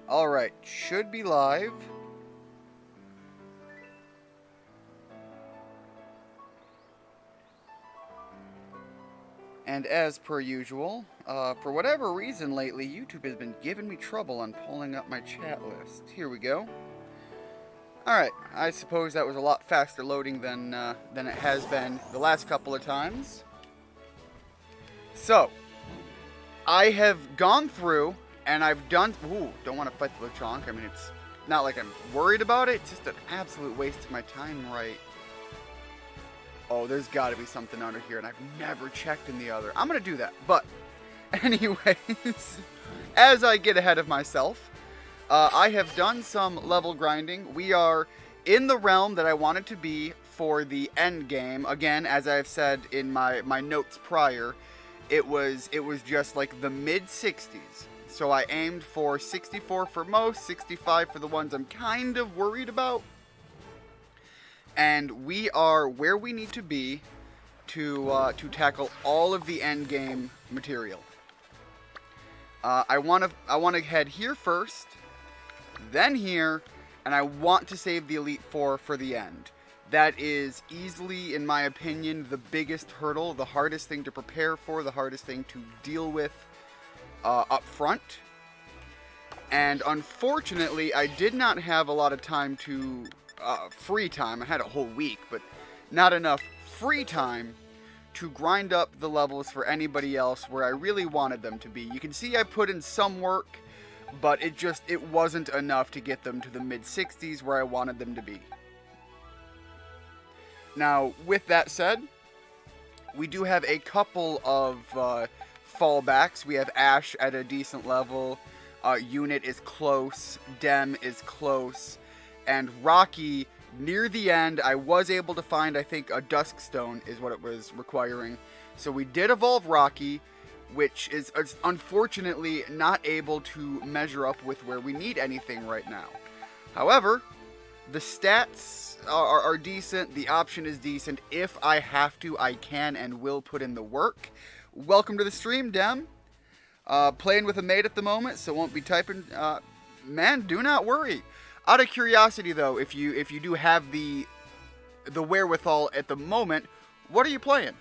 Alright, should be live. And as per usual, for whatever reason lately, YouTube has been giving me trouble on pulling up my chat list. Here we go. Alright, I suppose that was a lot faster loading than it has been the last couple of times. So, I have gone through, and I've done... Ooh, don't want to fight the Lechonk. I mean, it's not like I'm worried about it. It's just an absolute waste of my time, right? Oh, there's got to be something under here, and I've never checked in the other. I'm going to do that. But, anyways, as I get ahead of myself, I have done some level grinding. We are in the realm that I wanted to be for the end game. Again, as I've said in my notes prior, it was just like the mid-60s. So I aimed for 64 for most, 65 for the ones I'm kind of worried about. And we are where we need to be to tackle all of the end game material. I want to head here first, then here, and I want to save the Elite Four for the end. That is easily, in my opinion, the biggest hurdle, the hardest thing to prepare for, the hardest thing to deal with up front. And unfortunately, I did not have a lot of time to... free time. I had a whole week, but not enough free time to grind up the levels for anybody else where I really wanted them to be. You can see I put in some work, but it wasn't enough to get them to the mid-60s where I wanted them to be. Now, with that said, we do have a couple of fallbacks. We have Ash at a decent level, Unit is close, Dem is close, and Rocky, near the end, I was able to find, I think, a Dusk Stone is what it was requiring. So we did evolve Rocky, which is unfortunately not able to measure up with where we need anything right now. However, the stats are decent, the option is decent. If I have to, I can and will put in the work. Welcome to the stream, Dem. Playing with a mate at the moment, so won't be typing. Man, do not worry. Out of curiosity, though, if you do have the wherewithal at the moment, what are you playing?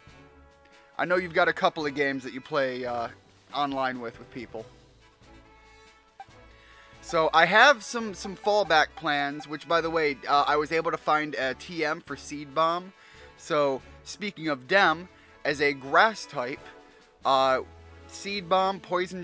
I know you've got a couple of games that you play online with people. So I have some fallback plans, which, by the way, I was able to find a TM for Seed Bomb. So speaking of Dem, as a grass type, Seed Bomb, Poison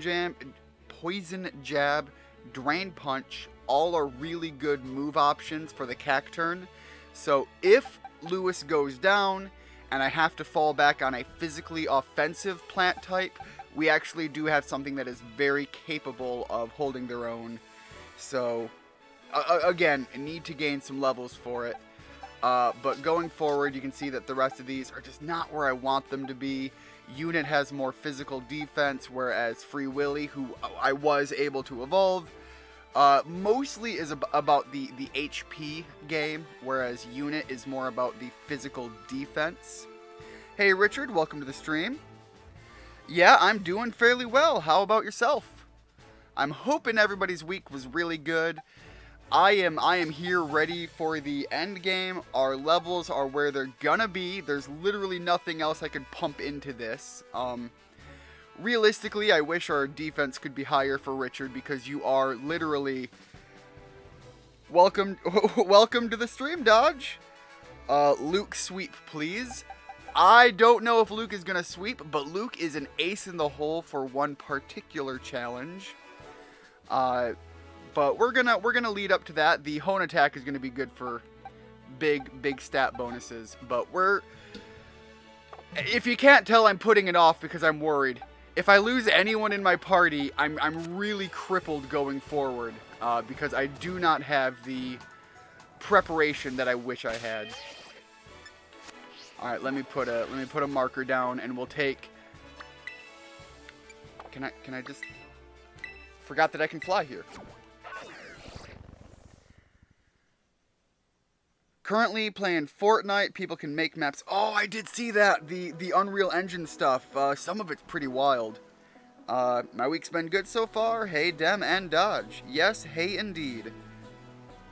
Jab, Drain Punch, all are really good move options for the Cacturn. So if Lewis goes down and I have to fall back on a physically offensive plant type, we actually do have something that is very capable of holding their own. So again, I need to gain some levels for it. But going forward, you can see that the rest of these are just not where I want them to be. Unit has more physical defense, whereas Free Willy, who I was able to evolve, mostly is about the HP game, whereas Unit is more about the physical defense. Hey Richard, welcome to the stream. Yeah, I'm doing fairly well. How about yourself? I'm hoping everybody's week was really good. I am here ready for the end game. Our levels are where they're gonna be. There's literally nothing else I could pump into this. Realistically, I wish our defense could be higher for Richard, because you are literally... Welcome to the stream, Dodge. Luke, sweep, please. I don't know if Luke is going to sweep, but Luke is an ace in the hole for one particular challenge. But we're gonna lead up to that. The Hone attack is going to be good for big stat bonuses, but if you can't tell, I'm putting it off because I'm worried. If I lose anyone in my party, I'm really crippled going forward, because I do not have the preparation that I wish I had. All right, let me put a marker down, and we'll take. Can I just? Forgot that I can fly here. Currently playing Fortnite. People can make maps. Oh, I did see that. The Unreal Engine stuff. Some of it's pretty wild. My week's been good so far. Hey, Dem and Dodge. Yes, hey, indeed.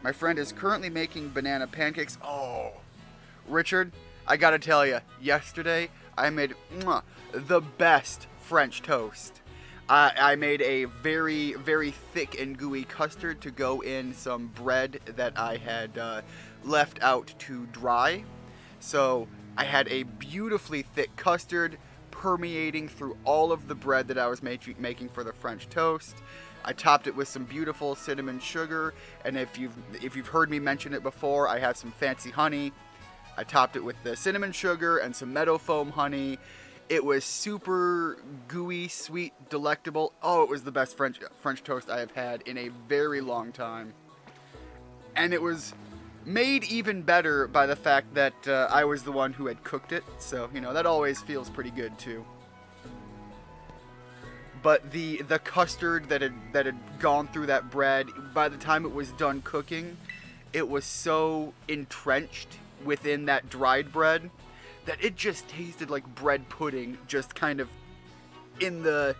My friend is currently making banana pancakes. Oh, Richard, I gotta tell you, yesterday I made the best French toast. I made a very, very thick and gooey custard to go in some bread that I had left out to dry. So I had a beautifully thick custard permeating through all of the bread that I was making for the French toast. I topped it with some beautiful cinnamon sugar, and if you've heard me mention it before, I have some fancy honey. I topped it with the cinnamon sugar and some meadow foam honey. It was super gooey, sweet, delectable. Oh, it was the best French toast I have had in a very long time. And it was made even better by the fact that I was the one who had cooked it. So, you know, that always feels pretty good too. But the custard that had gone through that bread, by the time it was done cooking, it was so entrenched within that dried bread that it just tasted like bread pudding, just kind of in the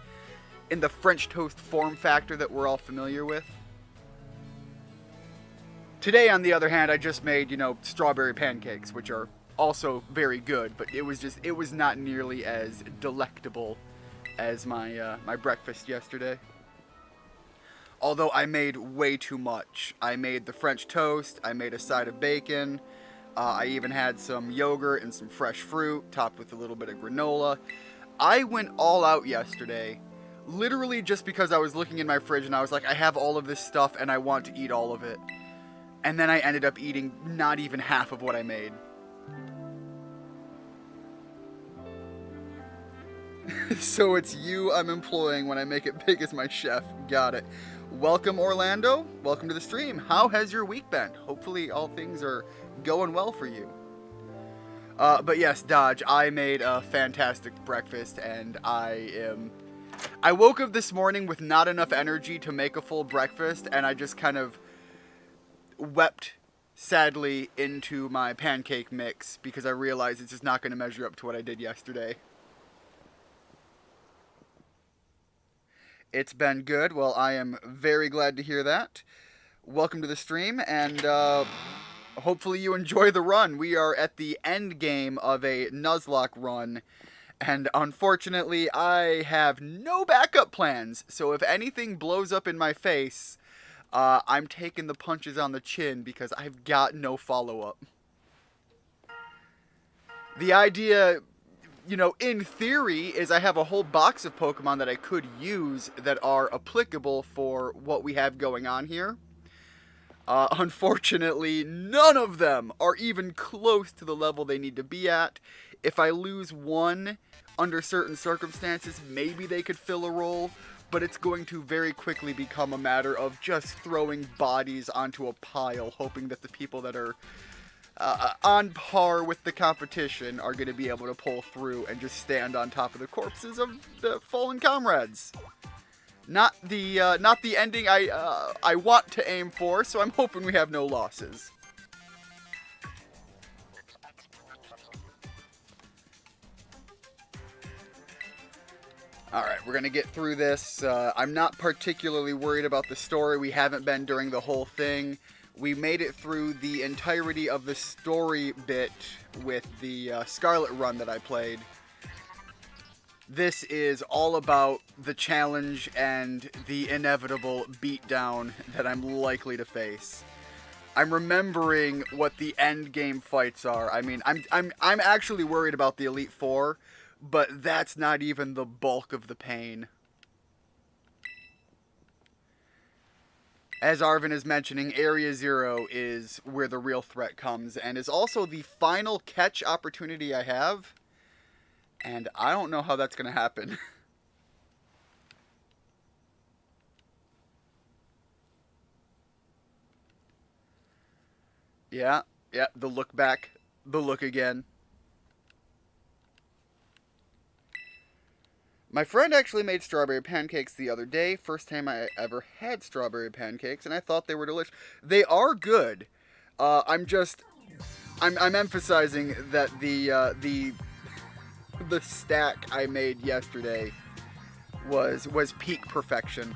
French toast form factor that we're all familiar with. Today, on the other hand, I just made, strawberry pancakes, which are also very good, but it was not nearly as delectable as my breakfast yesterday. Although I made way too much. I made the French toast, I made a side of bacon, I even had some yogurt and some fresh fruit, topped with a little bit of granola. I went all out yesterday, literally just because I was looking in my fridge and I was like, I have all of this stuff and I want to eat all of it. And then I ended up eating not even half of what I made. So it's you I'm employing when I make it big as my chef. Got it. Welcome, Orlando. Welcome to the stream. How has your week been? Hopefully all things are going well for you. But yes, Dodge, I made a fantastic breakfast, and I woke up this morning with not enough energy to make a full breakfast, and I just kind of wept sadly into my pancake mix because I realized it's just not going to measure up to what I did yesterday. It's been good. Well, I am very glad to hear that. Welcome to the stream, and hopefully you enjoy the run. We are at the end game of a Nuzlocke run, and unfortunately I have no backup plans, so if anything blows up in my face, I'm taking the punches on the chin because I've got no follow-up. The idea, in theory, is I have a whole box of Pokemon that I could use that are applicable for what we have going on here. Unfortunately, none of them are even close to the level they need to be at. If I lose one under certain circumstances, maybe they could fill a role, but it's going to very quickly become a matter of just throwing bodies onto a pile, hoping that the people that are on par with the competition are going to be able to pull through and just stand on top of the corpses of the fallen comrades. Not the ending I want to aim for, so I'm hoping we have no losses. Alright, we're going to get through this. I'm not particularly worried about the story. We haven't been during the whole thing. We made it through the entirety of the story bit with the Scarlet run that I played. This is all about the challenge and the inevitable beatdown that I'm likely to face. I'm remembering what the end game fights are. I mean, I'm actually worried about the Elite Four, but that's not even the bulk of the pain. As Arvin is mentioning, Area 0 is where the real threat comes, and is also the final catch opportunity I have. And I don't know how that's going to happen. Yeah, the look back, the look again. My friend actually made strawberry pancakes the other day. First time I ever had strawberry pancakes, and I thought they were delicious. They are good. I'm emphasizing that the stack I made yesterday was peak perfection.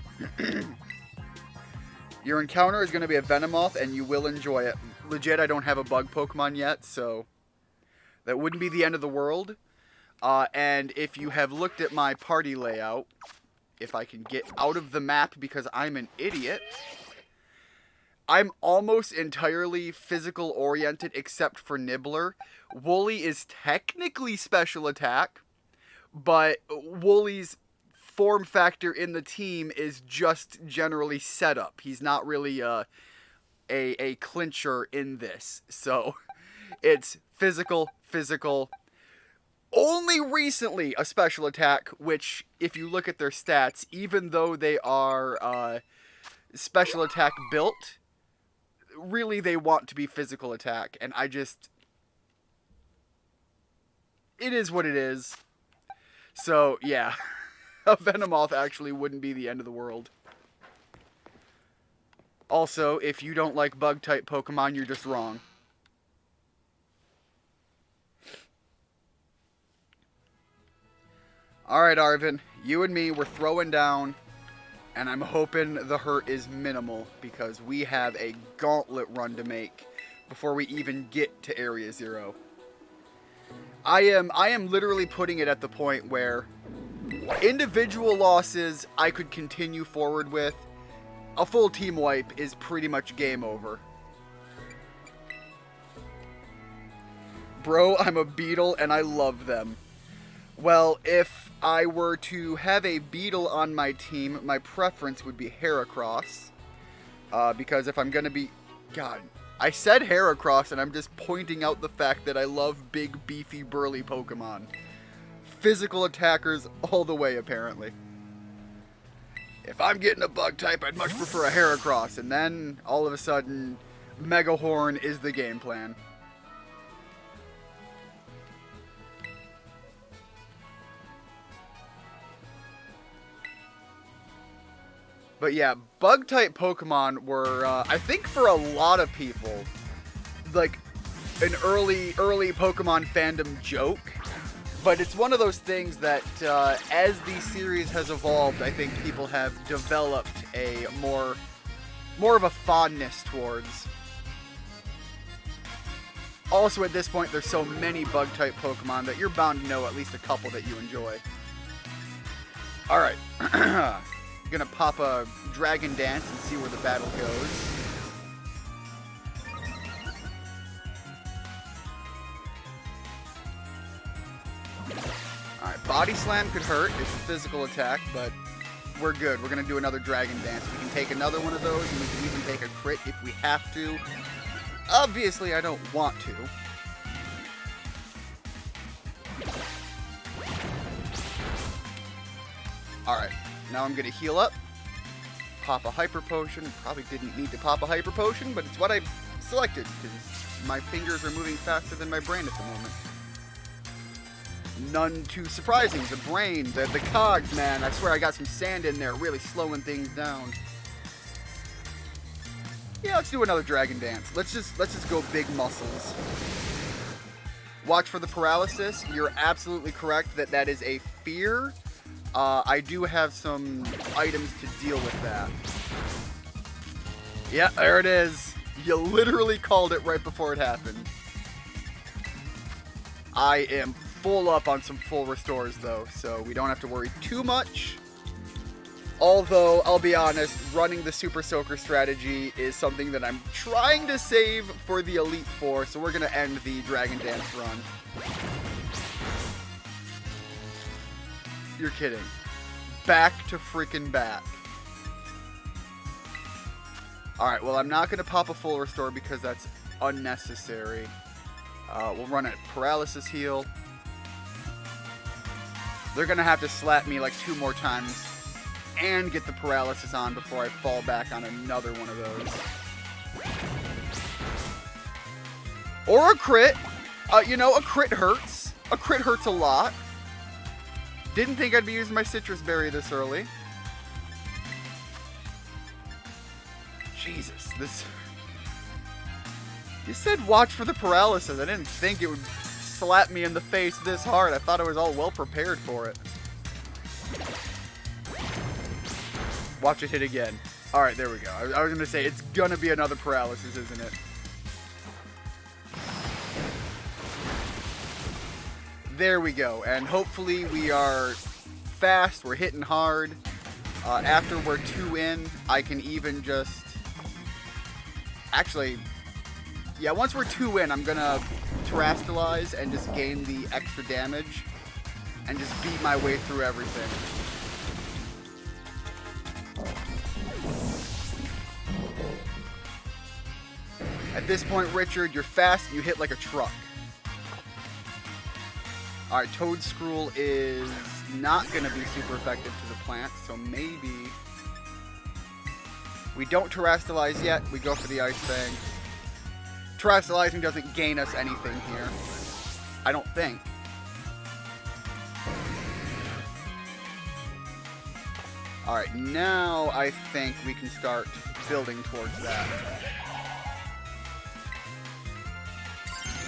Your encounter is going to be a Venomoth, and you will enjoy it. Legit, I don't have a bug Pokemon yet, so that wouldn't be the end of the world. And if you have looked at my party layout, if I can get out of the map because I'm an idiot, I'm almost entirely physical oriented except for Nibbler. Wooly is technically special attack, but Wooly's form factor in the team is just generally setup. He's not really a clincher in this. So it's physical. Only recently a special attack, which if you look at their stats, even though they are special attack built, really they want to be physical attack. And it is what it is. So yeah. A Venomoth actually wouldn't be the end of the world. Also, if you don't like bug-type Pokemon, you're just wrong. Alright, Arvin. You and me, we're throwing down, and I'm hoping the hurt is minimal, because we have a gauntlet run to make before we even get to Area 0. I am literally putting it at the point where individual losses I could continue forward with. A full team wipe is pretty much game over. Bro, I'm a beetle and I love them. Well, if I were to have a beetle on my team, my preference would be Heracross. Because if I'm going to be... God, I said Heracross and I'm just pointing out the fact that I love big, beefy, burly Pokemon. Physical attackers all the way, apparently. If I'm getting a bug type, I'd much prefer a Heracross. And then, all of a sudden, Megahorn is the game plan. But yeah, bug type Pokemon were, I think for a lot of people, like an early Pokemon fandom joke. But it's one of those things that, as the series has evolved, I think people have developed a more of a fondness towards. Also, at this point, there's so many bug-type Pokemon that you're bound to know at least a couple that you enjoy. Alright. Gonna pop a Dragon Dance and see where the battle goes. Alright, Body Slam could hurt. It's a physical attack, but we're good. We're going to do another Dragon Dance. We can take another one of those, and we can even take a crit if we have to. Obviously, I don't want to. Alright, now I'm going to heal up. Pop a Hyper Potion. Probably didn't need to pop a Hyper Potion, but it's what I selected, because my fingers are moving faster than my brain at the moment. None too surprising. The brain, the cogs, man. I swear I got some sand in there, really slowing things down. Yeah, let's do another Dragon Dance. Let's just go big muscles. Watch for the paralysis. You're absolutely correct that is a fear. I do have some items to deal with that. Yeah, there it is. You literally called it right before it happened. I am full up on some full restores though, so we don't have to worry too much. Although, I'll be honest, running the Super Soaker strategy is something that I'm trying to save for the Elite Four, so we're going to end the Dragon Dance run. You're kidding. Back to freaking back. Alright, well, I'm not going to pop a full restore because that's unnecessary. We'll run a Paralysis Heal. They're going to have to slap me like 2 more times and get the paralysis on before I fall back on another one of those. Or a crit. You know, a crit hurts. A crit hurts a lot. Didn't think I'd be using my Citrus Berry this early. Jesus, this... You said watch for the paralysis. I didn't think it would slap me in the face this hard. I thought I was all well prepared for it. Watch it hit again. Alright, there we go. I was going to say, it's going to be another paralysis, isn't it? There we go. And hopefully we are fast. We're hitting hard. After we're 2 in, I can even just... Actually, yeah, once we're 2 in, I'm going to terrestrialize and just gain the extra damage. And just beat my way through everything. At this point, Richard, you're fast and you hit like a truck. Alright, Toad Scroll is not going to be super effective to the plant, so maybe... We don't terrestrialize yet, we go for the Ice Fang. Terrestrializing doesn't gain us anything here. I don't think. Alright, now I think we can start building towards that.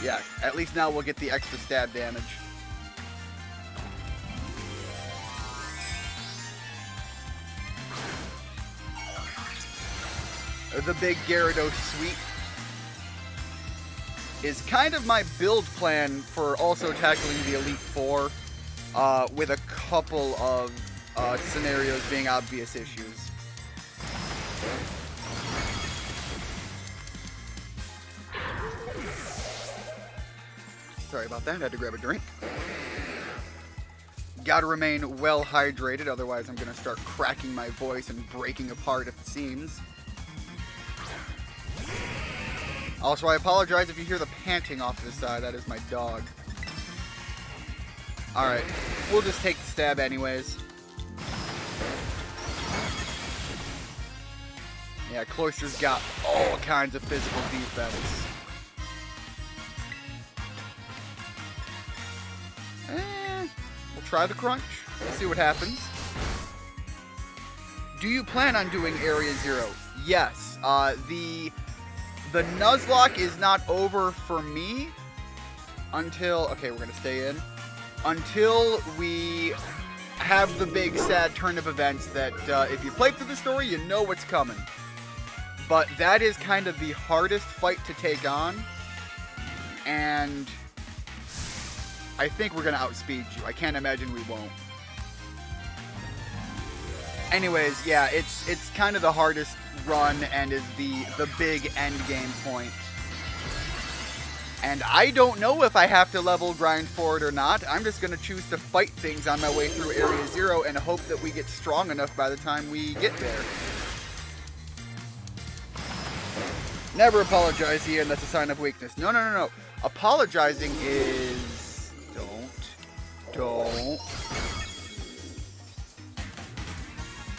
Yeah, at least now we'll get the extra stab damage. The big Gyarados sweep is kind of my build plan for also tackling the Elite Four, with a couple of scenarios being obvious issues. Sorry about that, I had to grab a drink. Gotta remain well hydrated, otherwise I'm gonna start cracking my voice and breaking apart at the seams. Also, I apologize if you hear the panting off to the side. That is my dog. Alright, we'll just take the stab anyways. Yeah, Cloyster's got all kinds of physical defense. We'll try the crunch. We'll see what happens. Do you plan on doing Area 0? Yes. The Nuzlocke is not over for me until... Okay, we're going to stay in. Until we have the big, sad turn of events that if you play through the story, you know what's coming. But that is kind of the hardest fight to take on. And I think we're going to outspeed you. I can't imagine we won't. Anyways, yeah, it's kind of the hardest run and is the big end game point. And I don't know if I have to level grind for it or not. I'm just going to choose to fight things on my way through Area 0 and hope that we get strong enough by the time we get there. Never apologize, Ian. That's a sign of weakness. No, no, no, no. Apologizing is... Don't.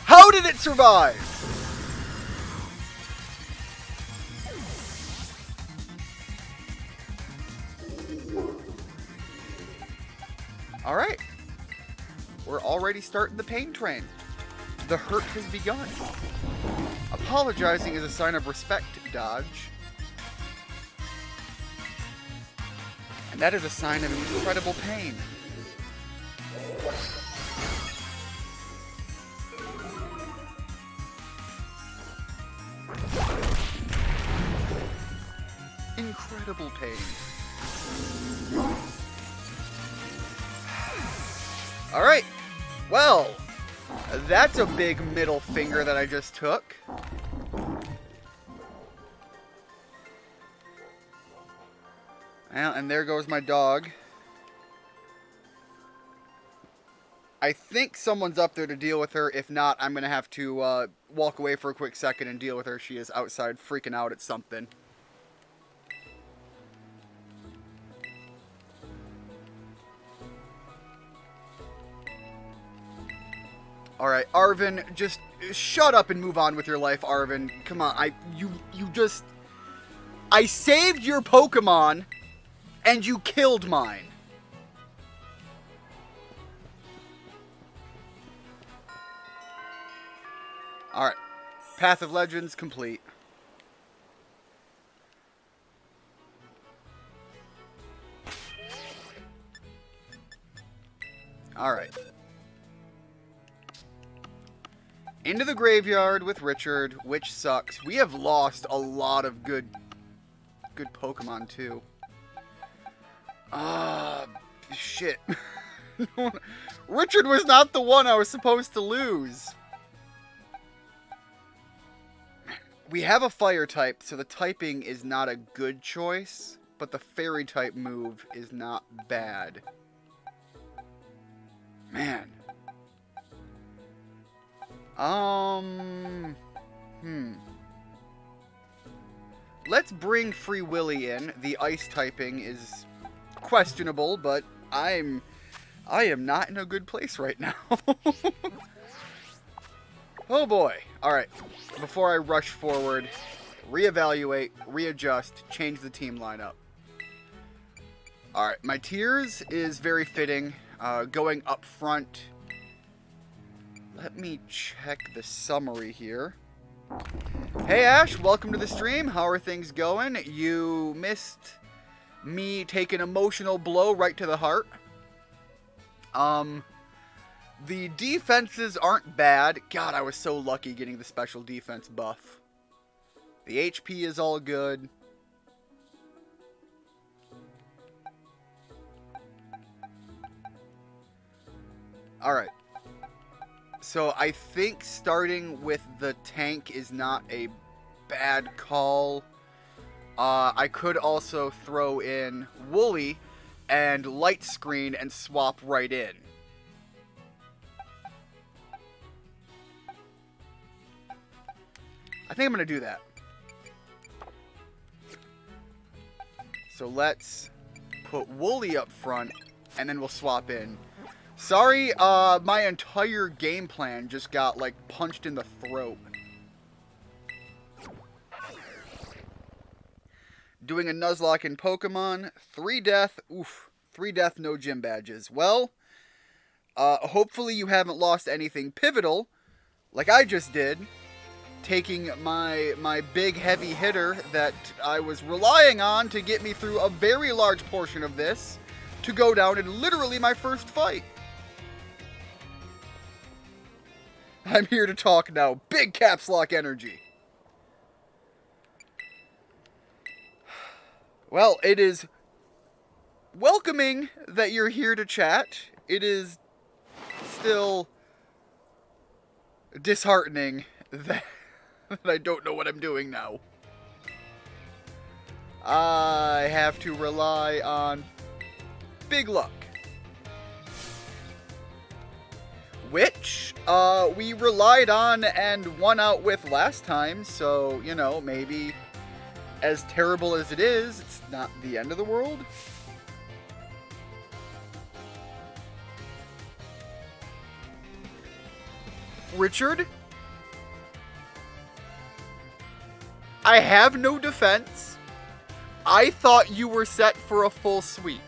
How did it survive? Alright. We're already starting the pain train. The hurt has begun. Apologizing is a sign of respect, Dodge. And that is a sign of incredible pain. Incredible pain. Alright. Well, that's a big middle finger that I just took. And there goes my dog. I think someone's up there to deal with her. If not, I'm going to have to walk away for a quick second and deal with her. She is outside freaking out at something. Alright, Arvin, just shut up and move on with your life, Arvin. Come on, I saved your Pokemon, and you killed mine. Alright, Path of Legends complete. Alright. Into the graveyard with Richard, which sucks. We have lost a lot of good Pokemon, too. Shit. Richard was not the one I was supposed to lose. We have a fire type, so the typing is not a good choice, but the fairy type move is not bad. Man. Let's bring Free Willy in. The ice typing is questionable, but I am not in a good place right now. Oh boy. Alright. Before I rush forward, reevaluate, readjust, change the team lineup. Alright, my tiers is very fitting. Going up front. Let me check the summary here. Hey Ash, welcome to the stream. How are things going? You missed me take an emotional blow right to the heart. The defenses aren't bad. God, I was so lucky getting the special defense buff. The HP is all good. Alright. So I think starting with the tank is not a bad call. I could also throw in Wooly and Light Screen and swap right in. I think I'm going to do that. So let's put Wooly up front, and then we'll swap in. Sorry, my entire game plan just got, like, punched in the throat. Doing a Nuzlocke in Pokemon. 3 death. Oof. 3 death, no gym badges. Well, hopefully you haven't lost anything pivotal, like I just did. Taking my big heavy hitter that I was relying on to get me through a very large portion of this to go down in literally my first fight. I'm here to talk now. Big caps lock energy. Well, it is welcoming that you're here to chat. It is still disheartening that I don't know what I'm doing now. I have to rely on big luck. Which, we relied on and won out with last time, so, you know, maybe as terrible as it is, it's not the end of the world. Richard? I have no defense. I thought you were set for a full sweep.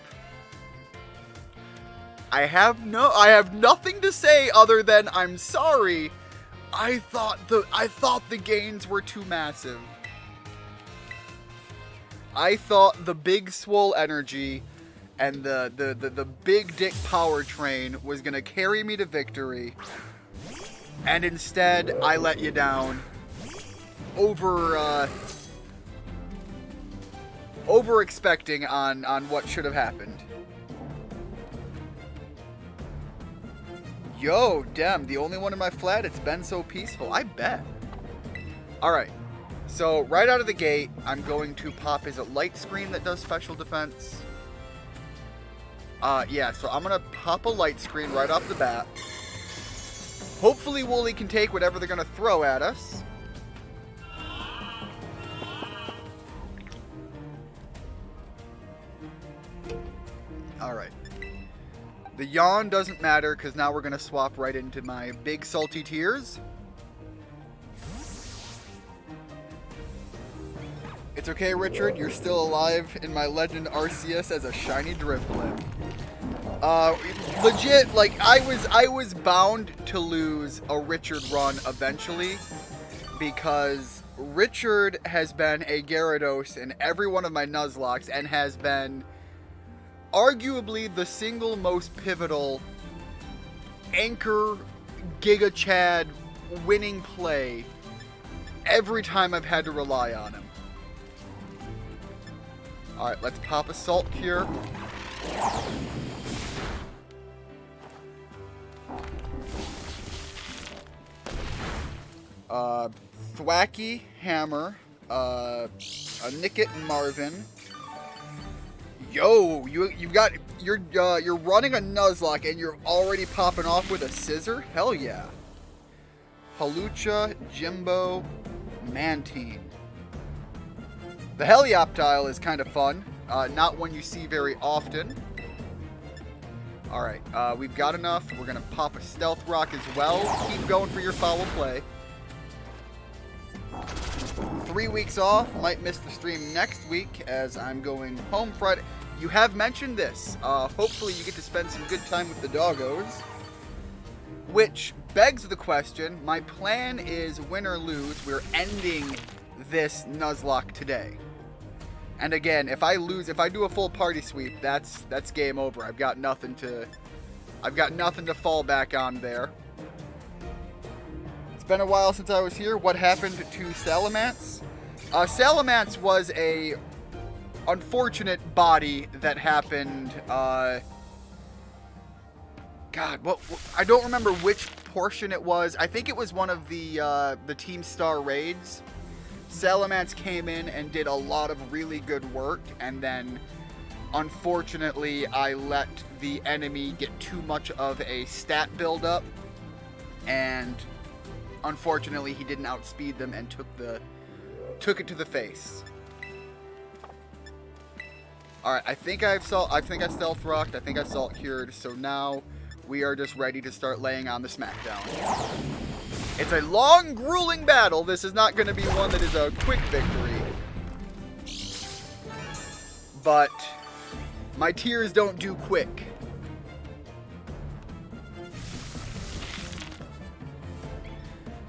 I have nothing to say other than I'm sorry. I thought the gains were too massive. I thought the big swole energy and the big dick powertrain was gonna carry me to victory. And instead I let you down. Over expecting on what should have happened. Yo, damn, the only one in my flat, it's been so peaceful. I bet. Alright, so right out of the gate, I'm going to pop, is it Light Screen that does special defense? Yeah, so I'm going to pop a Light Screen right off the bat. Hopefully Wooly can take whatever they're going to throw at us. Alright. The yawn doesn't matter, because now we're going to swap right into my big salty tears. It's okay, Richard. You're still alive in my Legend Arceus as a shiny Drifblim. Legit, like, I was bound to lose a Richard run eventually, because Richard has been a Gyarados in every one of my Nuzlockes, and has been arguably the single most pivotal anchor Giga Chad winning play every time I've had to rely on him. Alright, let's pop a Salt Cure. Thwacky Hammer, a Nickit Marvin. Yo, you're running a Nuzlocke and you're already popping off with a Scissor? Hell yeah. Halucha, Jimbo, Mantine. The Helioptile is kind of fun. Not one you see very often. Alright, we've got enough. We're going to pop a Stealth Rock as well. Keep going for your foul play. 3 weeks off. Might miss the stream next week as I'm going home Friday. You have mentioned this. Hopefully you get to spend some good time with the doggos. Which begs the question, my plan is win or lose, we're ending this Nuzlocke today. And again, if I lose, if I do a full party sweep, that's game over. I've got nothing to fall back on there. It's been a while since I was here. What happened to Salamence? Salamence was a unfortunate body that happened. God, what? I don't remember which portion it was. I think it was one of the Team Star raids. Salamence came in and did a lot of really good work, and then unfortunately I let the enemy get too much of a stat buildup, and unfortunately he didn't outspeed them and took it to the face. Alright, I think I stealth rocked, I think I salt cured, so now we are just ready to start laying on the smackdown. It's a long, grueling battle. This is not going to be one that is a quick victory. But my tears don't do quick.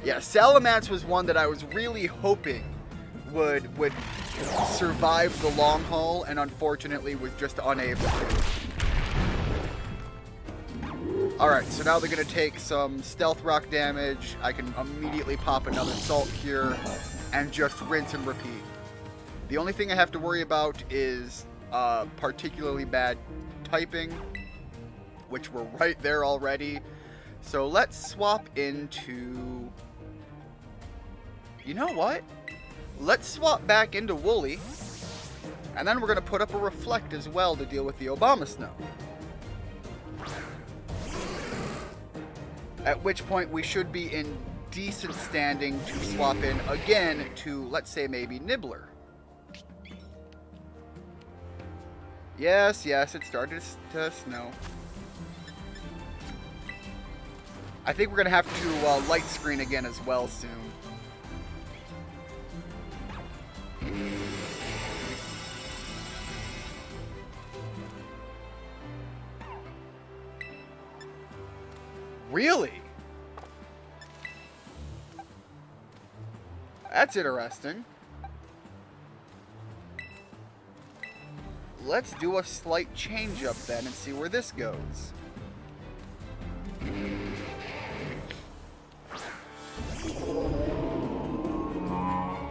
Yeah, Salamence was one that I was really hoping would survive the long haul, and unfortunately was just unable to. Alright, so now they're going to take some Stealth Rock damage. I can immediately pop another Salt Cure and just rinse and repeat. The only thing I have to worry about is particularly bad typing, which we're right there already. So let's swap into... You know what? Let's swap back into Woolly, and then we're going to put up a Reflect as well to deal with the Obama Snow. At which point we should be in decent standing to swap in again to, let's say, maybe Nibbler. Yes, it started to snow. I think we're going to have to light screen again as well soon. Really? That's interesting. Let's do a slight change up then and see where this goes.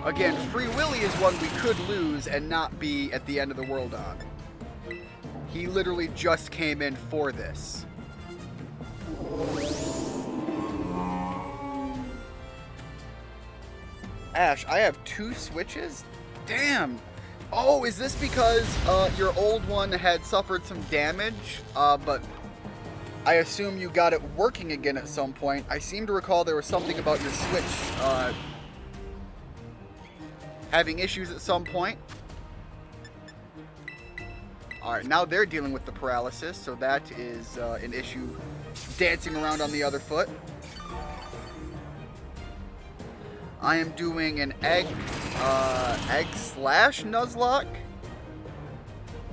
Again, Free Willy is one we could lose and not be at the end of the world on. He literally just came in for this. Ash, I have 2 switches? Damn! Oh, is this because your old one had suffered some damage? But I assume you got it working again at some point. I seem to recall there was something about your Switch having issues at some point. Alright, now they're dealing with the paralysis, so that is an issue dancing around on the other foot. I am doing an egg slash Nuzlocke.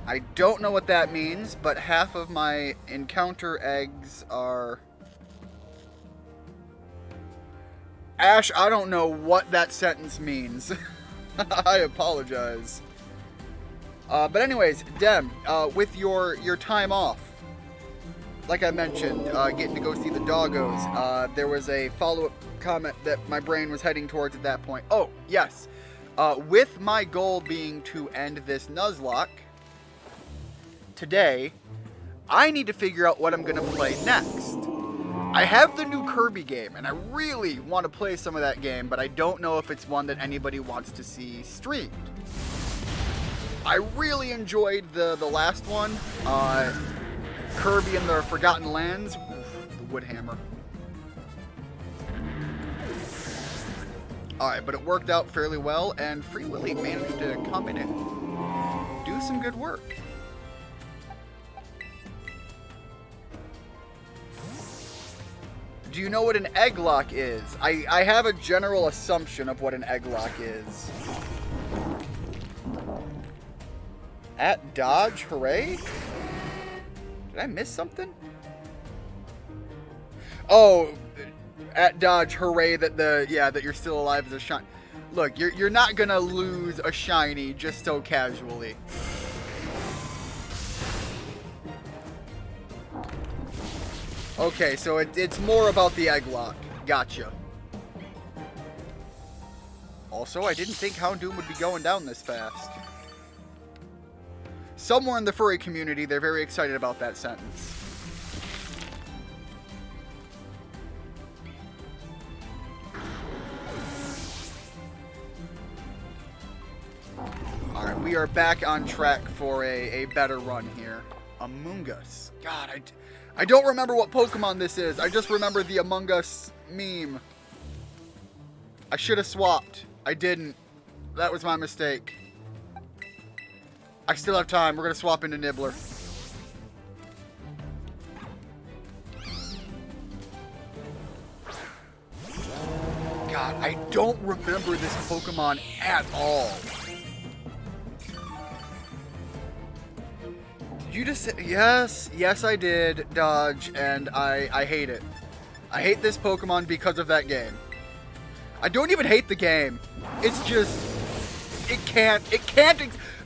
I don't know what that means, but half of my encounter eggs are... Ash, I don't know what that sentence means. I apologize. But anyways, Dem, with your time off, like I mentioned, getting to go see the doggos. There was a follow-up comment that my brain was heading towards at that point. Oh, yes. With my goal being to end this Nuzlocke today, I need to figure out what I'm going to play next. I have the new Kirby game, and I really want to play some of that game, but I don't know if it's one that anybody wants to see streamed. I really enjoyed the last one, Kirby and the Forgotten Lands. Oof, the wood hammer. Alright, but it worked out fairly well, and Free Willy managed to come in and do some good work. Do you know what an egg lock is? I have a general assumption of what an egg lock is. At Dodge, hooray? Did I miss something? Oh, at Dodge, hooray that that you're still alive as a shiny. Look, you're not gonna lose a shiny just so casually. Okay, so it's more about the egg lock. Gotcha. Also, I didn't think Houndoom would be going down this fast. Somewhere in the furry community, they're very excited about that sentence. Alright, we are back on track for a better run here. Among Us. God, I don't remember what Pokemon this is. I just remember the Among Us meme. I should have swapped. I didn't. That was my mistake. I still have time. We're going to swap into Nibbler. God, I don't remember this Pokemon at all. Did you just say... Yes, yes I did, Dodge, and I hate it. I hate this Pokemon because of that game. I don't even hate the game. It's just... It can't...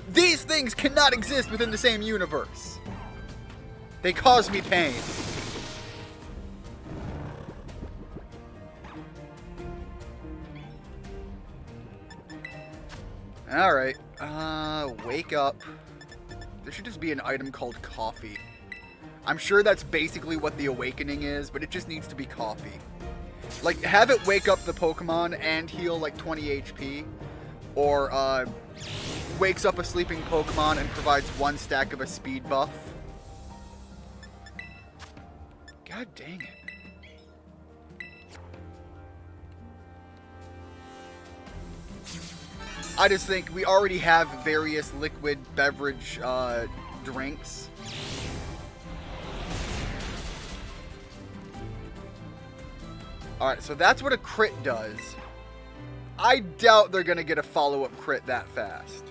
These things cannot exist within the same universe. They cause me pain. Alright. Wake up. There should just be an item called coffee. I'm sure that's basically what the awakening is, but it just needs to be coffee. Like, have it wake up the Pokemon and heal like 20 HP. Or, wakes up a sleeping Pokemon and provides 1 stack of a speed buff. God dang it. I just think we already have various liquid beverage drinks. Alright, so that's what a crit does. I doubt they're going to get a follow-up crit that fast.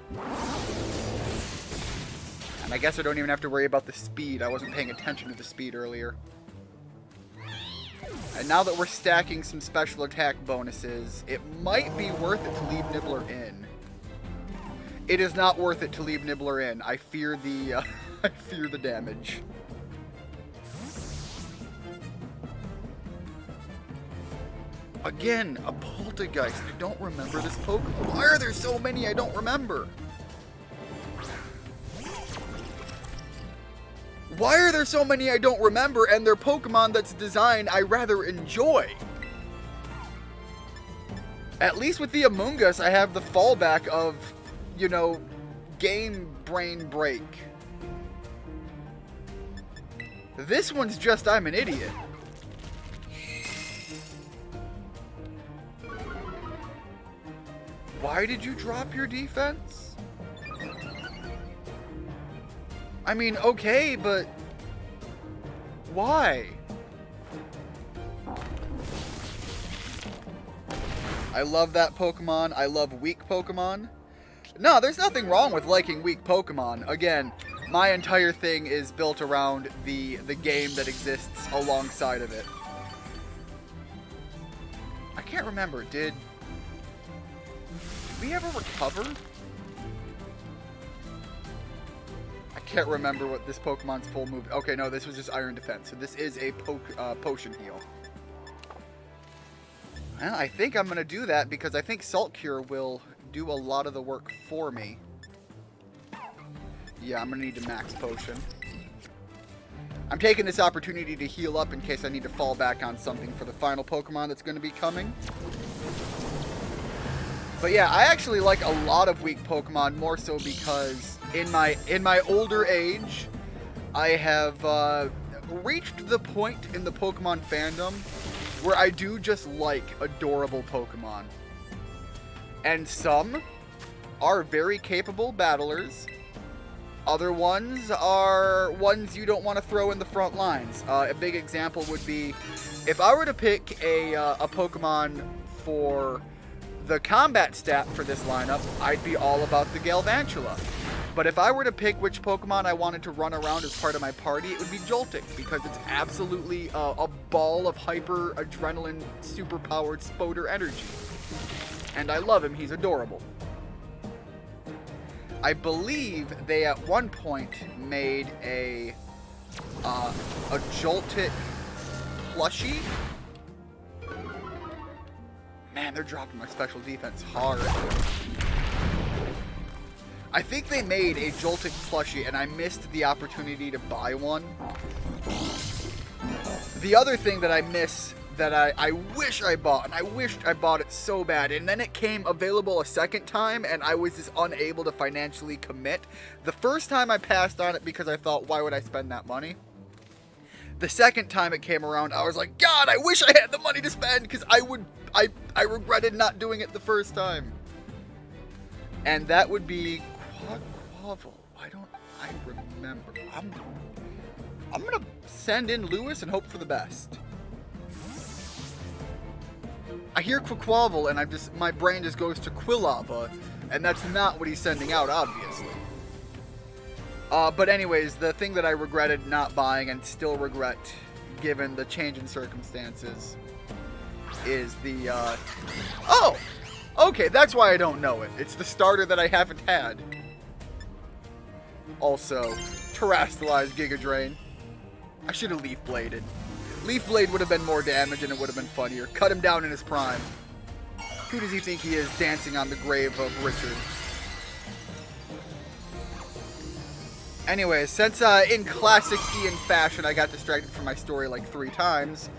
And I guess I don't even have to worry about the speed. I wasn't paying attention to the speed earlier. And now that we're stacking some special attack bonuses, it might be worth it to leave Nibbler in. It is not worth it to leave Nibbler in. I fear the, I fear the damage. Again, a Poltergeist. I don't remember this Pokemon. Why are there so many I don't remember? Why are there so many I don't remember and they're Pokemon that's designed I rather enjoy? At least with the Among Us, I have the fallback of, you know, game brain break. This one's just I'm an idiot. Why did you drop your defense? I mean, okay, but why? I love that Pokemon. I love weak Pokemon. No, there's nothing wrong with liking weak Pokemon. Again, my entire thing is built around the game that exists alongside of it. I can't remember. Did we ever recover? I can't remember what this Pokemon's full move. Okay, no, this was just Iron Defense. So this is a Potion Heal. Well, I think I'm going to do that because I think Salt Cure will do a lot of the work for me. Yeah, I'm going to need to max Potion. I'm taking this opportunity to heal up in case I need to fall back on something for the final Pokemon that's going to be coming. But yeah, I actually like a lot of weak Pokemon, more so because in my older age, I have reached the point in the Pokemon fandom where I do just like adorable Pokemon. And some are very capable battlers. Other ones are ones you don't want to throw in the front lines. A big example would be if I were to pick a Pokemon for the combat stat for this lineup, I'd be all about the Galvantula. But if I were to pick which Pokemon I wanted to run around as part of my party, it would be Joltik, because it's absolutely a ball of hyper adrenaline super-powered Spoder energy. And I love him, he's adorable. I believe they at one point made a Joltik plushie. Man, they're dropping my special defense hard. I think they made a Joltik plushie, and I missed the opportunity to buy one. The other thing that I miss that I wish I bought, and I wished I bought it so bad, and then it came available a second time, and I was just unable to financially commit. The first time I passed on it because I thought, why would I spend that money? The second time it came around, I was like, God, I wish I had the money to spend, because I regretted not doing it the first time. And that would be Quavel. Why don't I remember? I'm gonna send in Lewis and hope for the best. I hear Quavel and my brain just goes to Quilava, and that's not what he's sending out, obviously. But anyways, the thing that I regretted not buying and still regret, given the change in circumstances, is the, oh! Okay, that's why I don't know it. It's the starter that I haven't had. Also, Terastallized Giga Drain. I should have Leaf Bladed. Leaf Blade would have been more damage and it would have been funnier. Cut him down in his prime. Who does he think he is, dancing on the grave of Richard? Anyways, since in classic Ian fashion I got distracted from my story like 3 times,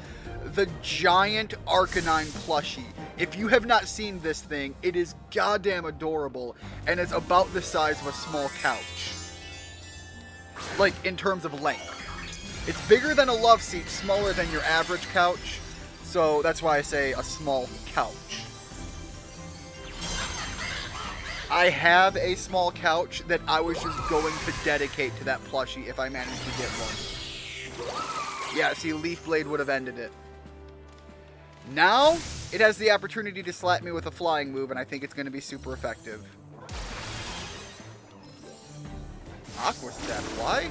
the giant Arcanine plushie. If you have not seen this thing, it is goddamn adorable, and it's about the size of a small couch. Like, in terms of length. It's bigger than a love seat, smaller than your average couch, so that's why I say a small couch. I have a small couch that I was just going to dedicate to that plushie if I managed to get one. Yeah, see, Leaf Blade would have ended it. Now, it has the opportunity to slap me with a flying move, and I think it's going to be super effective. Aqua Step, why?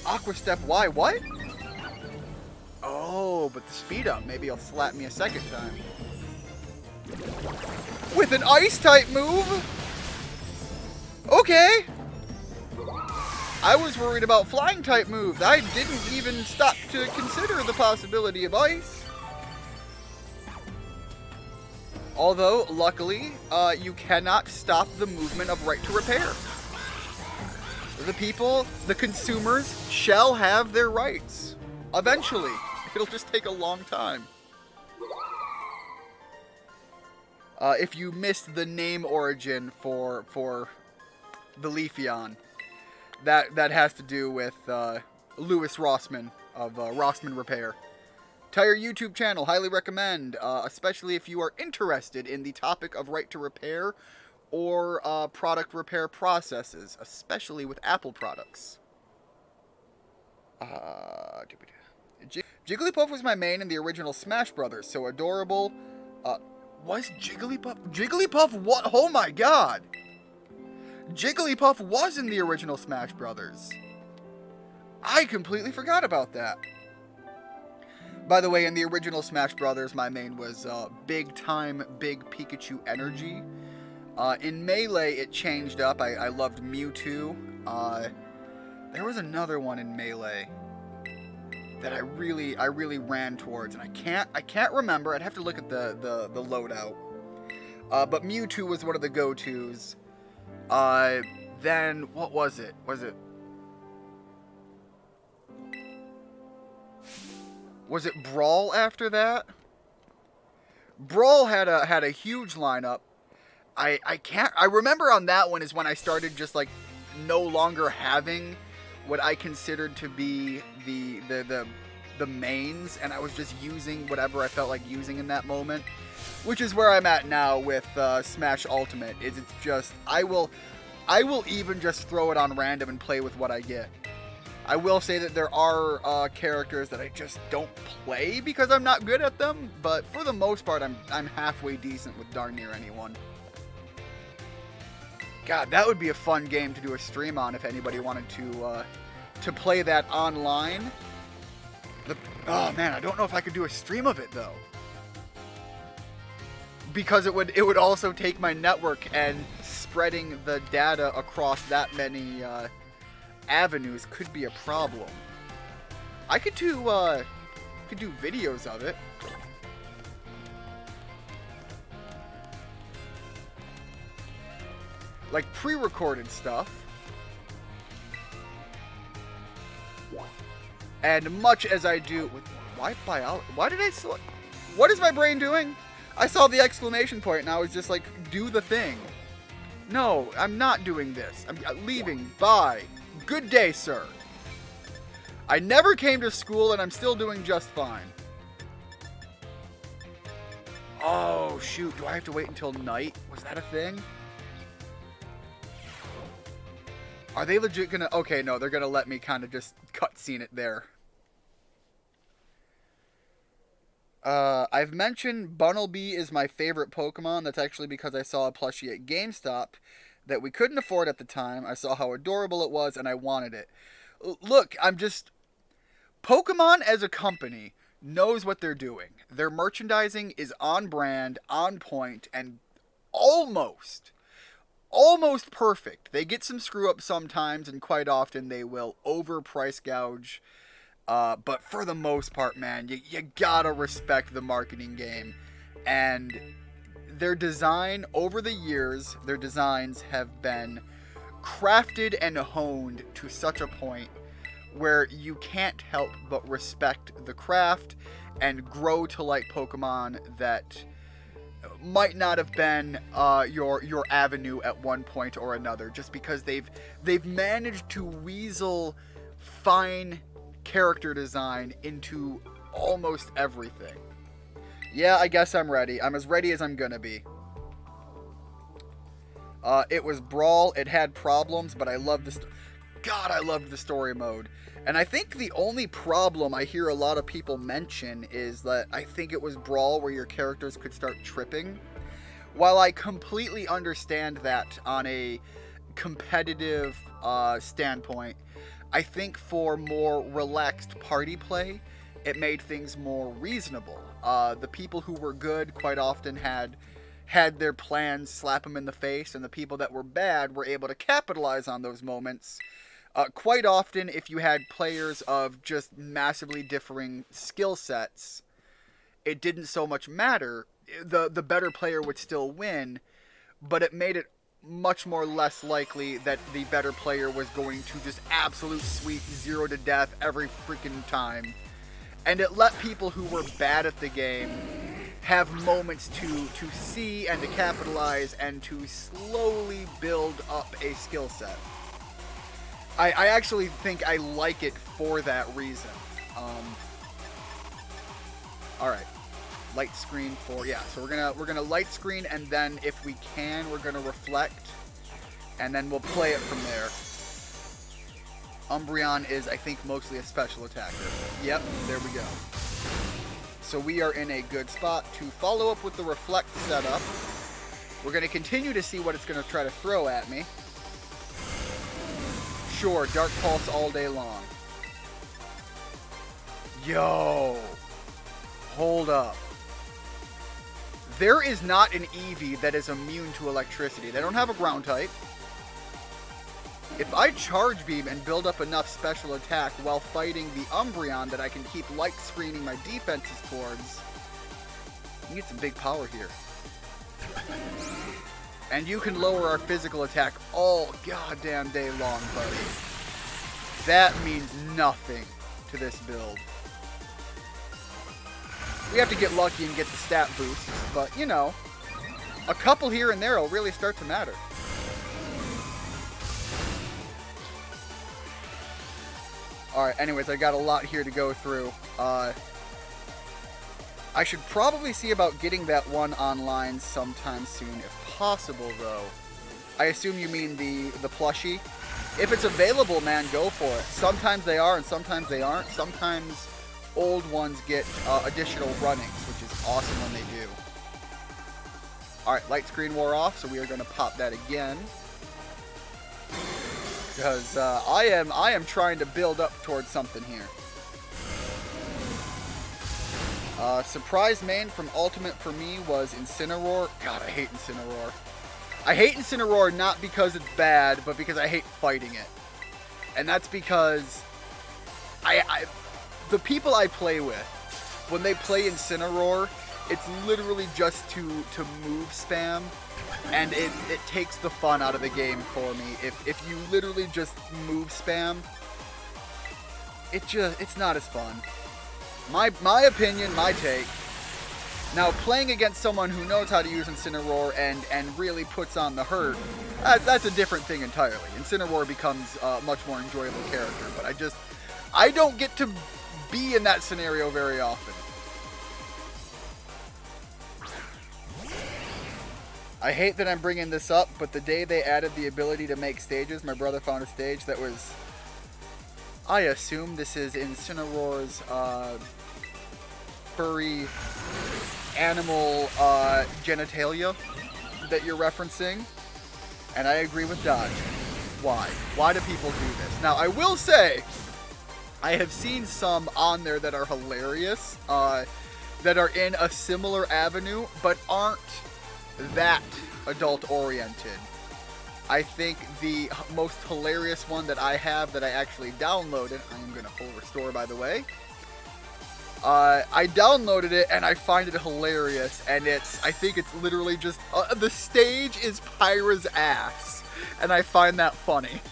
Aqua Step, why? What? Oh, but the speed up. Maybe he'll slap me a second time. With an Ice-type move? Okay. I was worried about Flying-type moves. I didn't even stop to consider the possibility of Ice. Although, luckily, you cannot stop the movement of Right to Repair. The people, the consumers, shall have their rights. Eventually. It'll just take a long time. If you missed the name origin for the Leafeon, that has to do with Louis Rossmann of Rossmann Repair. Entire YouTube channel, highly recommend, especially if you are interested in the topic of right to repair or product repair processes, especially with Apple products. Jigglypuff was my main in the original Smash Brothers, so adorable. Was Jigglypuff? Jigglypuff, what? Oh my god! Jigglypuff was in the original Smash Brothers. I completely forgot about that. By the way, in the original Smash Brothers, my main was Big Time Big Pikachu Energy. In Melee, it changed up. I loved Mewtwo. There was another one in Melee that I really ran towards, and I can't remember. I'd have to look at the loadout. But Mewtwo was one of the go-tos. Then what was it? Was it Brawl after that? Brawl had a huge lineup. I remember on that one is when I started just like no longer having what I considered to be the mains, and I was just using whatever I felt like using in that moment, which is where I'm at now with Smash Ultimate. It's just I will even just throw it on random and play with what I get. I will say that there are characters that I just don't play because I'm not good at them, but for the most part, I'm halfway decent with darn near anyone. God, that would be a fun game to do a stream on if anybody wanted to play that online. Oh man, I don't know if I could do a stream of it though, because it would also take my network, and spreading the data across that many avenues could be a problem. I could do videos of it. Like pre-recorded stuff. And much as I do with why did I select? What is my brain doing? I saw the exclamation point and I was just like, do the thing. No, I'm not doing this. I'm leaving. Bye. Good day, sir. I never came to school and I'm still doing just fine. Oh, shoot. Do I have to wait until night? Was that a thing? Are they legit gonna... Okay, no, they're gonna let me kind of just cutscene it there. I've mentioned Bunnelby is my favorite Pokemon. That's actually because I saw a plushie at GameStop that we couldn't afford at the time. I saw how adorable it was, and I wanted it. Look, Pokemon as a company knows what they're doing. Their merchandising is on brand, on point, and almost perfect. They get some screw-ups sometimes, and quite often they will overprice gouge. But for the most part, man, you gotta respect the marketing game. And their design, over the years, their designs have been crafted and honed to such a point where you can't help but respect the craft and grow to like Pokemon that might not have been your avenue at one point or another, just because they've managed to weasel fine character design into almost everything. Yeah, I guess I'm ready. I'm as ready as I'm gonna be. It was Brawl. It had problems, but I loved I loved the story mode. And I think the only problem I hear a lot of people mention is that I think it was Brawl where your characters could start tripping. While I completely understand that on a competitive standpoint, I think for more relaxed party play, it made things more reasonable. The people who were good quite often had their plans slap them in the face, and the people that were bad were able to capitalize on those moments. Quite often, if you had players of just massively differing skill sets, it didn't so much matter. The better player would still win, but it made it much more less likely that the better player was going to just absolute sweep 0 to death every freaking time. And it let people who were bad at the game have moments to see and to capitalize and to slowly build up a skill set. I actually think I like it for that reason. Alright. Light screen for... Yeah, so we're gonna light screen, and then if we can, we're gonna reflect. And then we'll play it from there. Umbreon is, I think, mostly a special attacker. Yep, there we go. So we are in a good spot to follow up with the reflect setup. We're going to continue to see what it's going to try to throw at me. Sure, Dark Pulse all day long. Yo! Hold up. There is not an Eevee that is immune to electricity. They don't have a ground type. If I Charge Beam and build up enough special attack while fighting the Umbreon that I can keep light screening my defenses towards, you get some big power here. And you can lower our physical attack all goddamn day long, buddy. That means nothing to this build. We have to get lucky and get the stat boosts, but, you know, a couple here and there will really start to matter. Alright, anyways, I got a lot here to go through. I should probably see about getting that one online sometime soon, if possible, though. I assume you mean the plushie. If it's available, man, go for it. Sometimes they are, and sometimes they aren't. Sometimes old ones get additional runnings, which is awesome when they do. Alright, light screen wore off, so we are going to pop that again. Because I am trying to build up towards something here. Surprise main from Ultimate for me was Incineroar. God, I hate Incineroar. I hate Incineroar not because it's bad, but because I hate fighting it. And that's because the people I play with, when they play Incineroar, it's literally just to move spam. And it takes the fun out of the game for me. If you literally just move spam, it's not as fun. My opinion, my take. Now, playing against someone who knows how to use Incineroar and really puts on the hurt, that's a different thing entirely. Incineroar becomes a much more enjoyable character, but I don't get to be in that scenario very often. I hate that I'm bringing this up, but the day they added the ability to make stages, my brother found a stage that was... I assume this is Incineroar's furry animal genitalia that you're referencing. And I agree with Dodge. Why? Why do people do this? Now, I will say, I have seen some on there that are hilarious, that are in a similar avenue, but aren't that adult-oriented. I think the most hilarious one that I have that I actually downloaded, I am going to full restore, by the way. I downloaded it, and I find it hilarious, and I think it's literally just, the stage is Pyra's ass, and I find that funny.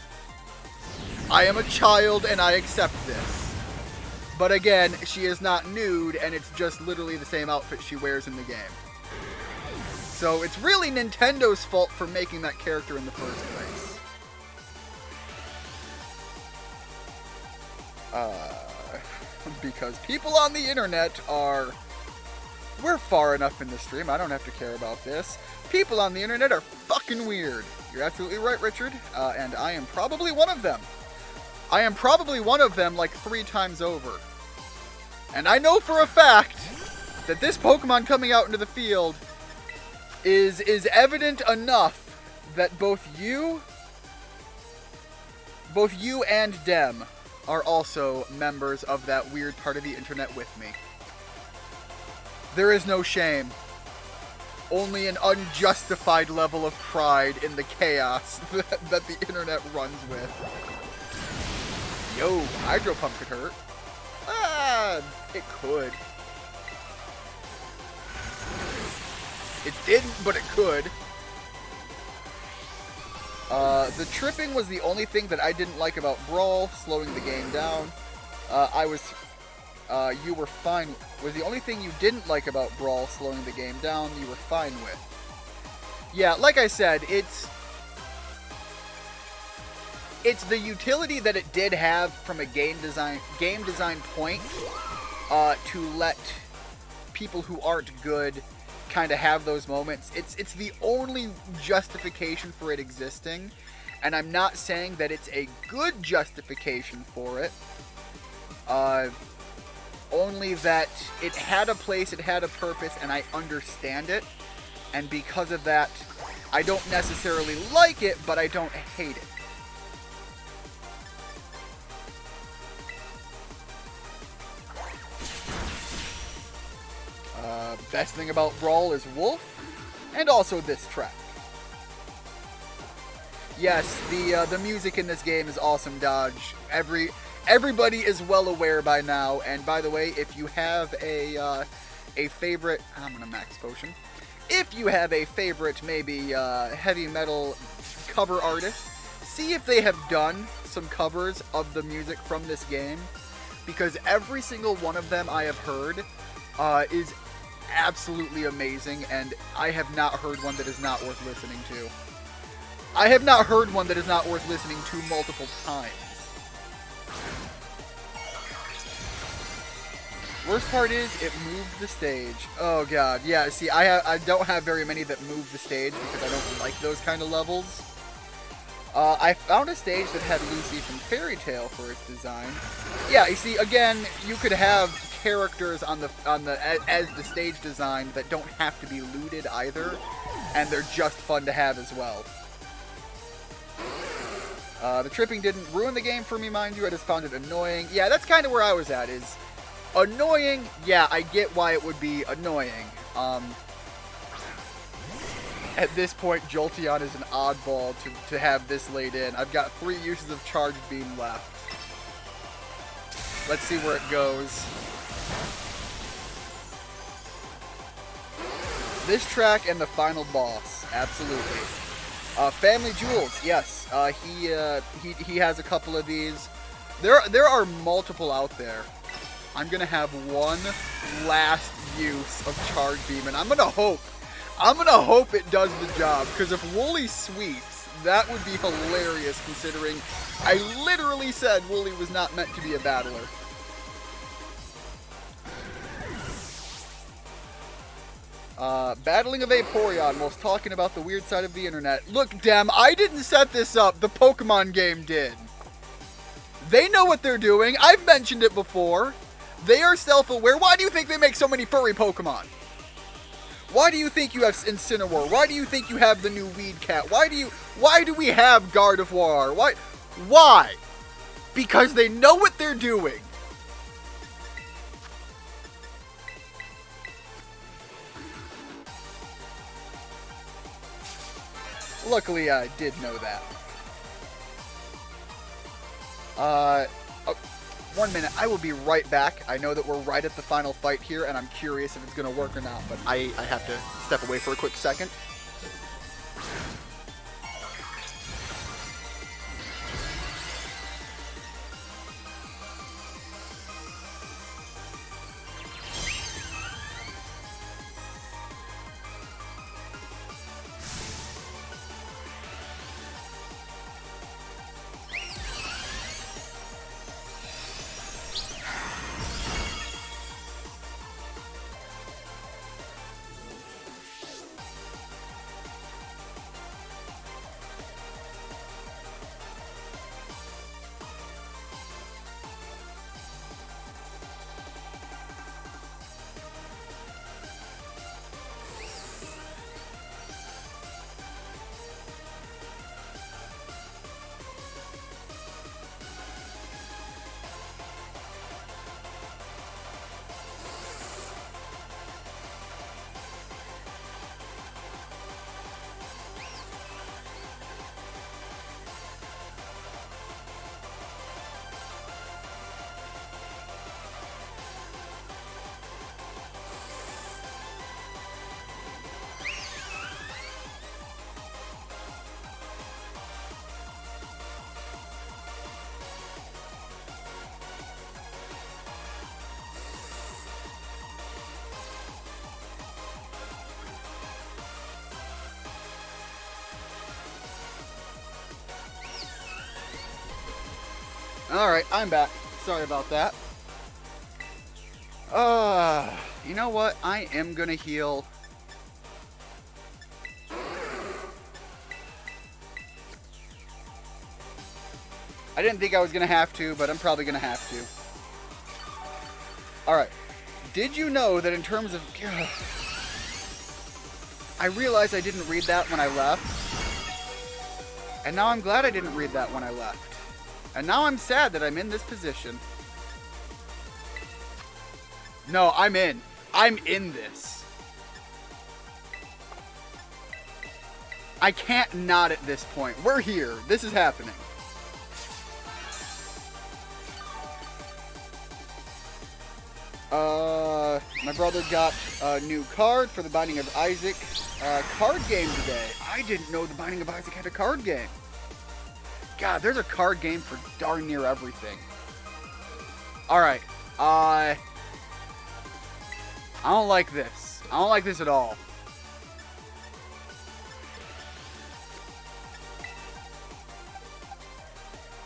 I am a child, and I accept this. But again, she is not nude, and it's just literally the same outfit she wears in the game. So it's really Nintendo's fault for making that character in the first place. Because people on the internet are... We're far enough in the stream, I don't have to care about this. People on the internet are fucking weird. You're absolutely right, Richard. And I am probably one of them. I am probably one of them like 3 times over. And I know for a fact that this Pokemon coming out into the field is evident enough that both you and Dem are also members of that weird part of the internet with me. There is no shame. Only an unjustified level of pride in the chaos that the internet runs with. Yo, Hydro Pump could hurt. It could. It didn't, but it could. The tripping was the only thing that I didn't like about Brawl, slowing the game down. You were fine. Was the only thing you didn't like about Brawl, slowing the game down, you were fine with. Yeah, like I said, it's the utility that it did have from a game design point, to let people who aren't good kind of have those moments. It's the only justification for it existing, and I'm not saying that it's a good justification for it. Only that it had a place, it had a purpose, and I understand it. And because of that, I don't necessarily like it, but I don't hate it. best thing about Brawl is Wolf, and also this track. Yes, the music in this game is awesome, Dodge. Everybody is well aware by now, and by the way, if you have a favorite... I'm gonna max potion. If you have a favorite, maybe, heavy metal cover artist, see if they have done some covers of the music from this game, because every single one of them I have heard is absolutely amazing, and I have not heard one that is not worth listening to. I have not heard one that is not worth listening to multiple times. Worst part is, it moved the stage. Oh god, yeah, see, I don't have very many that move the stage because I don't like those kind of levels. I found a stage that had Lucy from Fairy Tail for its design. Yeah, you see, again, you could have characters as the stage design that don't have to be looted either, and they're just fun to have as well. The tripping didn't ruin the game for me, mind you, I just found it annoying. Yeah, that's kind of where I was at, is... Annoying, yeah, I get why it would be annoying. At this point, Jolteon is an oddball to have this laid in. I've got 3 uses of Charge Beam left. Let's see where it goes. This track and the final boss, absolutely. Family Jewels, yes. He has a couple of these. There are multiple out there. I'm gonna have one last use of Charge Beam, and I'm gonna hope it does the job, because if Wooly sweeps, that would be hilarious, considering I literally said Wooly was not meant to be a battler. Battling a Vaporeon whilst talking about the weird side of the internet. Look, Dem, I didn't set this up, the Pokemon game did. They know what they're doing, I've mentioned it before. They are self-aware. Why do you think they make so many furry Pokemon? Why do you think you have Incineroar? Why do you think you have the new Weed Cat? Why do we have Gardevoir? Why? Because they know what they're doing. Luckily, I did know that. Oh, 1 minute, I will be right back. I know that we're right at the final fight here, and I'm curious if it's going to work or not, but I have to step away for a quick second. Alright, I'm back. Sorry about that. You know what? I am gonna heal. I didn't think I was gonna have to, but I'm probably gonna have to. Alright. Did you know that in terms of... I realized I didn't read that when I left. And now I'm glad I didn't read that when I left. And now I'm sad that I'm in this position. No, I'm in. I'm in this. I can't not at this point. We're here. This is happening. My brother got a new card for the Binding of Isaac card game today. I didn't know the Binding of Isaac had a card game. God, there's a card game for darn near everything. Alright, I don't like this. I don't like this at all.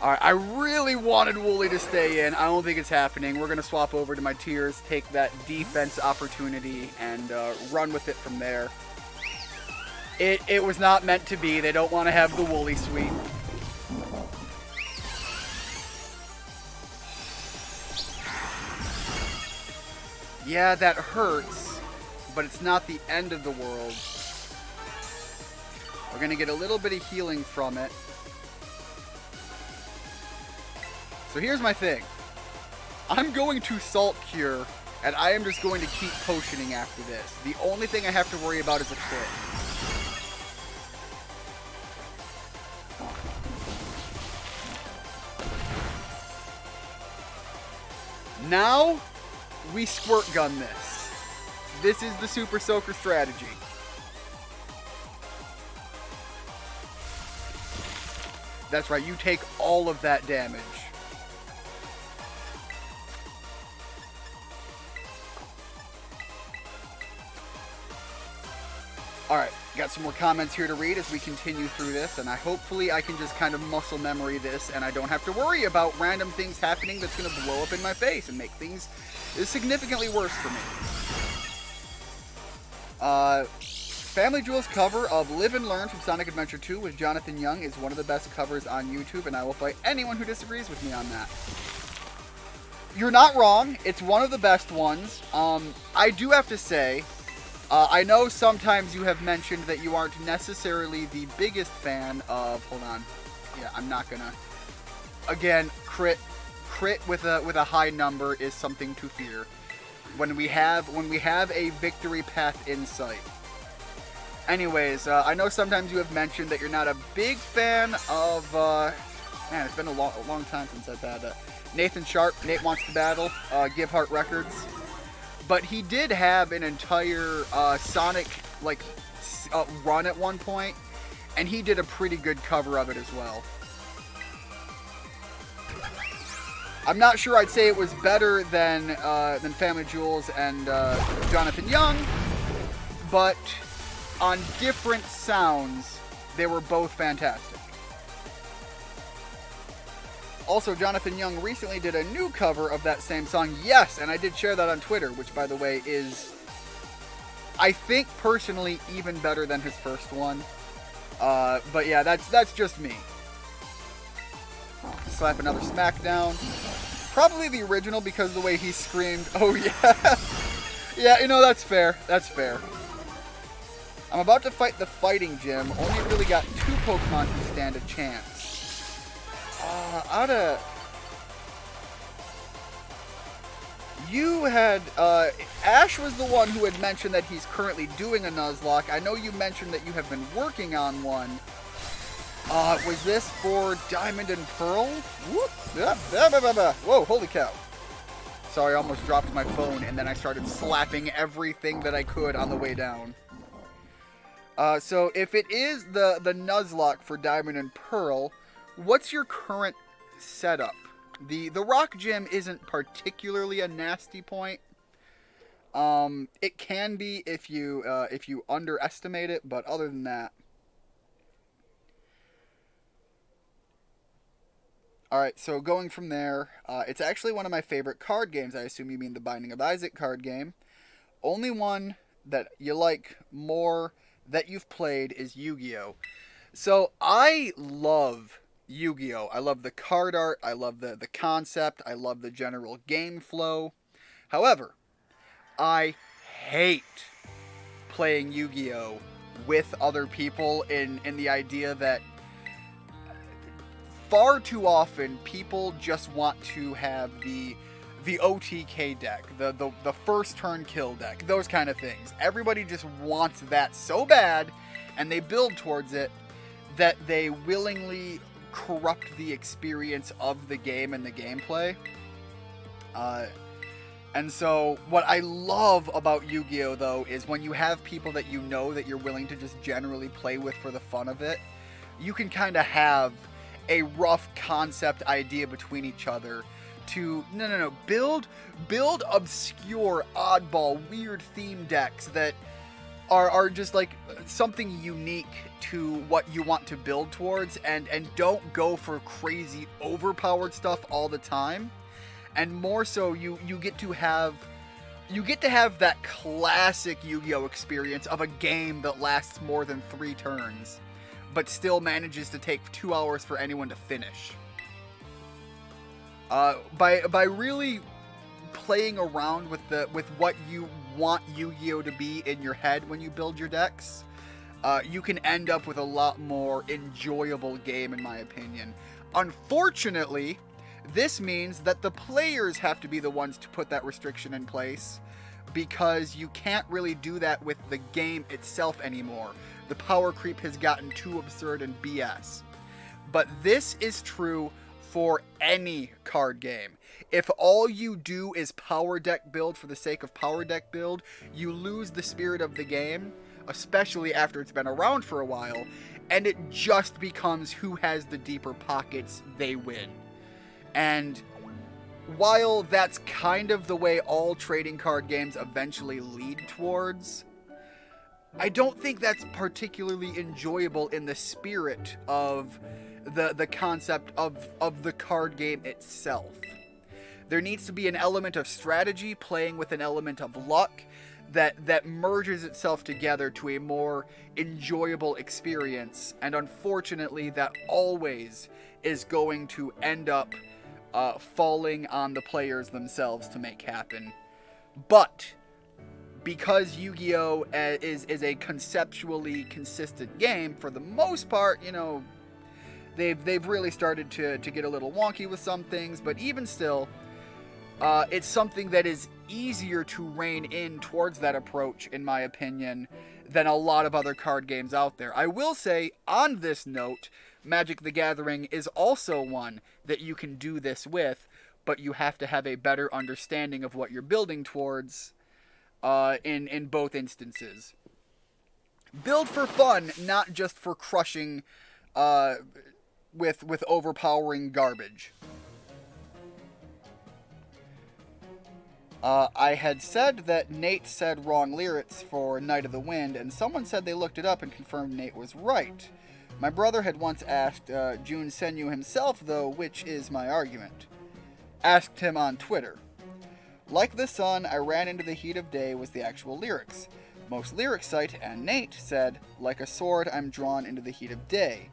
Alright, I really wanted Wooly to stay in. I don't think it's happening. We're going to swap over to my tiers, take that defense opportunity, and run with it from there. It was not meant to be. They don't want to have the Wooly sweep. Yeah, that hurts, but it's not the end of the world. We're going to get a little bit of healing from it. So here's my thing. I'm going to Salt Cure, and I am just going to keep potioning after this. The only thing I have to worry about is a crit. Now, we squirt gun this. This is the Super Soaker strategy. That's right, you take all of that damage. Alright, got some more comments here to read as we continue through this, and hopefully I can just kind of muscle memory this, and I don't have to worry about random things happening that's going to blow up in my face and make things significantly worse for me. Family Jewel's cover of Live and Learn from Sonic Adventure 2 with Jonathan Young is one of the best covers on YouTube, and I will fight anyone who disagrees with me on that. You're not wrong. It's one of the best ones. I do have to say, I know sometimes you have mentioned that you aren't necessarily the biggest fan of... Hold on. Yeah, I'm not gonna... Again, crit with a high number is something to fear. When we have a victory path in sight. Anyways, I know sometimes you have mentioned that you're not a big fan of... man, it's been a long time since I've had... Nathan Sharp, Nate Wants to Battle, Give Heart Records. But he did have an entire Sonic run at one point, and he did a pretty good cover of it as well. I'm not sure I'd say it was better than Family Jewels and Jonathan Young, but on different sounds, they were both fantastic. Also, Jonathan Young recently did a new cover of that same song. Yes, and I did share that on Twitter, which, by the way, is, I think, personally, even better than his first one. But yeah, that's just me. Slap another smackdown. Probably the original because of the way he screamed, "Oh yeah!" Yeah, you know, that's fair. That's fair. I'm about to fight the Fighting Gym. Only really got 2 Pokemon who stand a chance. You had, Ash was the one who had mentioned that he's currently doing a Nuzlocke. I know you mentioned that you have been working on one. Was this for Diamond and Pearl? Whoop. Whoa, holy cow. Sorry, I almost dropped my phone, and then I started slapping everything that I could on the way down. So if it is the Nuzlocke for Diamond and Pearl, what's your current setup? The Rock Gym isn't particularly a nasty point. It can be if you underestimate it, but other than that. Alright, so going from there, it's actually one of my favorite card games. I assume you mean the Binding of Isaac card game. Only one that you like more that you've played is Yu-Gi-Oh! So I love Yu-Gi-Oh! I love the card art, I love the concept, I love the general game flow. However, I hate playing Yu-Gi-Oh! With other people in the idea that far too often people just want to have the OTK deck, the first turn kill deck, those kind of things. Everybody just wants that so bad, and they build towards it, that they willingly corrupt the experience of the game and the gameplay. And so what I love about Yu-Gi-Oh! Though is when you have people that you know that you're willing to just generally play with for the fun of it, you can kind of have a rough concept idea between each other to build obscure, oddball, weird theme decks that are just like something unique to what you want to build towards, and don't go for crazy overpowered stuff all the time. And more so, you get to have that classic Yu-Gi-Oh! Experience of a game that lasts more than 3 turns, but still manages to take 2 hours for anyone to finish. By really playing around with what you want Yu-Gi-Oh! To be in your head when you build your decks, you can end up with a lot more enjoyable game, in my opinion. Unfortunately, this means that the players have to be the ones to put that restriction in place, because you can't really do that with the game itself anymore. The power creep has gotten too absurd and BS. But this is true for any card game. If all you do is power deck build for the sake of power deck build, you lose the spirit of the game, especially after it's been around for a while, and it just becomes who has the deeper pockets, they win. And while that's kind of the way all trading card games eventually lead towards, I don't think that's particularly enjoyable in the spirit of the concept of the card game itself. There needs to be an element of strategy playing with an element of luck that merges itself together to a more enjoyable experience, and unfortunately that always is going to end up falling on the players themselves to make happen. But because Yu-Gi-Oh! Is a conceptually consistent game, for the most part, they've really started to get a little wonky with some things, but even still, it's something that is easier to rein in towards that approach, in my opinion, than a lot of other card games out there. I will say, on this note, Magic the Gathering is also one that you can do this with, but you have to have a better understanding of what you're building towards in both instances. Build for fun, not just for crushing with overpowering garbage. I had said that Nate said wrong lyrics for Night of the Wind, and someone said they looked it up and confirmed Nate was right. My brother had once asked Jun Senyu himself, though, which is my argument. Asked him on Twitter. Like the sun, I ran into the heat of day was the actual lyrics. Most lyric site, and Nate said, like a sword, I'm drawn into the heat of day.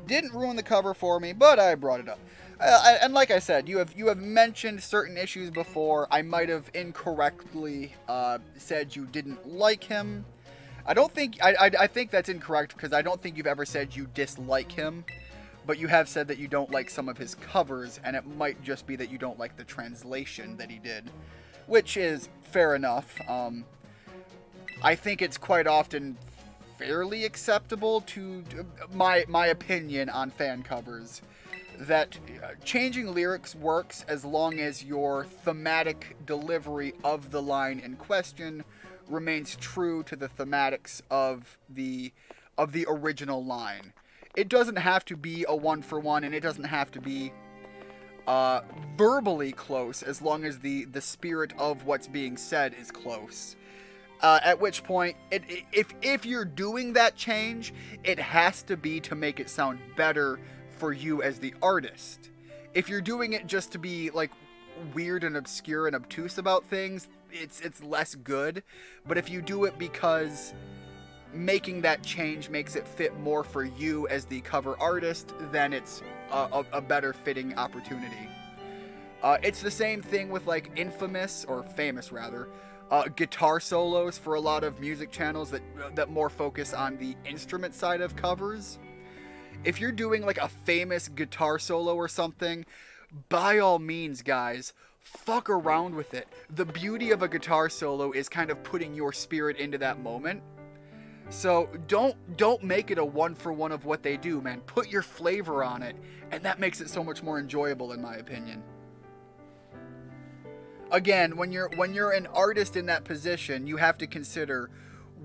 Didn't ruin the cover for me, but I brought it up. And like I said, you have mentioned certain issues before. I might have incorrectly said you didn't like him. I think that's incorrect, because I don't think you've ever said you dislike him, but you have said that you don't like some of his covers, and it might just be that you don't like the translation that he did, which is fair enough. I think it's quite often fairly acceptable to my opinion on fan covers that changing lyrics works as long as your thematic delivery of the line in question remains true to the thematics of the original line. It doesn't have to be a one-for-one, and it doesn't have to be verbally close, as long as the spirit of what's being said is close. At which point, if you're doing that change, it has to be to make it sound better for you as the artist. If you're doing it just to be like weird and obscure and obtuse about things, it's less good. But if you do it because making that change makes it fit more for you as the cover artist, then it's a better fitting opportunity. It's the same thing with like infamous, or famous rather, guitar solos for a lot of music channels that more focus on the instrument side of covers. If you're doing like a famous guitar solo or something, by all means, guys, fuck around with it. The beauty of a guitar solo is kind of putting your spirit into that moment. So don't make it a one-for-one of what they do, man. Put your flavor on it, and that makes it so much more enjoyable, in my opinion. Again, when you're an artist in that position, you have to consider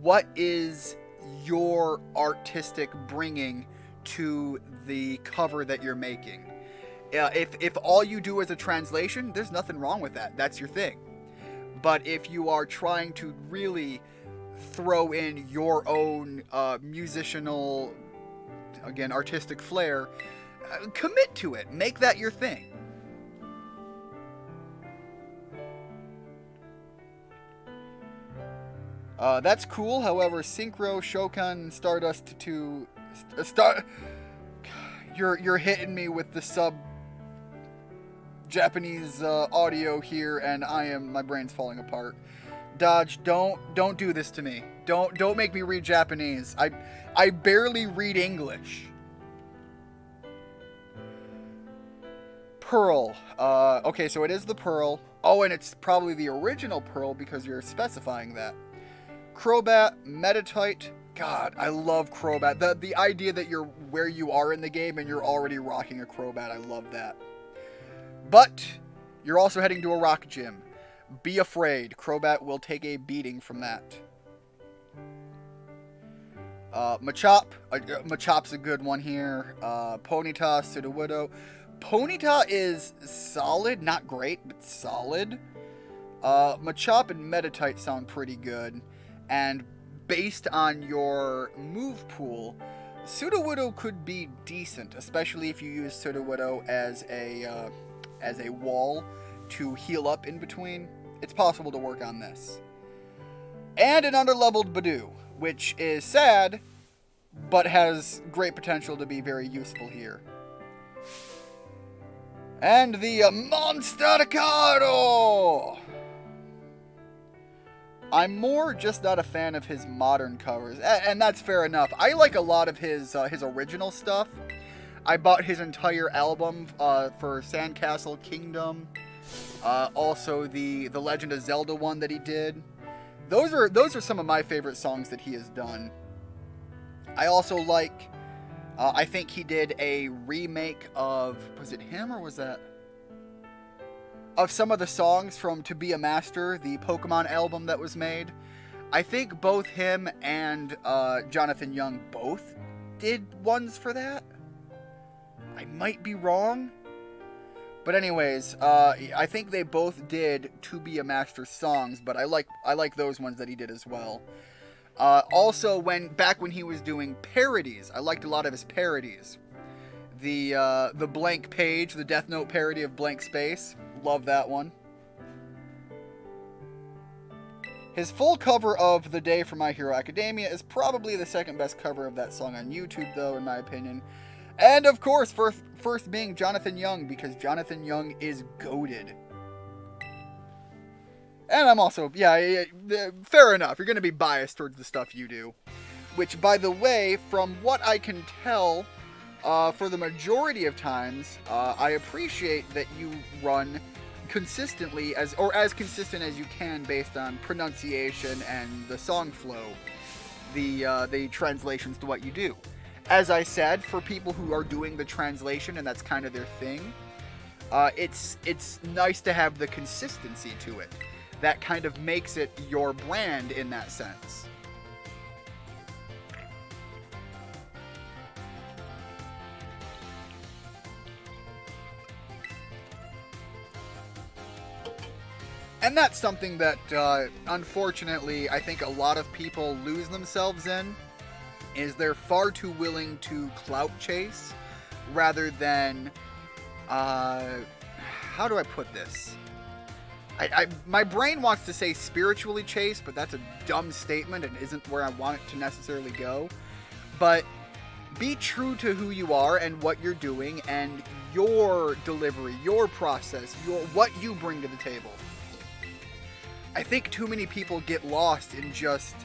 what is your artistic bringing to the cover that you're making. If all you do is a translation, there's nothing wrong with that. That's your thing. But if you are trying to really throw in your own musicianal, again, artistic flair, commit to it. Make that your thing. That's cool. However, Synchro, Shokan, Stardust to start. You're hitting me with the sub Japanese audio here, and my brain's falling apart. Dodge, don't do this to me. Don't make me read Japanese. I barely read English. Pearl. Okay, so it is the Pearl. Oh, and it's probably the original Pearl because you're specifying that. Crobat, Metatite. God, I love Crobat. The idea that you're where you are in the game and you're already rocking a Crobat, I love that. But you're also heading to a rock gym. Be afraid. Crobat will take a beating from that. Machop. Machop's a good one here. Ponyta, Sudowoodo. Ponyta is solid. Not great, but solid. Machop and Metatite sound pretty good. And based on your move pool, Sudowoodo could be decent, especially if you use Sudowoodo as a wall to heal up in between. It's possible to work on this. And an underleveled Badoo, which is sad, but has great potential to be very useful here. And the Monstericado! I'm more just not a fan of his modern covers, and that's fair enough. I like a lot of his original stuff. I bought his entire album for Sandcastle Kingdom. Also the Legend of Zelda one that he did. Those are some of my favorite songs that he has done. I also like, I think he did a remake of, was it him or was that? Of some of the songs from To Be a Master, the Pokemon album that was made. I think both him and Jonathan Young both did ones for that. I might be wrong. But anyways, I think they both did To Be a Master songs, but I like those ones that he did as well. Also, back when he was doing parodies, I liked a lot of his parodies. The Blank Page, the Death Note parody of Blank Space. Love that one. His full cover of The Day for My Hero Academia is probably the second best cover of that song on YouTube, though, in my opinion. And, of course, first being Jonathan Young, because Jonathan Young is goated. And I'm also, yeah, fair enough. You're going to be biased towards the stuff you do. Which, by the way, from what I can tell, for the majority of times, I appreciate that you run consistently, as consistent as you can based on pronunciation and the song flow, the translations to what you do. As I said, for people who are doing the translation and that's kind of their thing, it's nice to have the consistency to it. That kind of makes it your brand in that sense. And that's something that, unfortunately, I think a lot of people lose themselves in, is they're far too willing to clout chase, rather than, how do I put this? My brain wants to say spiritually chase, but that's a dumb statement and isn't where I want it to necessarily go. But be true to who you are and what you're doing and your delivery, your process, what you bring to the table. I think too many people get lost in just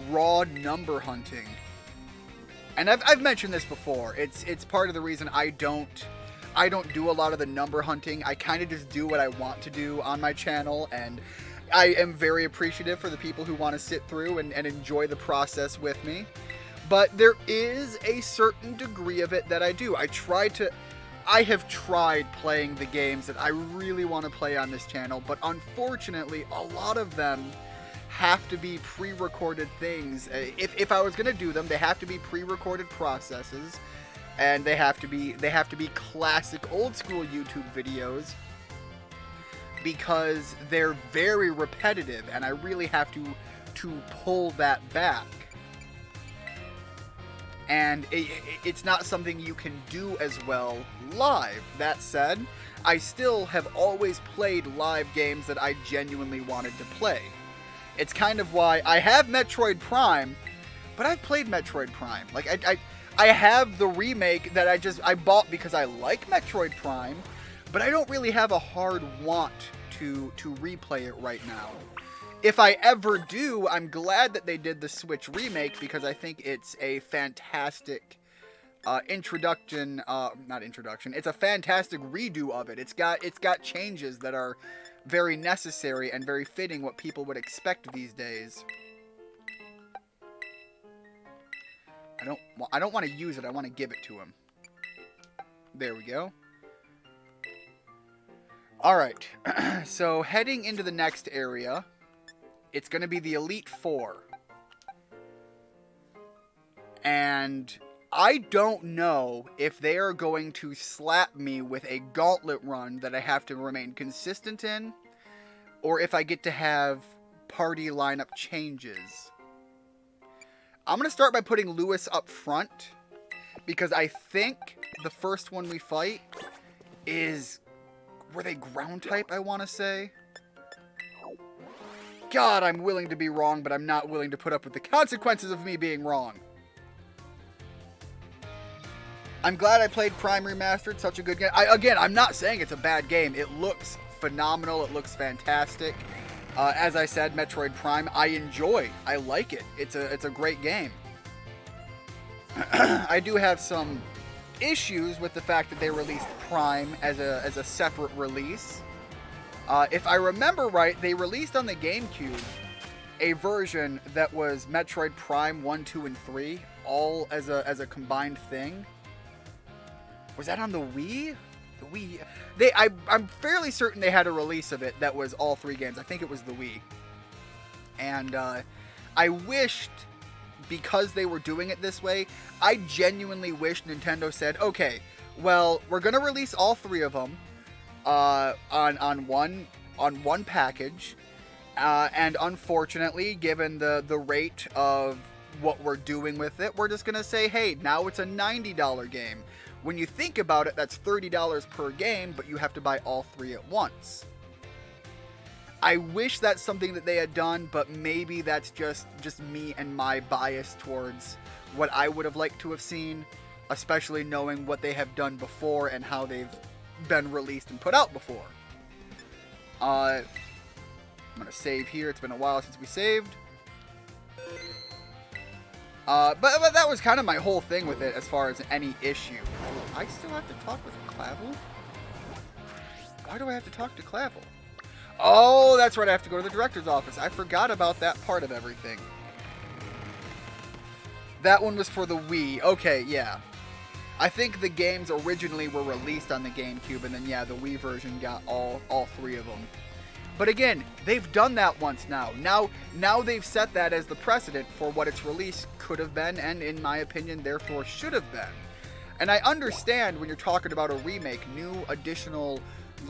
raw number hunting. And I've mentioned this before. It's part of the reason I don't do a lot of the number hunting. I kind of just do what I want to do on my channel, and I am very appreciative for the people who want to sit through and enjoy the process with me. But there is a certain degree of it that I do. I have tried playing the games that I really want to play on this channel, but unfortunately, a lot of them have to be pre-recorded things. If I was going to do them, they have to be pre-recorded processes, and they have to be classic old school YouTube videos, because they're very repetitive, and I really have to pull that back. And it's not something you can do as well live. That said, I still have always played live games that I genuinely wanted to play. It's kind of why I have Metroid Prime, but I've played Metroid Prime. Like, I have the remake that I bought because I like Metroid Prime, but I don't really have a hard want to replay it right now. If I ever do, I'm glad that they did the Switch remake, because I think it's a fantastic it's a fantastic redo of it. It's got changes that are very necessary and very fitting what people would expect these days. I don't want to use it, I want to give it to him. There we go. Alright, so heading into the next area, it's going to be the Elite Four. And I don't know if they are going to slap me with a gauntlet run that I have to remain consistent in, or if I get to have party lineup changes. I'm going to start by putting Lewis up front, because I think the first one we fight is... Were they ground type, I want to say? God, I'm willing to be wrong, but I'm not willing to put up with the consequences of me being wrong. I'm glad I played Prime Remastered, such a good game. I'm not saying it's a bad game. It looks phenomenal. It looks fantastic. As I said, Metroid Prime, I enjoy. I like it. It's a great game. I do have some issues with the fact that they released Prime as a separate release. If I remember right, they released on the GameCube a version that was Metroid Prime 1, 2, and 3, all as a combined thing. Was that on the Wii? The Wii. I'm fairly certain they had a release of it that was all 3 games. I think it was the Wii. And I wished, because they were doing it this way, I genuinely wish Nintendo said, okay, well, we're going to release all 3 of them on one package, and unfortunately, given the rate of what we're doing with it, we're just going to say, hey, now it's a $90 game. When you think about it, that's $30 per game, but you have to buy all 3 at once. I wish that's something that they had done, but maybe that's just me and my bias towards what I would have liked to have seen, especially knowing what they have done before and how they've been released and put out before. I'm going to save here. It's been a while since we saved. But that was kind of my whole thing with it as far as any issue. I still have to talk with Clavel? Why do I have to talk to Clavel? Oh, that's right, I have to go to the director's office. I forgot about that part of everything. That one was for the Wii. Okay, yeah. I think the games originally were released on the GameCube, and then, yeah, the Wii version got all 3 of them. But again, they've done that once now. Now they've set that as the precedent for what its release could have been, and in my opinion, therefore should have been. And I understand when you're talking about a remake, new additional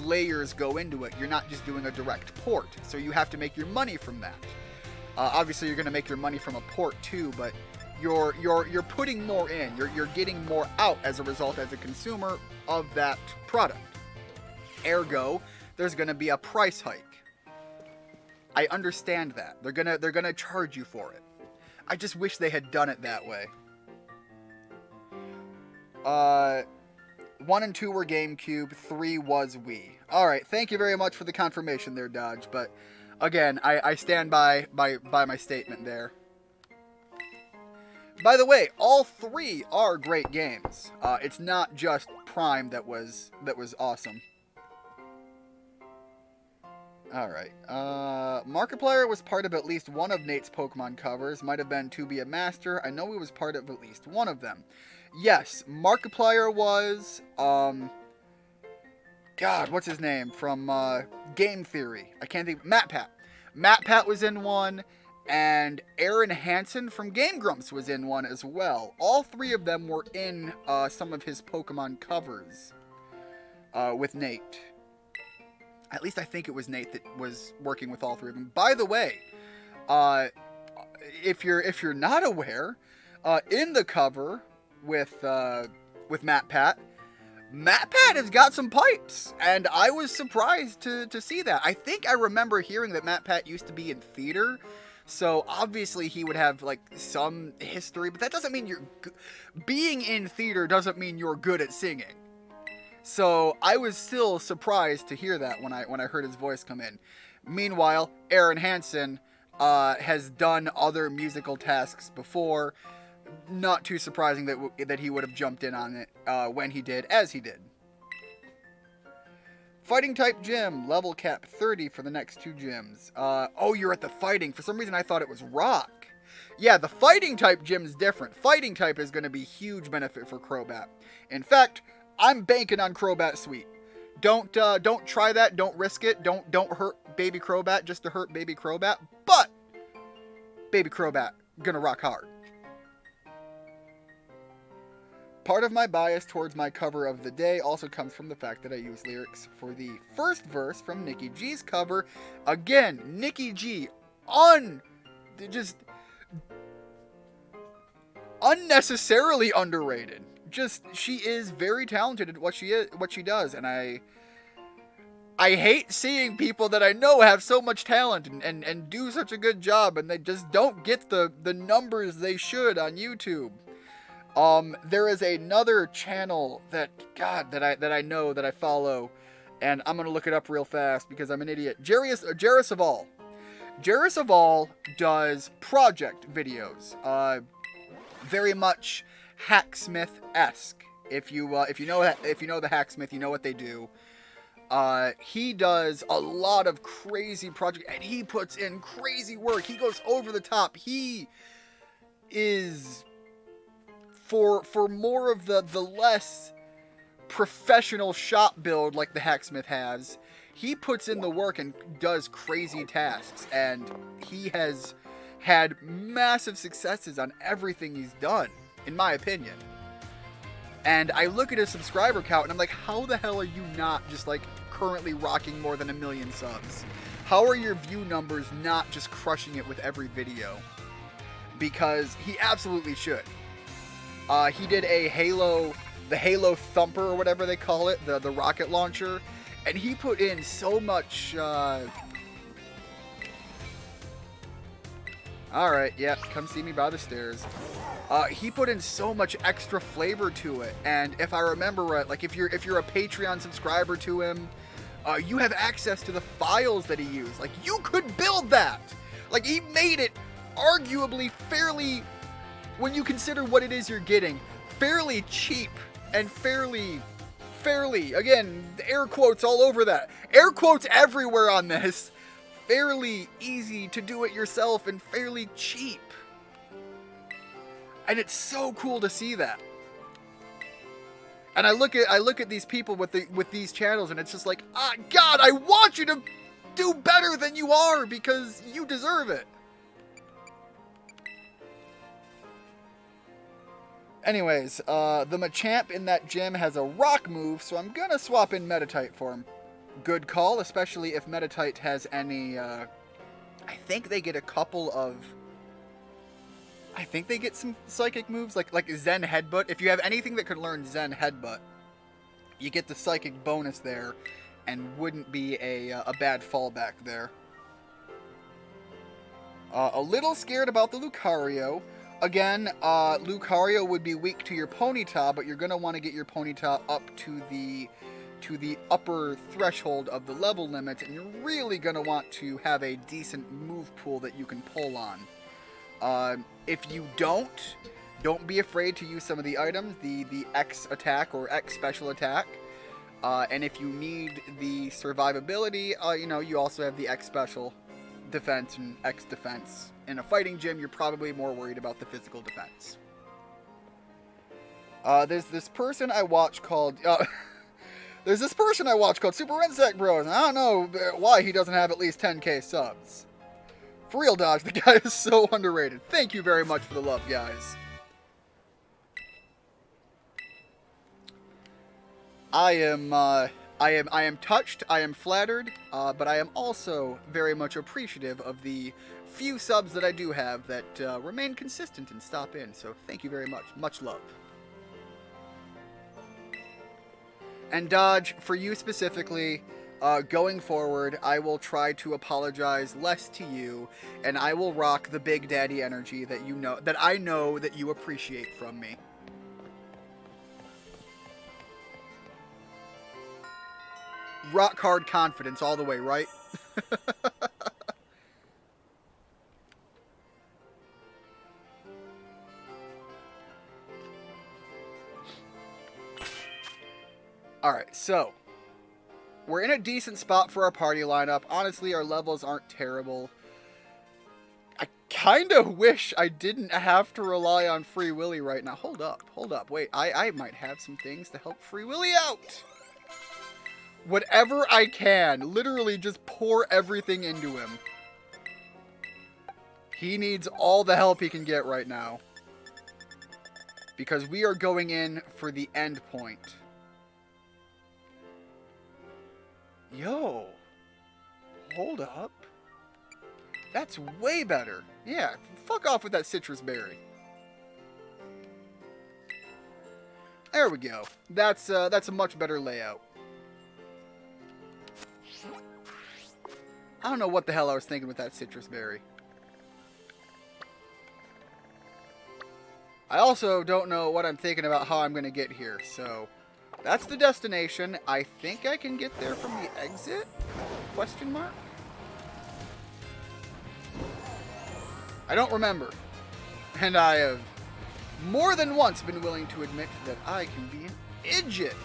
layers go into it. You're not just doing a direct port, so you have to make your money from that. Obviously, you're going to make your money from a port too, but you're putting more in. You're getting more out as a result as a consumer of that product. Ergo, there's going to be a price hike. I understand that. They're gonna charge you for it. I just wish they had done it that way. 1 and 2 were GameCube, 3 was Wii. Alright, thank you very much for the confirmation there, Dodge, but again, I stand by my statement there. By the way, all 3 are great games. It's not just Prime that was awesome. Alright. Markiplier was part of at least one of Nate's Pokemon covers. Might have been To Be a Master. I know he was part of at least one of them. Yes, Markiplier was, God, what's his name? From, Game Theory. I can't think. MatPat. MatPat was in one, and Aaron Hansen from Game Grumps was in one as well. All three of them were in, some of his Pokemon covers, with Nate. At least I think it was Nate that was working with all three of them. By the way, if you're not aware, in the cover with MatPat, MatPat has got some pipes, and I was surprised to see that. I think I remember hearing that MatPat used to be in theater, so obviously he would have like some history, but that doesn't mean being in theater doesn't mean you're good at singing. So I was still surprised to hear that when I heard his voice come in. Meanwhile, Aaron Hansen has done other musical tasks before. Not too surprising that he would have jumped in on it when he did, as he did. Fighting type gym, level cap 30 for the next 2 gyms. Oh, you're at the fighting. For some reason I thought it was rock. Yeah, the fighting type gym is different. Fighting type is going to be huge benefit for Crobat. In fact, I'm banking on Crobat Sweet. Don't try that. Don't risk it. Don't hurt Baby Crobat just to hurt Baby Crobat. But Baby Crobat gonna rock hard. Part of my bias towards my cover of the day also comes from the fact that I use lyrics for the first verse from Nikki G's cover. Again, Nikki G, just unnecessarily underrated. Just, she is very talented at what she does, and I hate seeing people that I know have so much talent and do such a good job, and they just don't get the numbers they should on YouTube. There is another channel that I know that I follow, and I'm gonna look it up real fast because I'm an idiot. Jarrus of All. Jarrus of All does project videos. Very much Hacksmith-esque. If you know the Hacksmith, you know what they do. He does a lot of crazy projects, and he puts in crazy work. He goes over the top. He is for more of the less professional shop build like the Hacksmith has. He puts in the work and does crazy tasks, and he has had massive successes on everything he's done, in my opinion. And I look at his subscriber count and I'm like, how the hell are you not just like currently rocking more than 1 million subs? How are your view numbers not just crushing it with every video? Because he absolutely should. He did the Halo Thumper or whatever they call it, the rocket launcher, and he put in so much, Alright, yeah, come see me by the stairs. He put in so much extra flavor to it, and if I remember right, like if you're a Patreon subscriber to him, you have access to the files that he used. Like, you could build that! Like, he made it arguably fairly, when you consider what it is you're getting, fairly cheap and fairly, again, air quotes all over that. Air quotes everywhere on this. Fairly easy to do it yourself and fairly cheap. And it's so cool to see that. And I look at these people with these channels, and it's just like, God, I want you to do better than you are because you deserve it. Anyways, the Machamp in that gym has a rock move, so I'm gonna swap in Meditite for him. Good call, especially if Meditite has any, I think they get a couple of, I think they get some psychic moves, like Zen Headbutt. If you have anything that could learn Zen Headbutt, you get the psychic bonus there, and wouldn't be a bad fallback there. A little scared about the Lucario. Again, Lucario would be weak to your Ponyta, but you're going to want to get your Ponyta up to the upper threshold of the level limit, and you're really going to want to have a decent move pool that you can pull on. If you don't be afraid to use some of the items, the X attack or X special attack. And if you need the survivability, you know, you also have the X special defense and X defense. In a fighting gym, you're probably more worried about the physical defense. There's this person I watch called Super Insect Bros, and I don't know why he doesn't have at least 10k subs. For real, Dodge, the guy is so underrated. Thank you very much for the love, guys. I am touched, I am flattered, but I am also very much appreciative of the few subs that I do have that remain consistent and stop in, so thank you very much. Much love. And Dodge, for you specifically, going forward, I will try to apologize less to you, and I will rock the Big Daddy energy that I know that you appreciate from me. Rock hard confidence all the way, right? Alright, so we're in a decent spot for our party lineup. Honestly, our levels aren't terrible. I kind of wish I didn't have to rely on Free Willy right now. Hold up, wait, I might have some things to help Free Willy out. Whatever I can, literally just pour everything into him. He needs all the help he can get right now. Because we are going in for the end point. Yo. Hold up. That's way better. Yeah, fuck off with that citrus berry. There we go. That's a much better layout. I don't know what the hell I was thinking with that citrus berry. I also don't know what I'm thinking about how I'm going to get here, so that's the destination. I think I can get there from the exit? Question mark? I don't remember. And I have more than once been willing to admit that I can be an idiot.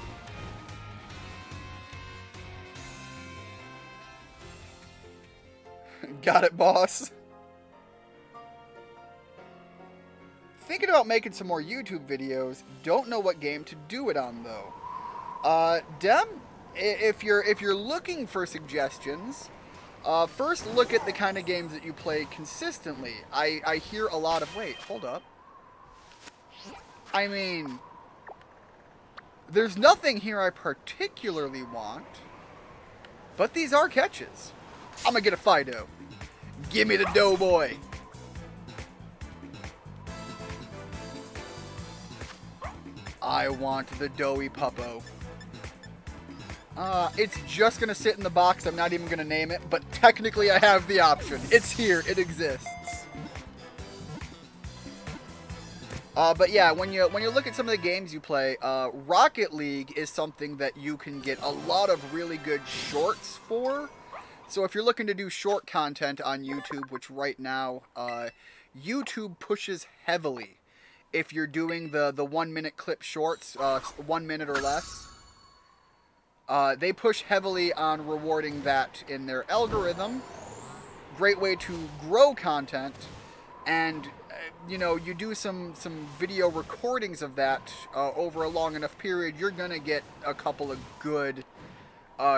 Got it, boss. Thinking about making some more YouTube videos. Don't know what game to do it on, though. Dem, if you're looking for suggestions, first look at the kind of games that you play consistently. I hear a lot of... Wait, hold up. I mean, there's nothing here I particularly want, but these are catches. I'm gonna get a Fido. Give me the dough, boy. I want the doughy puppo. It's just gonna sit in the box. I'm not even gonna name it, but technically I have the option. It's here. It exists. But yeah, when you look at some of the games you play, Rocket League is something that you can get a lot of really good shorts for. So if you're looking to do short content on YouTube, which right now, YouTube pushes heavily. If you're doing the 1 minute clip shorts, 1 minute or less, they push heavily on rewarding that in their algorithm. Great way to grow content, and you know, you do some video recordings of that over a long enough period, you're gonna get a couple of good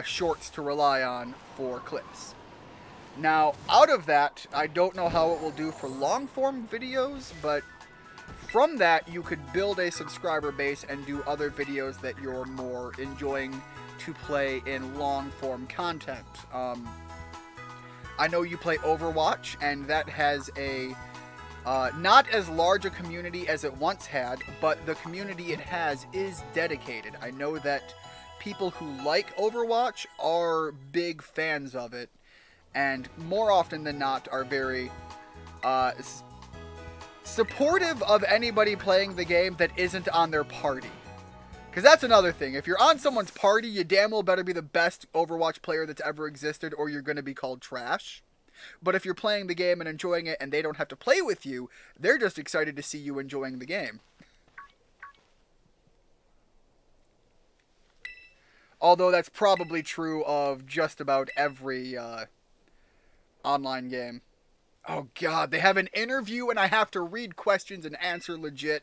shorts to rely on for clips. Now, out of that, I don't know how it will do for long-form videos, but from that, you could build a subscriber base and do other videos that you're more enjoying to play in long-form content. I know you play Overwatch, and that has a not as large a community as it once had, but the community it has is dedicated. I know that people who like Overwatch are big fans of it, and more often than not are very supportive of anybody playing the game that isn't on their party. Because that's another thing. If you're on someone's party, you damn well better be the best Overwatch player that's ever existed, or you're going to be called trash. But if you're playing the game and enjoying it and they don't have to play with you, they're just excited to see you enjoying the game. Although that's probably true of just about every online game. Oh god, they have an interview and I have to read questions and answer legit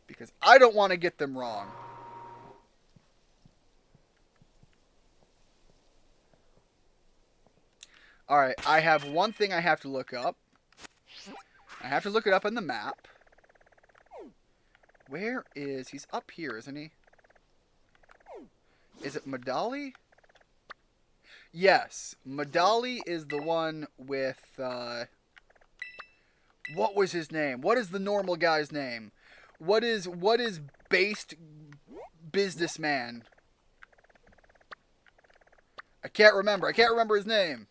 because I don't want to get them wrong. Alright, I have one thing I have to look up. I have to look it up on the map. Where is... He's up here, isn't he? Is it Madali? Yes, Madali is the one with... what was his name? What is the normal guy's name? What is based businessman? I can't remember. I can't remember his name.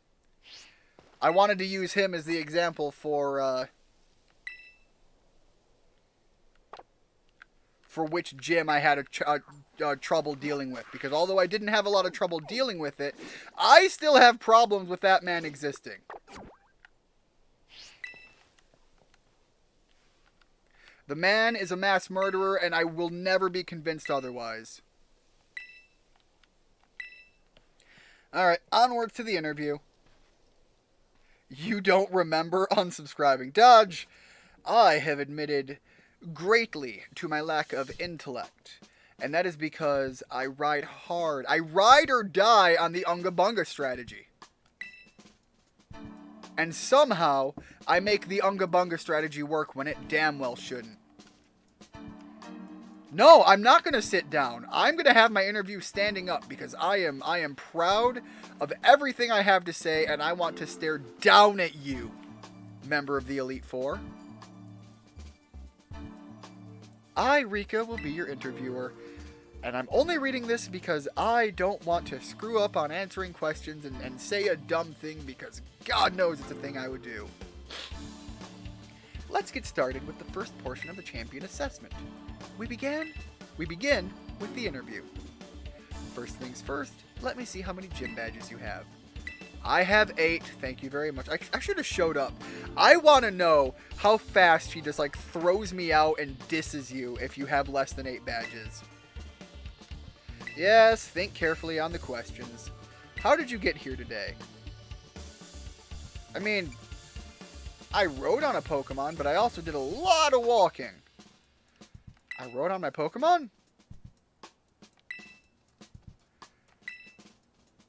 I wanted to use him as the example for which gym I had trouble dealing with. Because although I didn't have a lot of trouble dealing with it, I still have problems with that man existing. The man is a mass murderer, and I will never be convinced otherwise. Alright, onwards to the interview. You don't remember unsubscribing. Dodge, I have admitted greatly to my lack of intellect. And that is because I ride hard. I ride or die on the Unga Bunga strategy. And somehow, I make the Unga Bunga strategy work when it damn well shouldn't. No, I'm not going to sit down. I'm going to have my interview standing up because I am proud of everything I have to say and I want to stare down at you, member of the Elite Four. I, Rika, will be your interviewer. And I'm only reading this because I don't want to screw up on answering questions and say a dumb thing because God knows it's a thing I would do. Let's get started with the first portion of the champion assessment. We begin with the interview. First things first, let me see how many gym badges you have. I have 8, thank you very much. I should have showed up. I want to know how fast she just like throws me out and disses you if you have less than 8 badges. Yes, think carefully on the questions. How did you get here today? I mean, I rode on a Pokemon, but I also did a lot of walking. I rode on my Pokemon?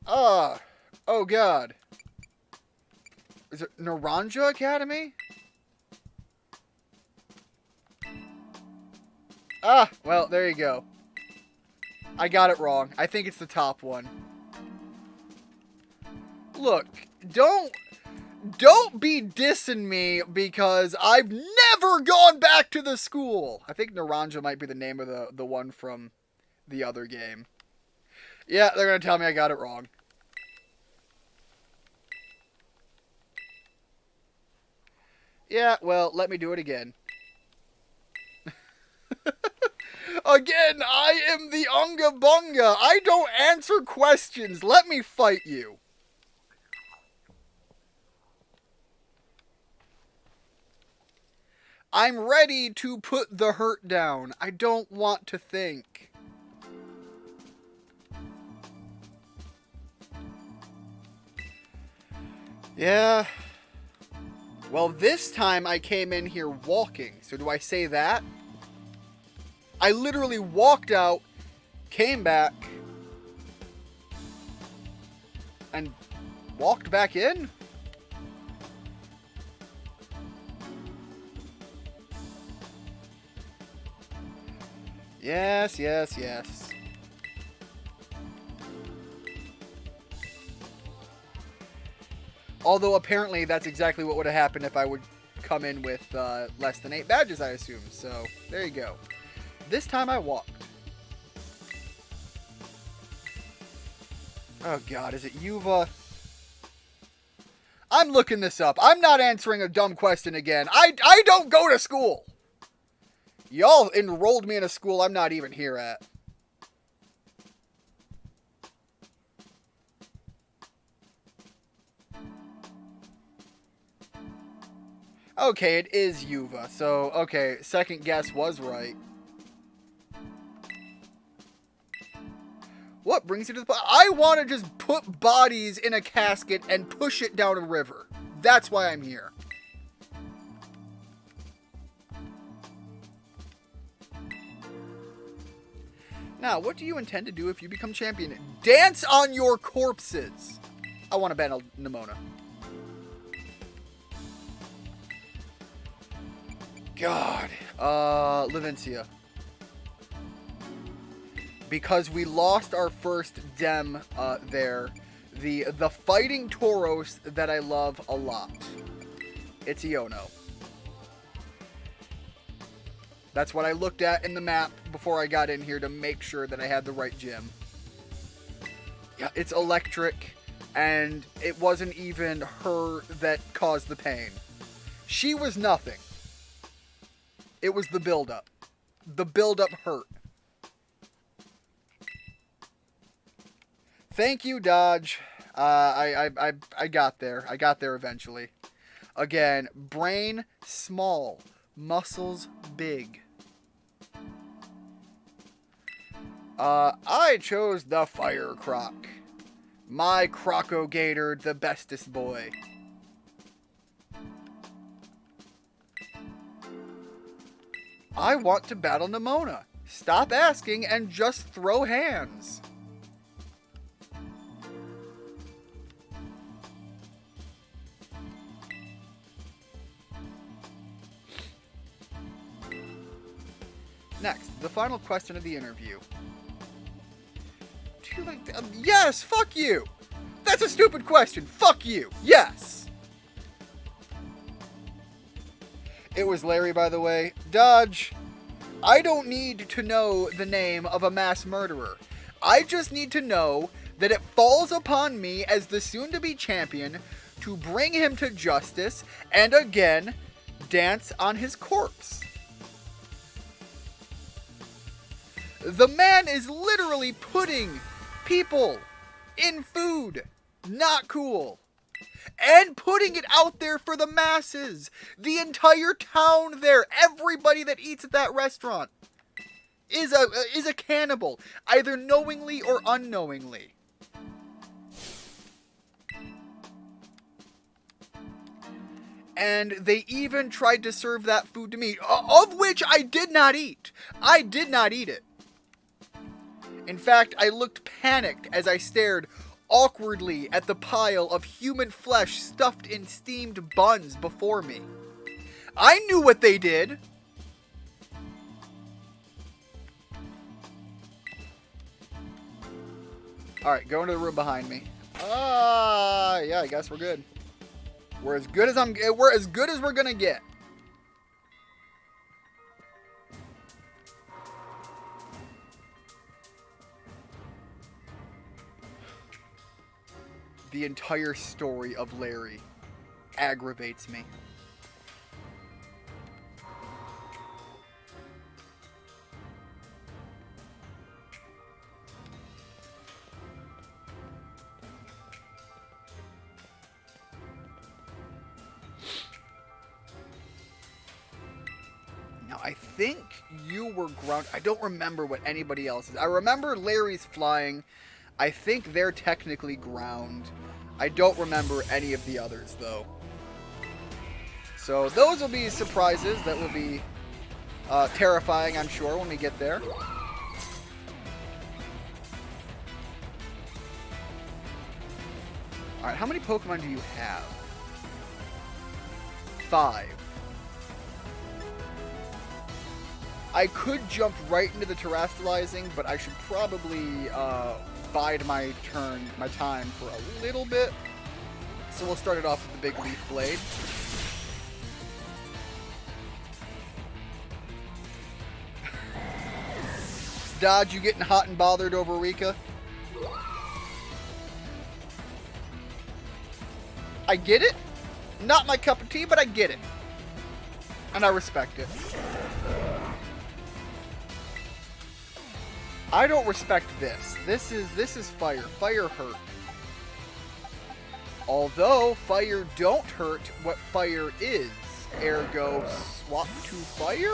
Oh god. Is it Naranja Academy? Ah, well, there you go. I got it wrong. I think it's the top one. Look, don't be dissing me because I've never gone back to the school. I think Naranja might be the name of the one from the other game. Yeah, they're going to tell me I got it wrong. Yeah, well, let me do it again. Again, I am the Unga Bunga. I don't answer questions. Let me fight you. I'm ready to put the hurt down. I don't want to think. Yeah. Well, this time I came in here walking. So do I say that? I literally walked out, came back, and walked back in? Yes, yes, yes. Although apparently that's exactly what would have happened if I would come in with less than 8 badges, I assume. So, there you go. This time I walked. Oh god, is it Yuva? I'm looking this up. I'm not answering a dumb question again. I don't go to school. Y'all enrolled me in a school I'm not even here at. Okay, it is Yuva. So, okay, second guess was right. What brings you to the... I want to just put bodies in a casket and push it down a river. That's why I'm here. Now, what do you intend to do if you become champion? Dance on your corpses. I want to battle Nimona. God. Levincia. Because we lost our first Dem there. The fighting Tauros that I love a lot. It's Iono. That's what I looked at in the map before I got in here to make sure that I had the right gym. Yeah, it's electric, and it wasn't even her that caused the pain. She was nothing. It was the buildup. The buildup hurt. Thank you, Dodge. I got there. I got there eventually. Again, brain small, muscles big. I chose the Fire Croc. My Crocogator, the bestest boy. I want to battle Nimona. Stop asking and just throw hands. Next, the final question of the interview. Do you like yes, fuck you! That's a stupid question. Fuck you. Yes! It was Larry, by the way. Dodge, I don't need to know the name of a mass murderer. I just need to know that it falls upon me as the soon-to-be champion to bring him to justice and again, dance on his corpse. The man is literally putting people in food. Not cool. And putting it out there for the masses. The entire town there, everybody that eats at that restaurant is a cannibal, either knowingly or unknowingly. And they even tried to serve that food to me, of which I did not eat. I did not eat it. In fact, I looked panicked as I stared awkwardly at the pile of human flesh stuffed in steamed buns before me. I knew what they did. Alright, go into the room behind me. Yeah, I guess we're good. We're as good as we're gonna get. The entire story of Larry aggravates me. Now, I think you were grounded. I don't remember what anybody else is. I remember Larry's flying. I think they're technically ground. I don't remember any of the others, though. So those will be surprises that will be terrifying, I'm sure, when we get there. Alright, how many Pokemon do you have? 5. I could jump right into the terrestrializing, but I should probably bide my time for a little bit. So we'll start it off with the big leaf blade. Dodge, you getting hot and bothered over Rika? I get it. Not my cup of tea, but I get it. And I respect it. I don't respect this. This is fire. Fire hurt. Although fire don't hurt what fire is. Ergo, swap to fire?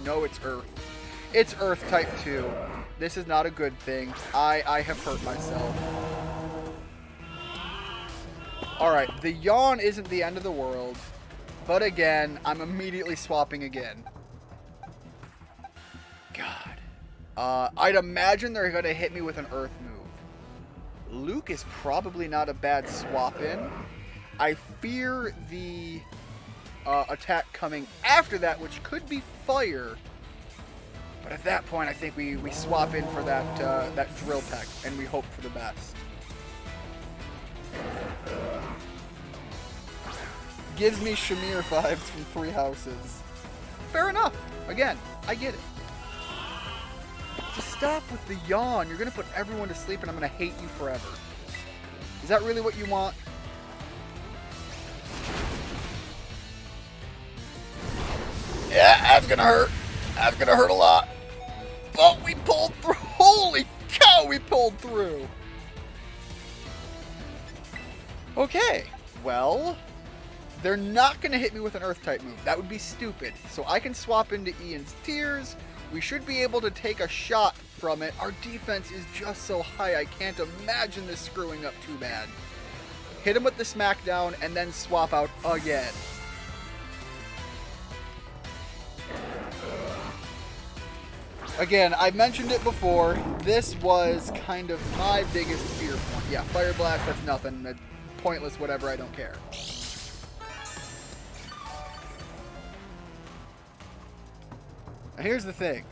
No, it's earth. It's earth type 2. This is not a good thing. I have hurt myself. Alright, the yawn isn't the end of the world. But again, I'm immediately swapping again. God. I'd imagine they're going to hit me with an earth move. Luke is probably not a bad swap in. I fear the attack coming after that, which could be fire. But at that point, I think we swap in for that drill peck, and we hope for the best. Gives me Shamir vibes from Three Houses. Fair enough. Again, I get it. Just stop with the yawn. You're going to put everyone to sleep, and I'm going to hate you forever. Is that really what you want? Yeah, that's going to hurt. That's going to hurt a lot. But we pulled through. Holy cow, we pulled through. Okay, well, they're not going to hit me with an Earth-type move. That would be stupid. So I can swap into Ian's Tears. We should be able to take a shot from it. Our defense is just so high, I can't imagine this screwing up too bad. Hit him with the Smackdown, and then swap out again. Again, I mentioned it before. This was kind of my biggest fear point. Yeah, Fire Blast, that's nothing. That's pointless, whatever, I don't care. Now here's the thing.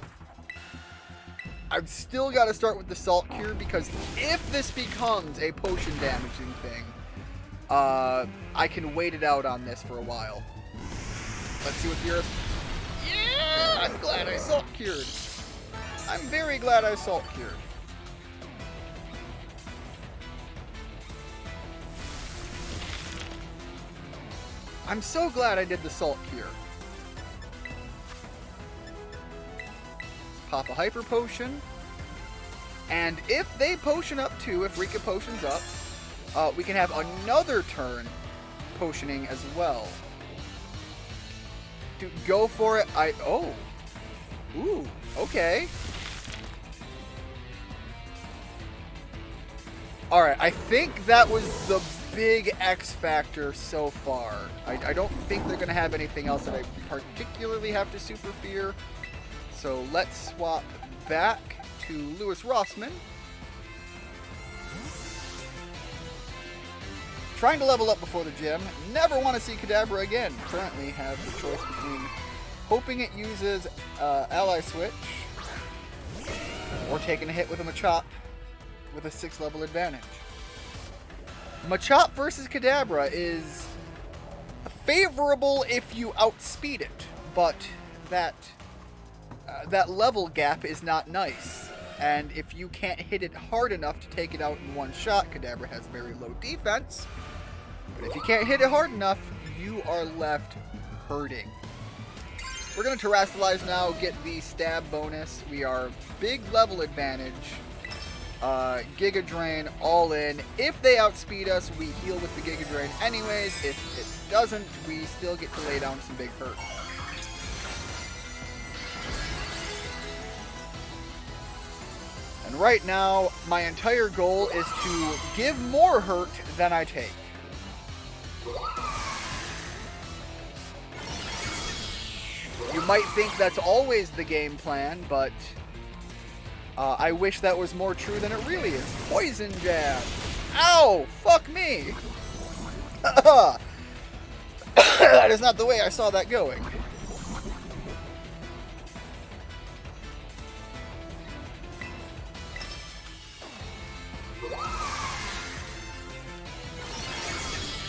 I've still got to start with the Salt Cure, because if this becomes a potion damaging thing, I can wait it out on this for a while. Let's see what the Earth... Yeah! I'm glad I Salt Cured. I'm very glad I Salt Cured. I'm so glad I did the Salt Cure. Pop a Hyper Potion. And if they potion up too, if Rika potions up, we can have another turn potioning as well. Dude, go for it. Oh. Ooh, okay. Alright, I think that was the big X factor so far. I don't think they're going to have anything else that I particularly have to super fear. So let's swap back to Lewis Rossman. Trying to level up before the gym. Never want to see Kadabra again. Currently have the choice between hoping it uses Ally Switch or taking a hit with a Machop with a 6th level advantage. Machop versus Kadabra is favorable if you outspeed it, but that level gap is not nice. And if you can't hit it hard enough to take it out in one shot, Kadabra has very low defense. But if you can't hit it hard enough, you are left hurting. We're going to Terrasilize now, get the stab bonus. We are big level advantage. Giga Drain all in. If they outspeed us, we heal with the Giga Drain anyways. If it doesn't, we still get to lay down some big hurt. And right now, my entire goal is to give more hurt than I take. You might think that's always the game plan, but I wish that was more true than it really is. Poison Jab! Ow! Fuck me! That is not the way I saw that going.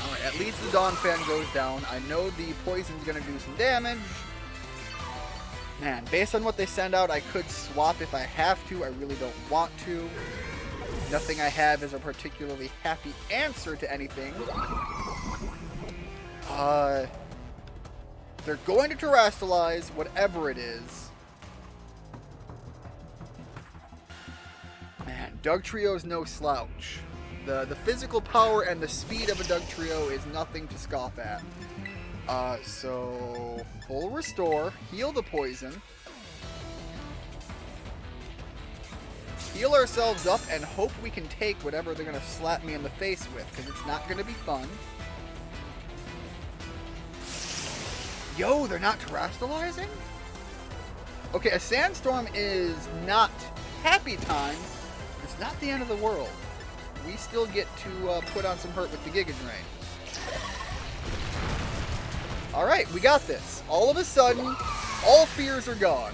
Alright, at least the Dawn Fan goes down. I know the poison's gonna do some damage. Man, based on what they send out, I could swap if I have to. I really don't want to. Nothing I have is a particularly happy answer to anything. They're going to Terrasilize, whatever it is. Man, Dugtrio's no slouch. The physical power and the speed of a Dugtrio is nothing to scoff at. So full restore, heal the poison. heal ourselves up and hope we can take whatever they're going to slap me in the face with, because it's not going to be fun. Yo, they're not terastallizing? Okay, a sandstorm is not happy time, but it's not the end of the world. We still get to put on some hurt with the Giga Drain. Alright, we got this. All of a sudden, all fears are gone.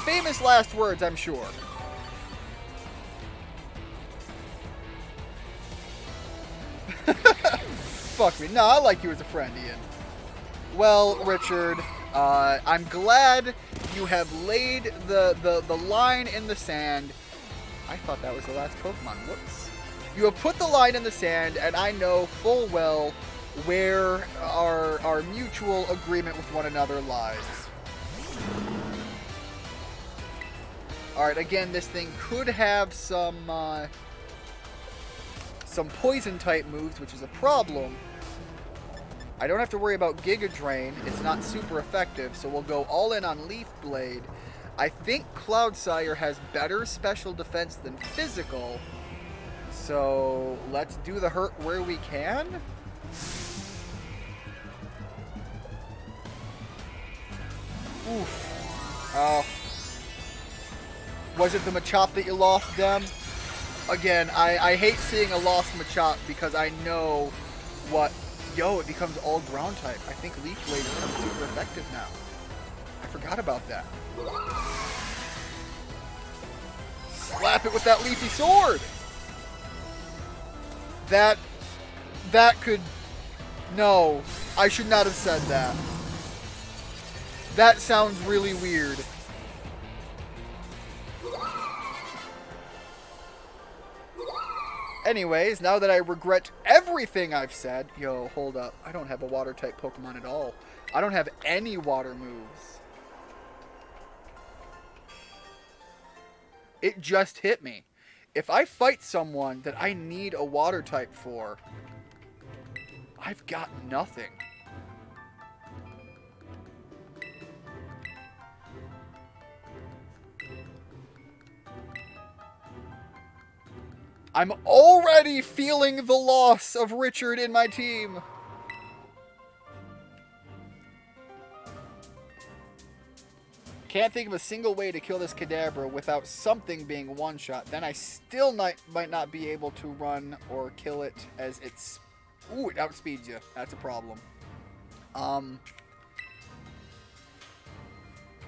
Famous last words, I'm sure. Fuck me. No, I like you as a friend, Ian. Well, Richard, I'm glad you have laid the line in the sand. I thought that was the last Pokemon. Whoops. You have put the line in the sand, and I know full well where our mutual agreement with one another lies. Alright, again, this thing could have some poison-type moves, which is a problem. I don't have to worry about Giga Drain. It's not super effective, so we'll go all in on Leaf Blade. I think Cloudsire has better special defense than physical, so let's do the hurt where we can. Oof. Oh. Was it the Machop that you lost, Dem? Again, I hate seeing a lost Machop because I know what... Yo, it becomes all ground type. I think Leaf Blade becomes super effective now. I forgot about that. Slap it with that Leafy Sword! That could... No, I should not have said that. That sounds really weird. Anyways, now that I regret everything I've said... Yo, hold up. I don't have a water-type Pokemon at all. I don't have any water moves. It just hit me. If I fight someone that I need a water-type for, I've got nothing. I'm already feeling the loss of Richard in my team. Can't think of a single way to kill this Kadabra without something being one-shot. Then I still might not be able to run or kill it as it's... Ooh, it outspeeds you. That's a problem.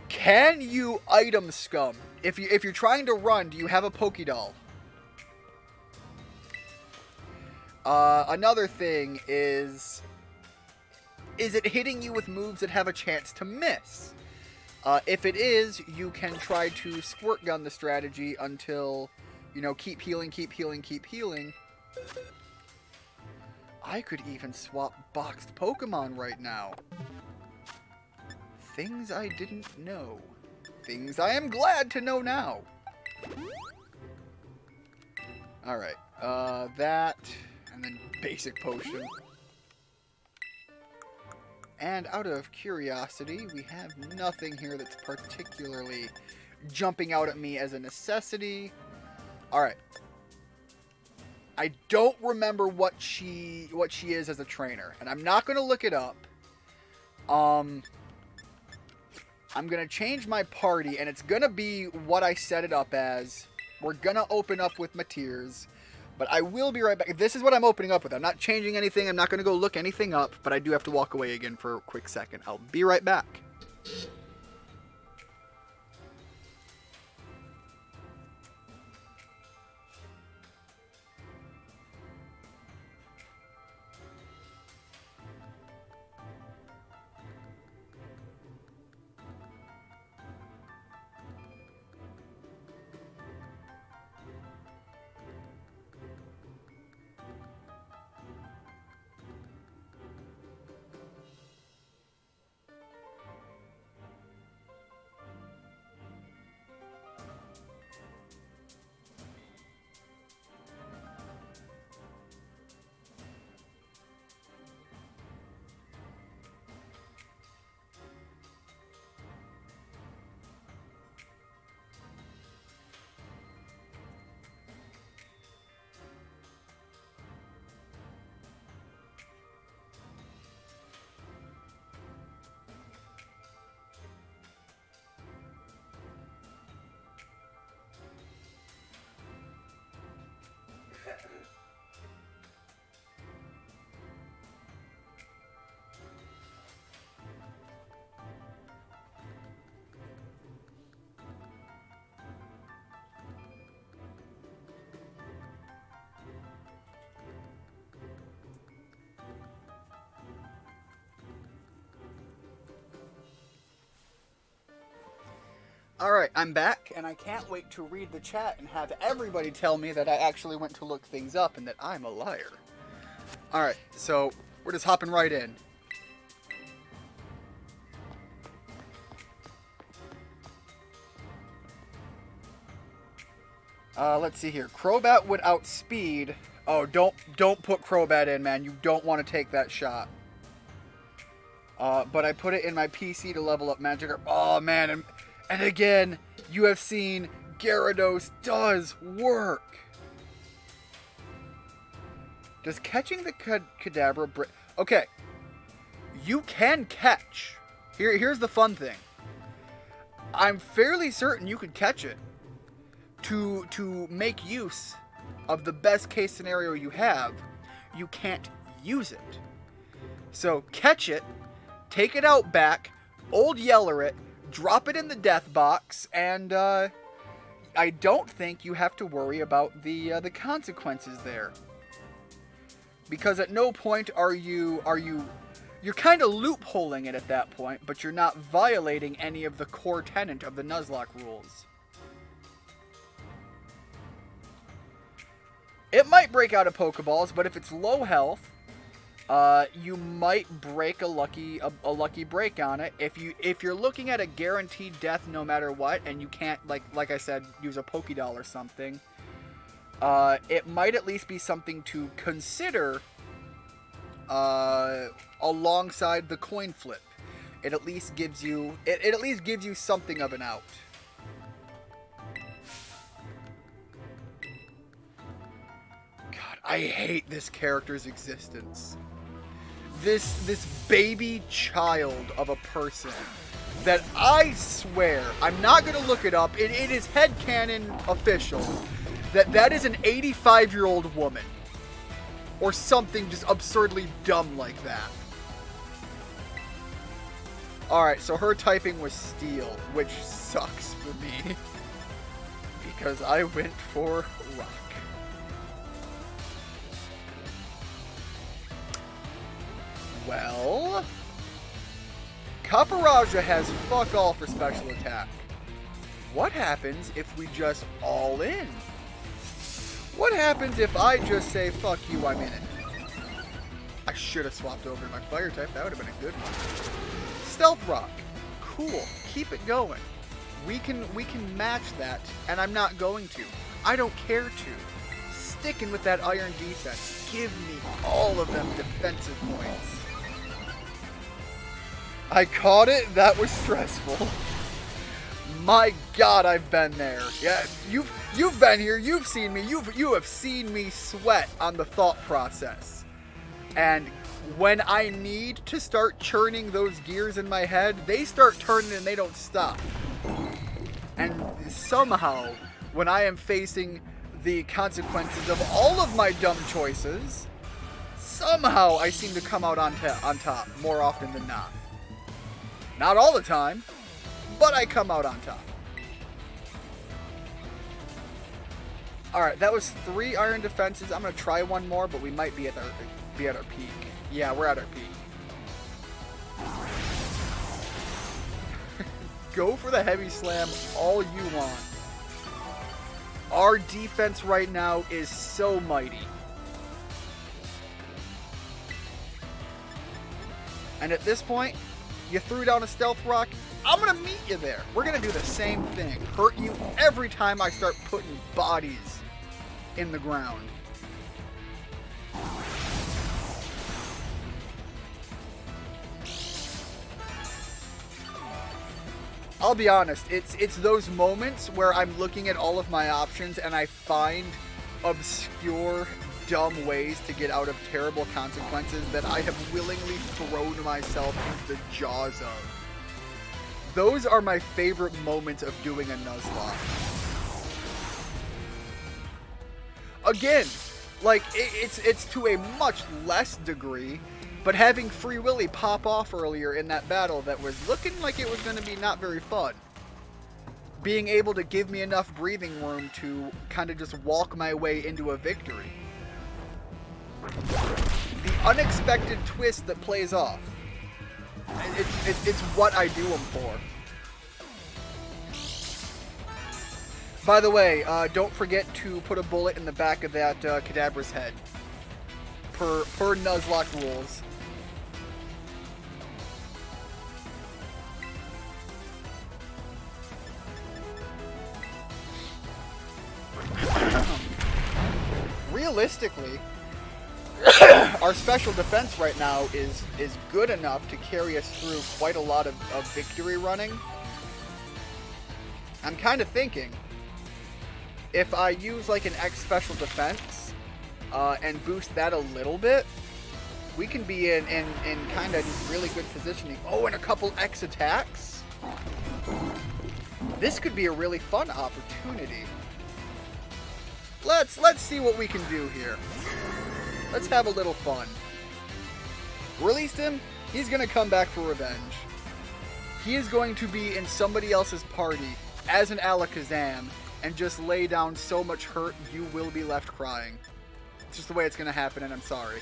Can you item scum? If you're trying to run, do you have a Pokédoll? Another thing is it hitting you with moves that have a chance to miss? If it is, you can try to squirt gun the strategy until, you know, keep healing, keep healing, keep healing. I could even swap boxed Pokemon right now. Things I didn't know. Things I am glad to know now. Alright, that... And then basic potion. And out of curiosity, we have nothing here that's particularly jumping out at me as a necessity. Alright. I don't remember what she is as a trainer. And I'm not going to look it up. I'm going to change my party, and it's going to be what I set it up as. We're going to open up with Mateers. But I will be right back. This is what I'm opening up with. I'm not changing anything. I'm not going to go look anything up. But I do have to walk away again for a quick second. I'll be right back. Alright, I'm back, and I can't wait to read the chat and have everybody tell me that I actually went to look things up and that I'm a liar. Alright, so we're just hopping right in. Let's see here. Crobat would outspeed. Oh, don't put Crobat in, man. You don't want to take that shot. But I put it in my PC to level up Magikarp. Oh, man. And again, you have seen Gyarados does work. Does catching the Kadabra... Okay. You can catch. Here's the fun thing. I'm fairly certain you could catch it. To make use of the best case scenario you have, you can't use it. So catch it, take it out back, old yeller it, drop it in the death box, and I don't think you have to worry about the consequences there. Because at no point are you're kind of loopholing it at that point, but you're not violating any of the core tenet of the Nuzlocke rules. It might break out of Pokeballs, but if it's low health, you might break a lucky break on it. If you're looking at a guaranteed death no matter what, and you can't, like I said, use a Pokédoll or something, it might at least be something to consider alongside the coin flip. It at least gives you something of an out. I hate this character's existence. This baby child of a person that I swear, I'm not going to look it up, it is headcanon official, that is an 85-year-old woman. Or something just absurdly dumb like that. Alright, so her typing was Steel, which sucks for me. Because I went for Rock. Well, Caparaja has fuck all for special attack. What happens if we just all in? What happens if I just say, fuck you, I'm in it? I should have swapped over to my fire type. That would have been a good one. Stealth Rock. Cool. Keep it going. We can match that, and I'm not going to. I don't care to. Sticking with that iron defense. Give me all of them defensive points. I caught it. That was stressful. My God, I've been there. Yeah, you've been here. You've seen me. You have seen me sweat on the thought process. And when I need to start churning those gears in my head, they start turning and they don't stop. And somehow, when I am facing the consequences of all of my dumb choices, somehow I seem to come out on top more often than not. Not all the time, but I come out on top. Alright, that was 3 iron defenses. I'm going to try one more, but we might be at our peak. Yeah, we're at our peak. Go for the heavy slam all you want. Our defense right now is so mighty. And at this point, you threw down a Stealth Rock, I'm going to meet you there. We're going to do the same thing. Hurt you every time I start putting bodies in the ground. I'll be honest, it's those moments where I'm looking at all of my options and I find obscure, dumb ways to get out of terrible consequences that I have willingly thrown myself into the jaws of. Those are my favorite moments of doing a Nuzlocke. Again, like, it's to a much less degree, but having Free Willy pop off earlier in that battle that was looking like it was going to be not very fun. Being able to give me enough breathing room to kind of just walk my way into a victory. The unexpected twist that plays off. It's what I do them for. By the way, don't forget to put a bullet in the back of that Kadabra's head. Per Nuzlocke rules. Realistically, our special defense right now is good enough to carry us through quite a lot of victory running. I'm kind of thinking, if I use like an X special defense and boost that a little bit, we can be in kind of really good positioning. Oh, and a couple X attacks. This could be a really fun opportunity. Let's see what we can do here. Let's have a little fun. Released him. He's going to come back for revenge. He is going to be in somebody else's party as an Alakazam and just lay down so much hurt you will be left crying. It's just the way it's going to happen, and I'm sorry.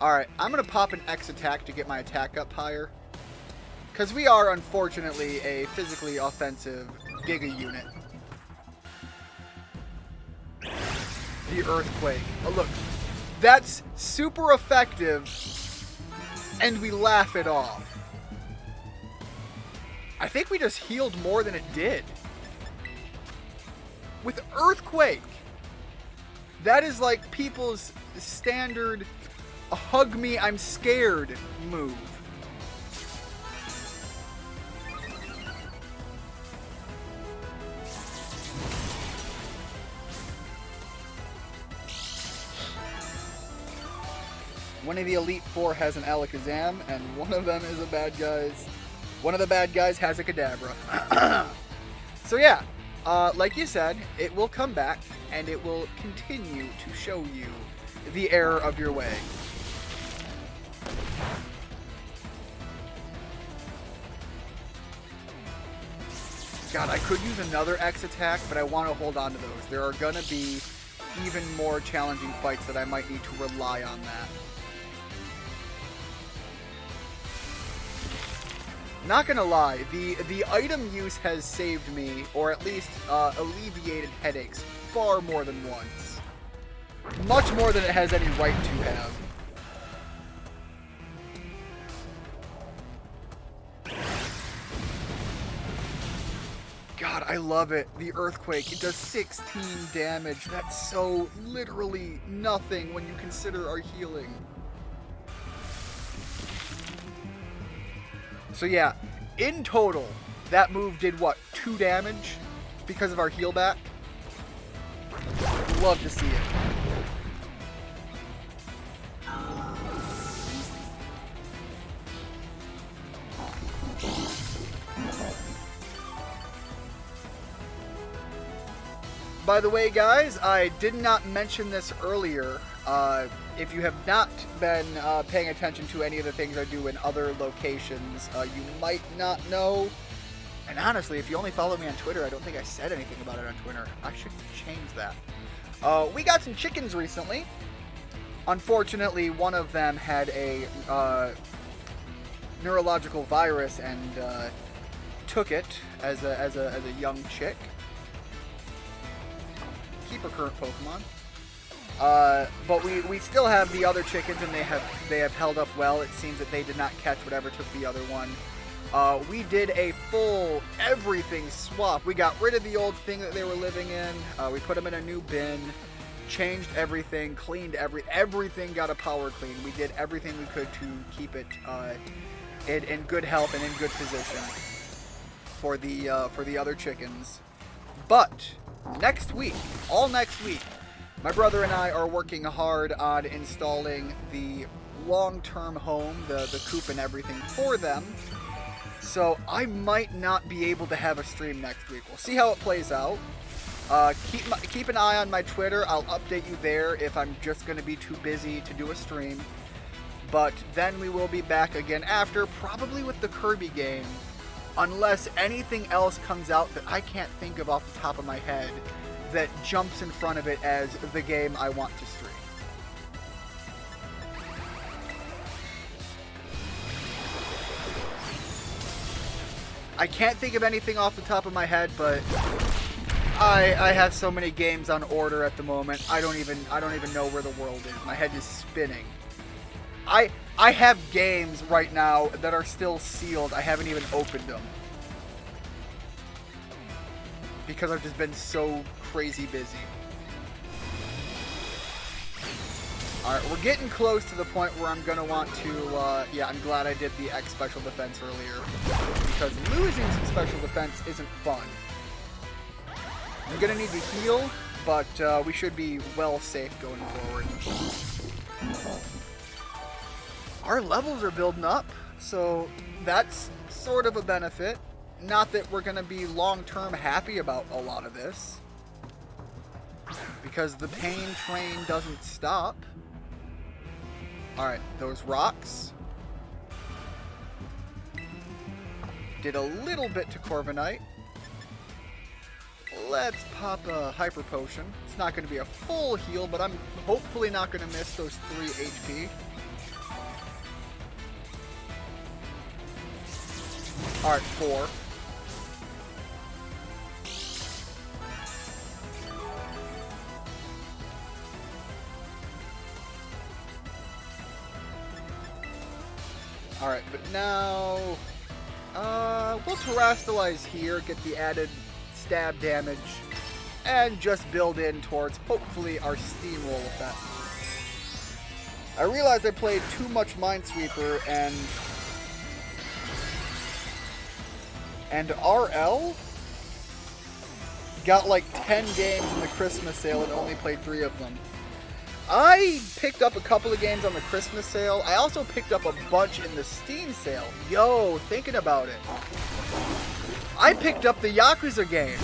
Alright, I'm going to pop an X attack to get my attack up higher. Because we are, unfortunately, a physically offensive Giga unit. The Earthquake. Oh, look. That's super effective, and we laugh it off. I think we just healed more than it did. With Earthquake. That is like people's standard hug me, I'm scared move. One of the Elite Four has an Alakazam, and one of them is a bad guy's. One of the bad guys has a Kadabra. So yeah, like you said, it will come back, and it will continue to show you the error of your way. God, I could use another X attack, but I want to hold on to those. There are going to be even more challenging fights that I might need to rely on that. Not gonna lie, the item use has saved me, or at least alleviated headaches far more than once. Much more than it has any right to have. God, I love it. The Earthquake, it does 16 damage. That's so literally nothing when you consider our healing. So yeah, in total, that move did what, 2 damage because of our heal back? Love to see it. By the way, guys, I did not mention this earlier. If you have not been paying attention to any of the things I do in other locations, you might not know. And honestly, if you only follow me on Twitter, I don't think I said anything about it on Twitter. I should change that. We got some chickens recently. Unfortunately, one of them had a neurological virus and took it as a young chick. Keep her current Pokemon. But we still have the other chickens, and they have held up well. It seems that they did not catch whatever took the other one. We did a full everything swap. We got rid of the old thing that they were living in. We put them in a new bin, changed everything, cleaned everything. Got a power clean. We did everything we could to keep it in good health and in good position for the other chickens. But next week, all next week, my brother and I are working hard on installing the long-term home, the coop and everything for them. So I might not be able to have a stream next week. We'll see how it plays out. Keep an eye on my Twitter. I'll update you there if I'm just going to be too busy to do a stream. But then we will be back again after, probably with the Kirby game. Unless anything else comes out that I can't think of off the top of my head that jumps in front of it as the game I want to stream. I can't think of anything off the top of my head, but I have so many games on order at the moment. I don't even know where the world is. My head is spinning. I have games right now that are still sealed. I haven't even opened them because I've just been so crazy busy. Alright, we're getting close to the point where I'm going to want to, yeah, I'm glad I did the X special defense earlier, because losing some special defense isn't fun. I'm going to need to heal, but we should be well safe going forward. Our levels are building up, so that's sort of a benefit. Not that we're going to be long-term happy about a lot of this, because the pain train doesn't stop. Alright, those rocks. Did a little bit to Corviknight. Let's pop a Hyper Potion. It's not going to be a full heal, but I'm hopefully not going to miss those 3 HP. Alright, 4. Alright, but now, we'll Terrastallize here, get the added stab damage, and just build in towards, hopefully, our Steamroll effect. I realized I played too much Minesweeper, and RL got like 10 games in the Christmas sale and only played 3 of them. I picked up a couple of games on the Christmas sale. I also picked up a bunch in the Steam sale. Yo, thinking about it. I picked up the Yakuza games.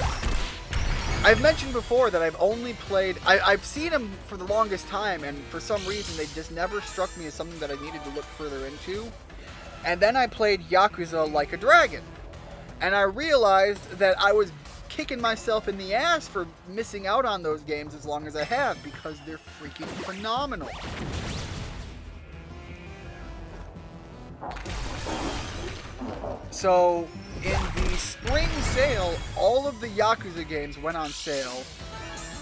I've mentioned before that I've only played... I've seen them for the longest time, and for some reason they just never struck me as something that I needed to look further into. And then I played Yakuza Like a Dragon. And I realized that I was kicking myself in the ass for missing out on those games as long as I have, because they're freaking phenomenal. So, in the spring sale, all of the Yakuza games went on sale.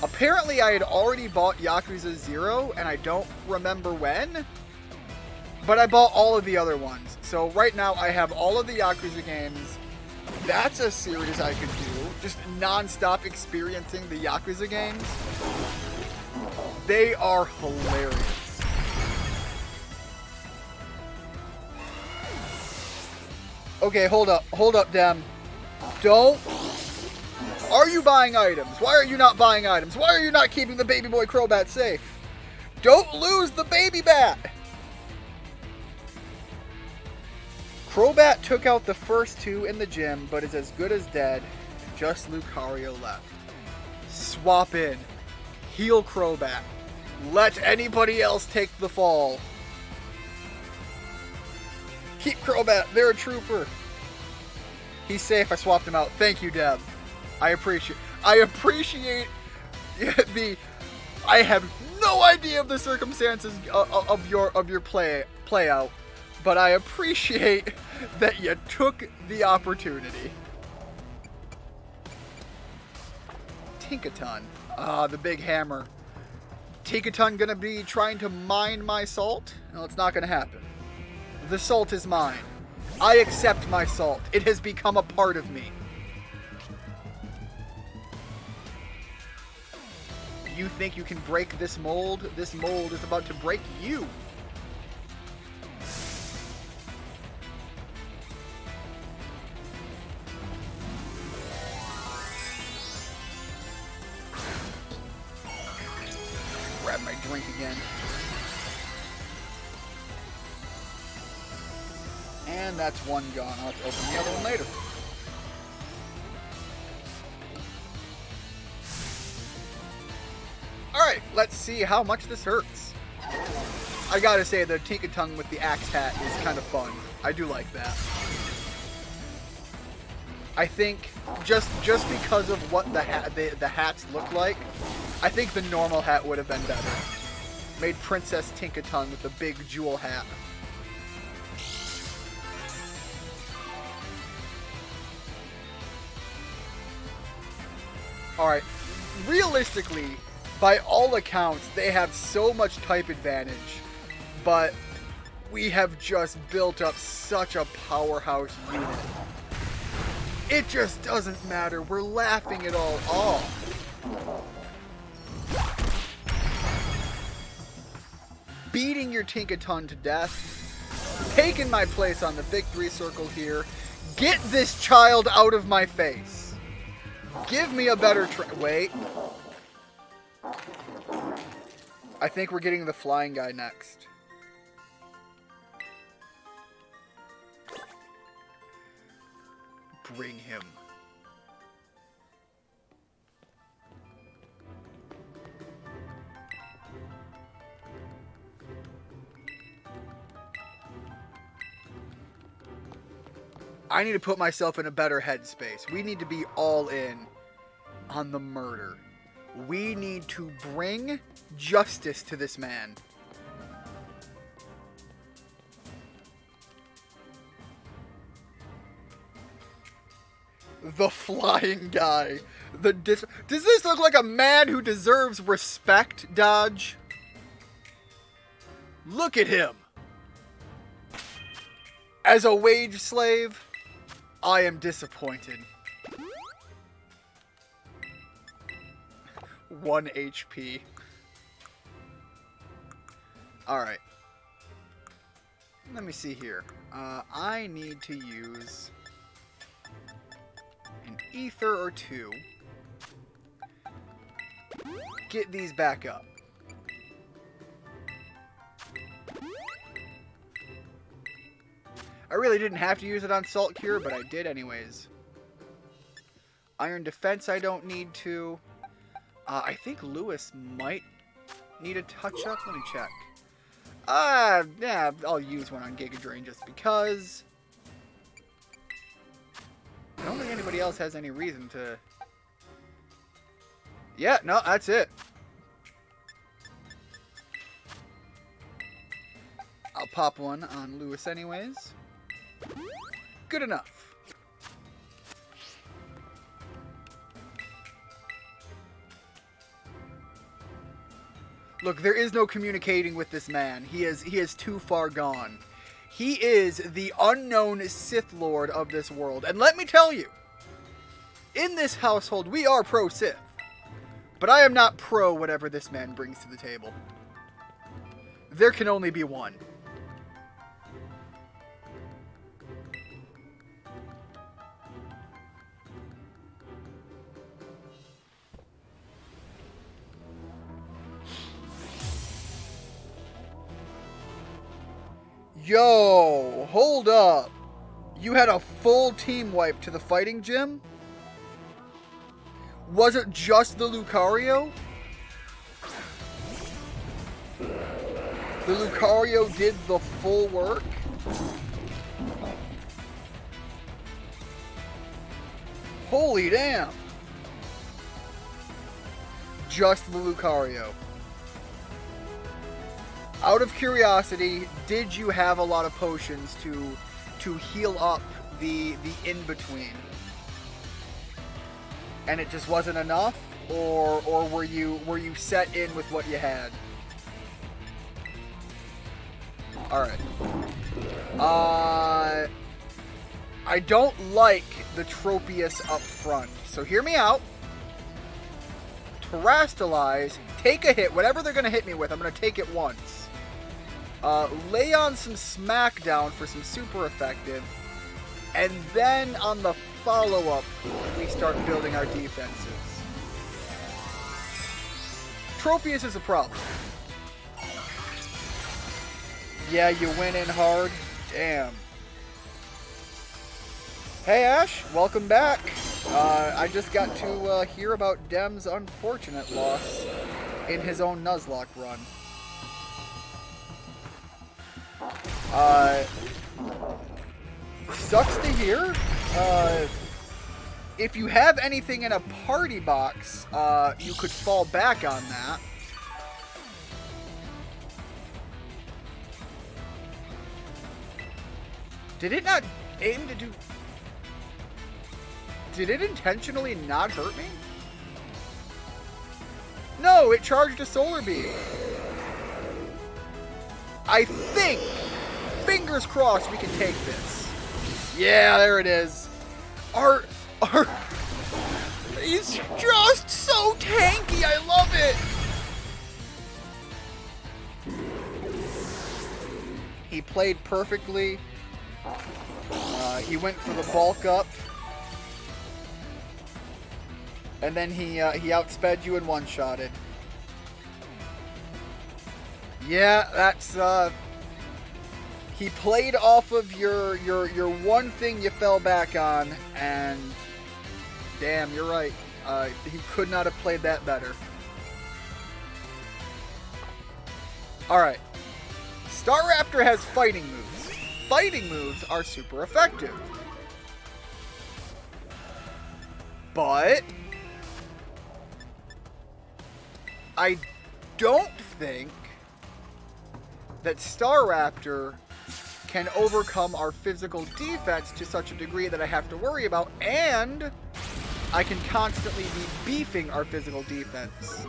Apparently, I had already bought Yakuza 0, and I don't remember when, but I bought all of the other ones. So right now, I have all of the Yakuza games. That's a series I could do. Just non-stop experiencing the Yakuza games. They are hilarious. Okay, hold up, Dem. Don't. Are you buying items? Why are you not buying items? Why are you not keeping the baby boy Crobat safe? Don't lose the baby bat. Crobat took out the first 2 in the gym, but is as good as dead. Just Lucario left. Swap in. Heal Crobat. Let anybody else take the fall. Keep Crobat. They're a trooper. He's safe. I swapped him out. Thank you, Deb. I appreciate the... I have no idea of the circumstances of your play out. But I appreciate that you took the opportunity. Tinkaton. Ah, the big hammer. Tinkaton gonna be trying to mine my salt? No, it's not gonna happen. The salt is mine. I accept my salt. It has become a part of me. You think you can break this mold? This mold is about to break you. Grab my drink again. And that's one gone. I'll have to open the other one later. Alright, let's see how much this hurts. I gotta say, the Tinkaton with the axe hat is kind of fun. I do like that. I think just because of what the hats look like, I think the normal hat would have been better. Made Princess Tinkaton with the big jewel hat. Alright, realistically, by all accounts, they have so much type advantage, but we have just built up such a powerhouse unit. It just doesn't matter. We're laughing it all off. Beating your Tinkaton to death. Taking my place on the victory circle here. Get this child out of my face. Give me a better wait. I think we're getting the flying guy next. Bring him. I need to put myself in a better headspace. We need to be all in on the murder. We need to bring justice to this man. The flying guy. Does this look like a man who deserves respect, Dodge? Look at him. As a wage slave, I am disappointed. 1 HP. Alright. Let me see here. I need to use an ether or two. Get these back up. I really didn't have to use it on Salt Cure, but I did anyways. Iron Defense I don't need to. I think Lewis might need a touch-up. Let me check. Yeah, I'll use one on Giga Drain just because. I don't think anybody else has any reason to... Yeah, no, that's it. I'll pop one on Lewis anyways. Good enough. Look, there is no communicating with this man. He is too far gone. He is the unknown Sith Lord of this world. And let me tell you, in this household, we are pro-Sith. But I am not pro whatever this man brings to the table. There can only be one. Yo, hold up. You had a full team wipe to the fighting gym? Was it just the Lucario? The Lucario did the full work? Holy damn. Just the Lucario. Out of curiosity, did you have a lot of potions to heal up the in-between? And it just wasn't enough? Or were you set in with what you had? Alright. I don't like the Tropius up front. So hear me out. Terrastalize, take a hit. Whatever they're going to hit me with, I'm going to take it once. Lay on some Smackdown for some super effective. And then on the follow-up, we start building our defenses. Tropius is a problem. Yeah, you went in hard. Damn. Hey Ash, welcome back. I just got to hear about Dem's unfortunate loss in his own Nuzlocke run. Sucks to hear. If you have anything in a party box, you could fall back on that. Did it not aim to do... Did it intentionally not hurt me? No, it charged a solar beam. I think, fingers crossed, we can take this. Yeah, there it is. He's just so tanky. I love it. He played perfectly. He went for the bulk up. And then he outsped you and one-shotted. Yeah, that's he played off of your one thing you fell back on, and damn, you're right. He could not have played that better. Alright. Staraptor has fighting moves. Fighting moves are super effective. But I don't think that Staraptor can overcome our physical defense to such a degree that I have to worry about, and I can constantly be beefing our physical defense.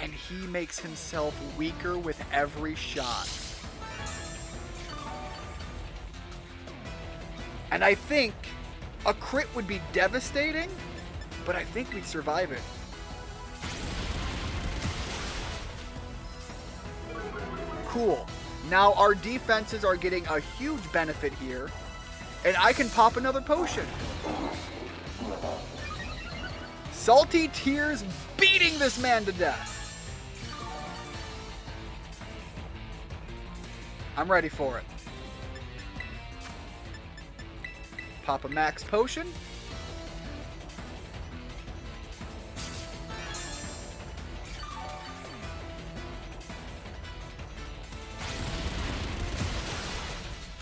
And he makes himself weaker with every shot. And I think a crit would be devastating, but I think we'd survive it. Cool. Now our defenses are getting a huge benefit here, and I can pop another potion. Salty Tears beating this man to death. I'm ready for it. Pop a max potion.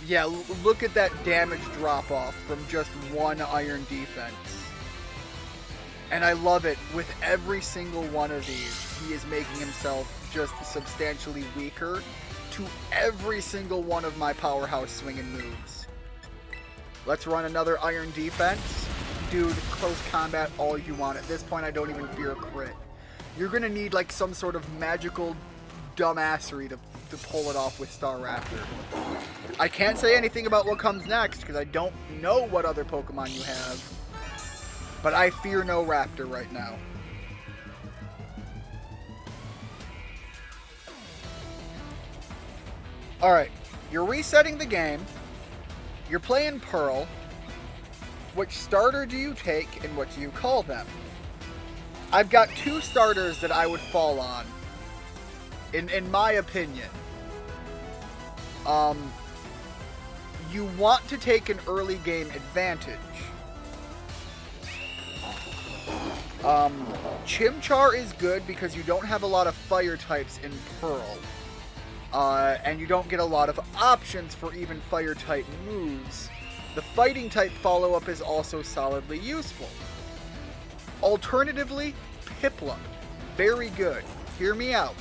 Yeah, look at that damage drop off from just one iron defense. And I love it. With every single one of these, he is making himself just substantially weaker to every single one of my powerhouse swinging moves. Let's run another iron defense. Dude, close combat all you want. At this point, I don't even fear a crit. You're gonna need like some sort of magical dumbassery to pull it off with Staraptor. I can't say anything about what comes next because I don't know what other Pokemon you have. But I fear no Raptor right now. Alright, you're resetting the game. You're playing Pearl. Which starter do you take and what do you call them? I've got two starters that I would fall on. In my opinion. You want to take an early game advantage. Chimchar is good because you don't have a lot of fire types in Pearl. And you don't get a lot of options for even fire type moves. The fighting type follow-up is also solidly useful. Alternatively, Piplup. Very good. Hear me out.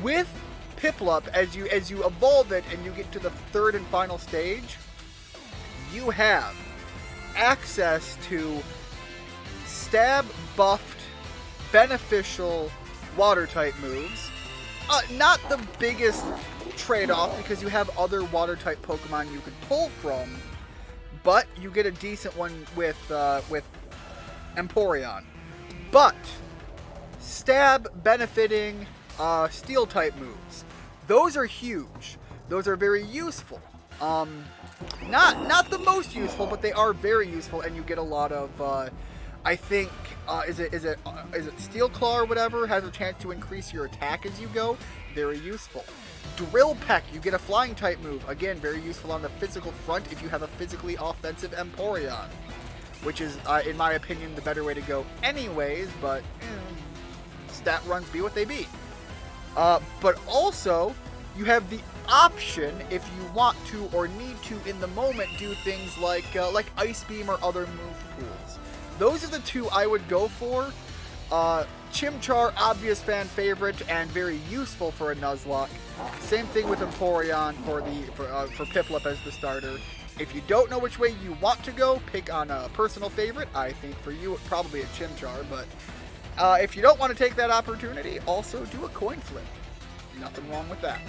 With Piplup, as you evolve it and you get to the third and final stage, you have access to stab buffed, beneficial water type moves. Not the biggest trade-off because you have other water type Pokemon you could pull from, but you get a decent one with Empoleon. But stab benefiting steel type moves, those are huge. Those are very useful. Not the most useful, but they are very useful, and you get a lot of. I think is it Steel Claw or whatever has a chance to increase your attack as you go. Very useful. Drill Peck, you get a flying type move. Again, very useful on the physical front if you have a physically offensive Empoleon, which is, in my opinion, the better way to go anyways, but stat runs be what they be. But also, you have the option, if you want to or need to in the moment, do things like Ice Beam or other move pools. Those are the two I would go for. Chimchar, obvious fan favorite and very useful for a Nuzlocke. Same thing with Empoleon for Piplup as the starter. If you don't know which way you want to go, pick on a personal favorite. I think for you, probably a Chimchar, but If you don't want to take that opportunity, also do a coin flip. Nothing wrong with that.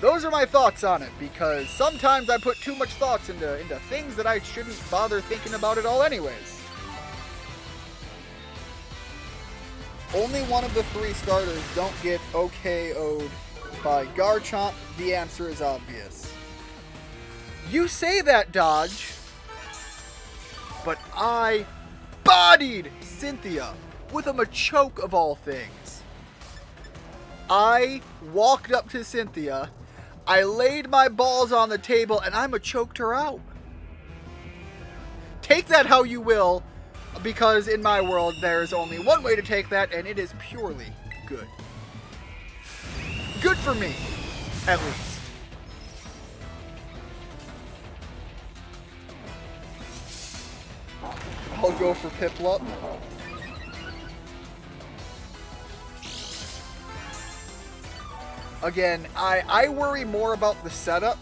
Those are my thoughts on it, because sometimes I put too much thoughts into things that I shouldn't bother thinking about at all anyways. Only one of the 3 starters don't get OKO'd by Garchomp. The answer is obvious. You say that, Dodge, but I bodied Cynthia with a Machoke of all things. I walked up to Cynthia, I laid my balls on the table, and I Machoked her out. Take that how you will, because in my world there is only one way to take that, and it is purely good. Good for me, at least. I'll go for Piplup. Again, I worry more about the setup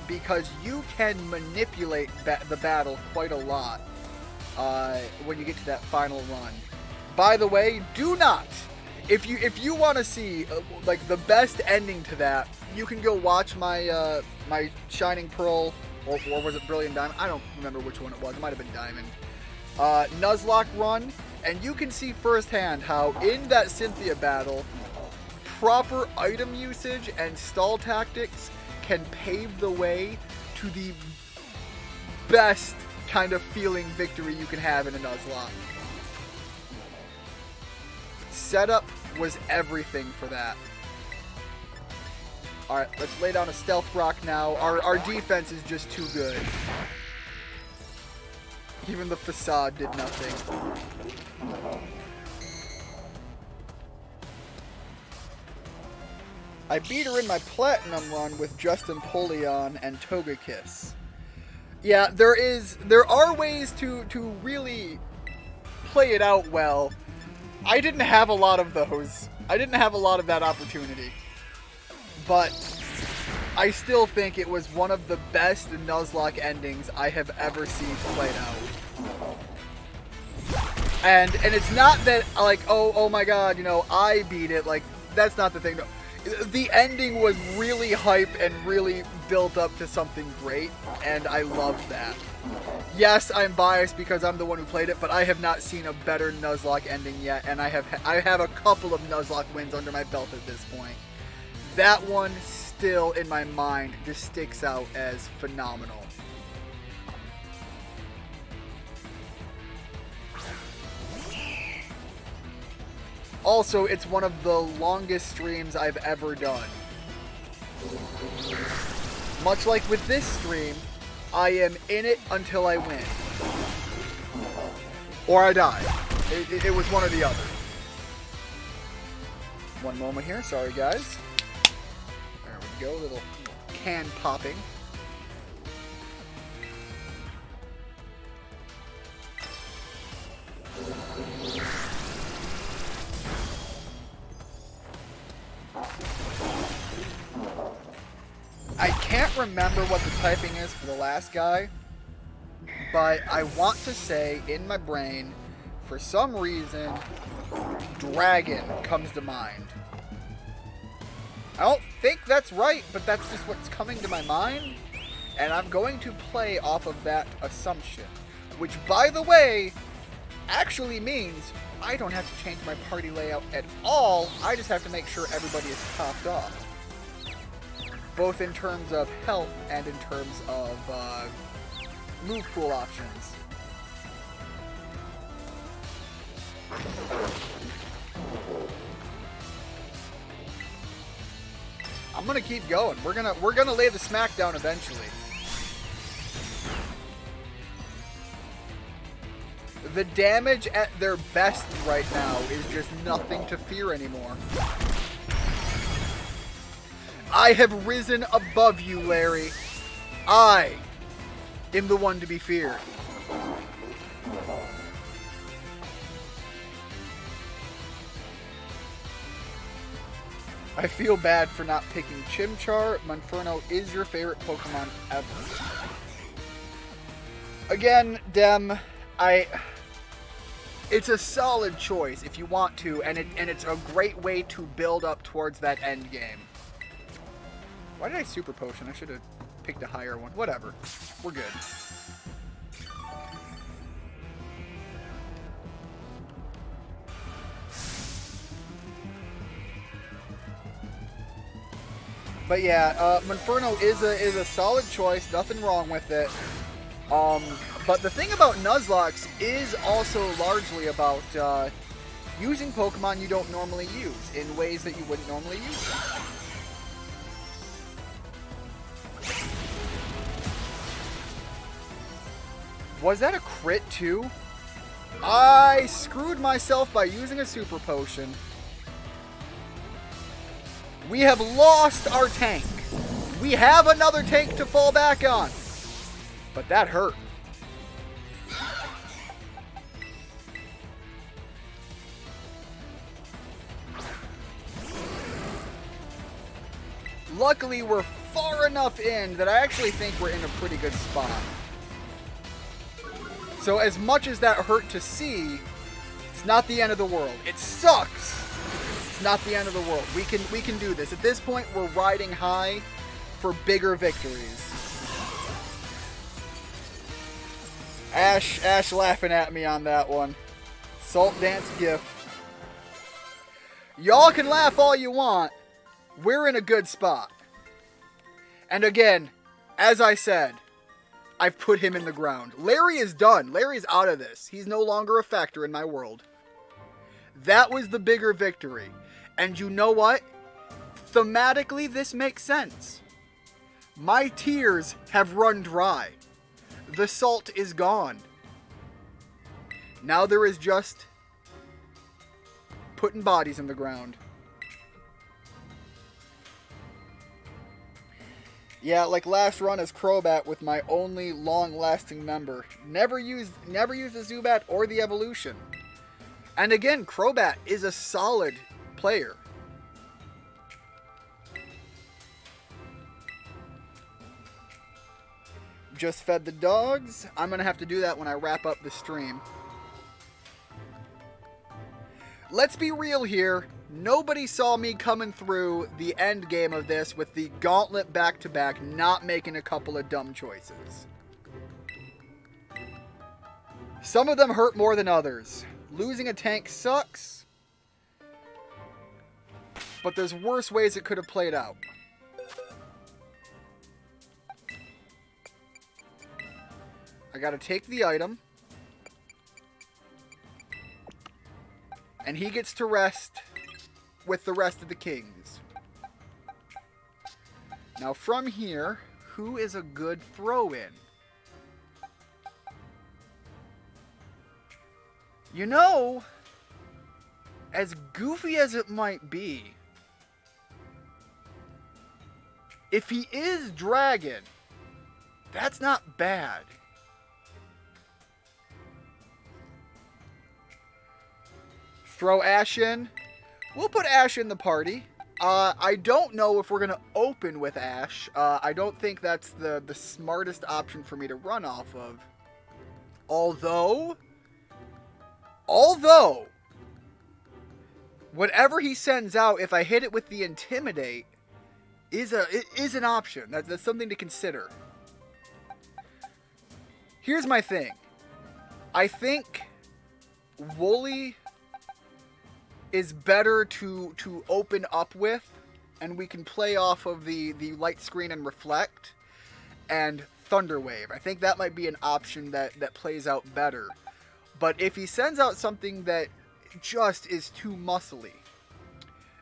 because you can manipulate the battle quite a lot when you get to that final run. By the way, do not, if you want to see like the best ending to that, you can go watch my my Shining Pearl or was it Brilliant Diamond? I don't remember which one it was. It might have been Diamond. Nuzlocke run, and you can see firsthand how in that Cynthia battle, proper item usage and stall tactics can pave the way to the best kind of feeling victory you can have in a Nuzlocke. Setup was everything for that. Alright, let's lay down a Stealth Rock now. Our defense is just too good. Even the Facade did nothing. I beat her in my Platinum run with just Empoleon and Togekiss. Yeah, there are ways to really play it out well. I didn't have a lot of those. I didn't have a lot of that opportunity. But I still think it was one of the best Nuzlocke endings I have ever seen played out. And it's not that like, oh my god, you know, I beat it. Like, that's not the thing. No. The ending was really hype and really built up to something great, and I loved that. Yes, I'm biased because I'm the one who played it, but I have not seen a better Nuzlocke ending yet, and I have a couple of Nuzlocke wins under my belt at this point. That one still in my mind just sticks out as phenomenal. Also, it's one of the longest streams I've ever done. Much like with this stream, I am in it until I win. Or I die. It was one or the other. One moment here, sorry guys. There we go, little can popping. I can't remember what the typing is for the last guy, but I want to say in my brain, for some reason, Dragon comes to mind. I don't think that's right, but that's just what's coming to my mind, and I'm going to play off of that assumption, which, by the way, actually means I don't have to change my party layout at all. I just have to make sure everybody is topped off. Both in terms of health and in terms of move pool options. I'm gonna keep going. We're gonna lay the smack down eventually. The damage at their best right now is just nothing to fear anymore. I have risen above you, Larry. I am the one to be feared. I feel bad for not picking Chimchar. Monferno is your favorite Pokemon ever. Again, Dem, It's a solid choice if you want to, and it's a great way to build up towards that end game. Why did I super potion? I should have picked a higher one. Whatever. We're good. But yeah, Monferno is a solid choice. Nothing wrong with it. But the thing about Nuzlocke is also largely about using Pokemon you don't normally use in ways that you wouldn't normally use them. Was that a crit too? I screwed myself by using a super potion. We have lost our tank. We have another tank to fall back on. But that hurt. Luckily, we're far enough in that I actually think we're in a pretty good spot. So as much as that hurt to see, it's not the end of the world. It sucks. It's not the end of the world. We can do this. At this point, we're riding high for bigger victories. Ash laughing at me on that one. Salt Dance gift. Y'all can laugh all you want. We're in a good spot. And again, as I said, I've put him in the ground. Larry is done. Larry's out of this. He's no longer a factor in my world. That was the bigger victory. And you know what? Thematically, this makes sense. My tears have run dry. The salt is gone. Now there is just putting bodies in the ground. Yeah, like last run as Crobat with my only long-lasting member. Never used the Zubat or the Evolution. And again, Crobat is a solid player. Just fed the dogs. I'm going to have to do that when I wrap up the stream. Let's be real here. Nobody saw me coming through the end game of this with the gauntlet back-to-back, not making a couple of dumb choices. Some of them hurt more than others. Losing a tank sucks, but there's worse ways it could have played out. I gotta take the item. And he gets to rest with the rest of the kings. Now from here, who is a good throw-in? You know, as goofy as it might be, if he is dragon, that's not bad. Throw Ash in. We'll put Ash in the party. I don't know if we're going to open with Ash. I don't think that's the smartest option for me to run off of. Although, whatever he sends out, if I hit it with the Intimidate, is an option. That's something to consider. Here's my thing. I think Wooly is better to open up with, and we can play off of the light screen and reflect and Thunder Wave. I think that might be an option that plays out better. But if he sends out something that just is too muscly,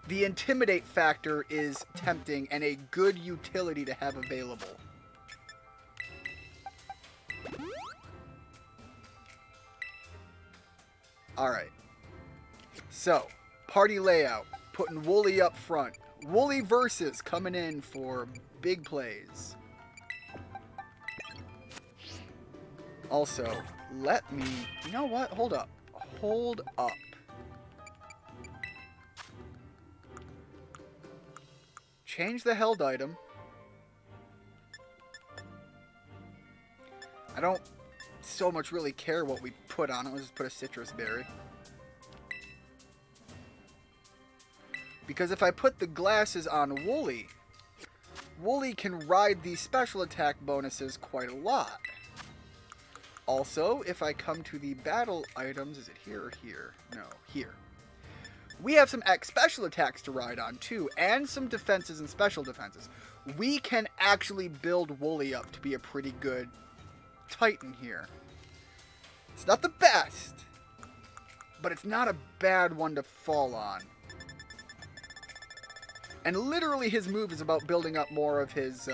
the Intimidate factor is tempting and a good utility to have available. Alright. So, party layout. Putting Wooly up front. Wooly versus coming in for big plays. Also, let me... You know what? Hold up. Hold up. Change the held item. I don't so much really care what we put on it. Let's just put a citrus berry. Because if I put the glasses on Wooly, Wooly can ride these special attack bonuses quite a lot. Also, if I come to the battle items, is it here or here? No, here. We have some X special attacks to ride on too, and some defenses and special defenses. We can actually build Wooly up to be a pretty good Titan here. It's not the best, but it's not a bad one to fall on. And literally his move is about building up more of his,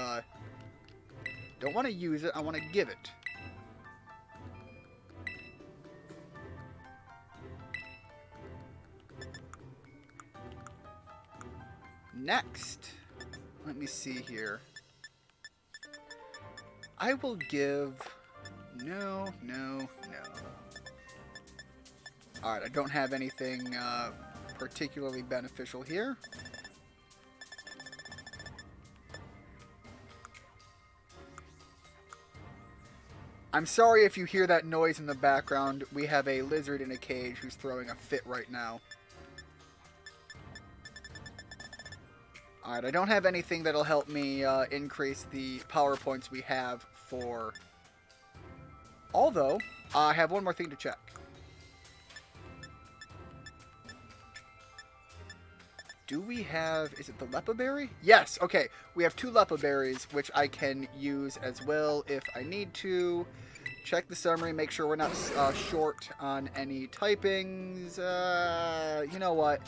don't want to use it, I want to give it. Next, let me see here. I will give... No. Alright, I don't have anything particularly beneficial here. I'm sorry if you hear that noise in the background. We have a lizard in a cage who's throwing a fit right now. Alright, I don't have anything that'll help me increase the power points we have for... Although, I have one more thing to check. Do we have... Is it the Lepa Berry? Yes, okay. We have 2 Lepa Berries, which I can use as well if I need to. Check the summary, make sure we're not short on any typings. You know what?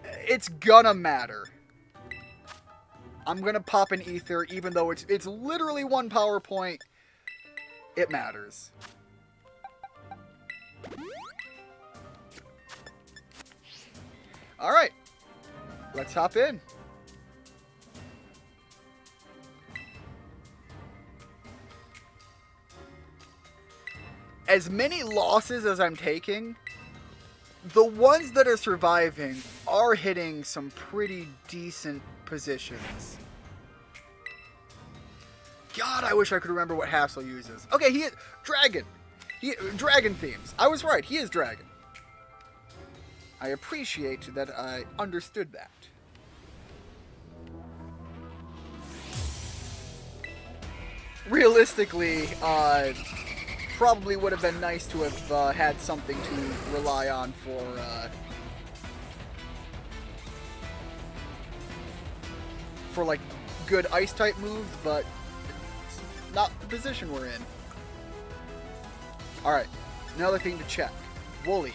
It's gonna matter. I'm gonna pop an ether, even though it's literally 1 power point. It matters. Alright. Let's hop in. As many losses as I'm taking, the ones that are surviving are hitting some pretty decent positions. God, I wish I could remember what Hassel uses. Okay, he is dragon. Dragon themes. I was right. He is dragon. I appreciate that I understood that. Realistically, probably would have been nice to have had something to rely on for like good ice type moves, but it's not the position we're in. Alright, another thing to check. Wooly,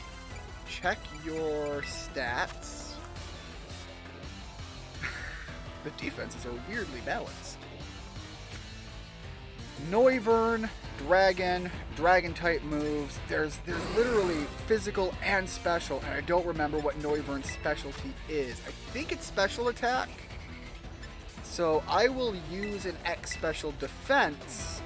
check your stats. The defenses are weirdly balanced. Noivern, dragon type moves. There's literally physical and special, and I don't remember what Noivern's specialty is. I think it's special attack. So I will use an X special defense.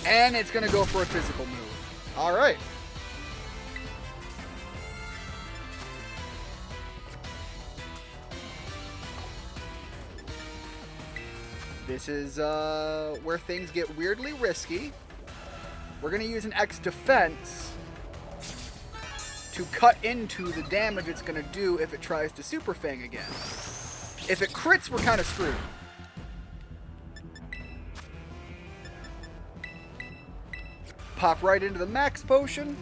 And it's gonna go for a physical move. Alright. This is where things get weirdly risky. We're going to use an X defense to cut into the damage it's going to do if it tries to Super Fang again. If it crits, we're kind of screwed. Pop right into the max potion.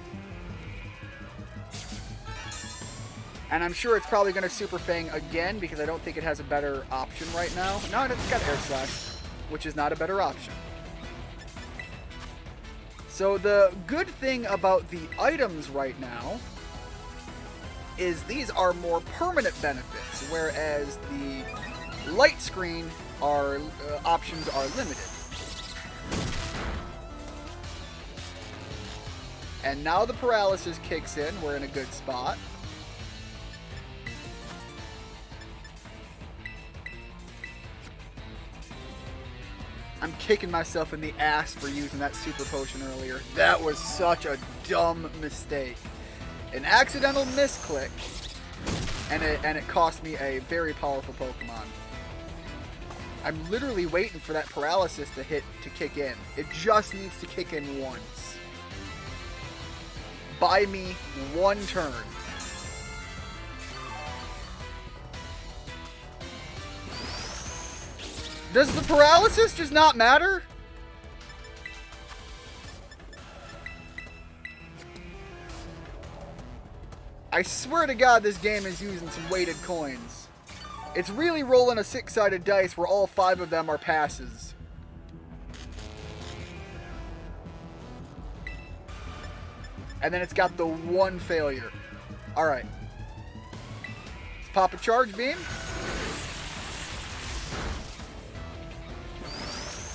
And I'm sure it's probably going to Super Fang again because I don't think it has a better option right now. No, it's got Air Slash, which is not a better option. So the good thing about the items right now is these are more permanent benefits, whereas the light screen options are limited. And now the paralysis kicks in. We're in a good spot. I'm kicking myself in the ass for using that super potion earlier. That was such a dumb mistake. An accidental misclick And it cost me a very powerful Pokemon. I'm literally waiting for that paralysis to kick in. It just needs to kick in once. Buy me one turn. Does the paralysis just not matter? I swear to God, this game is using some weighted coins. It's really rolling a 6-sided dice where all 5 of them are passes. And then it's got the one failure. Alright. Let's pop a Charge Beam.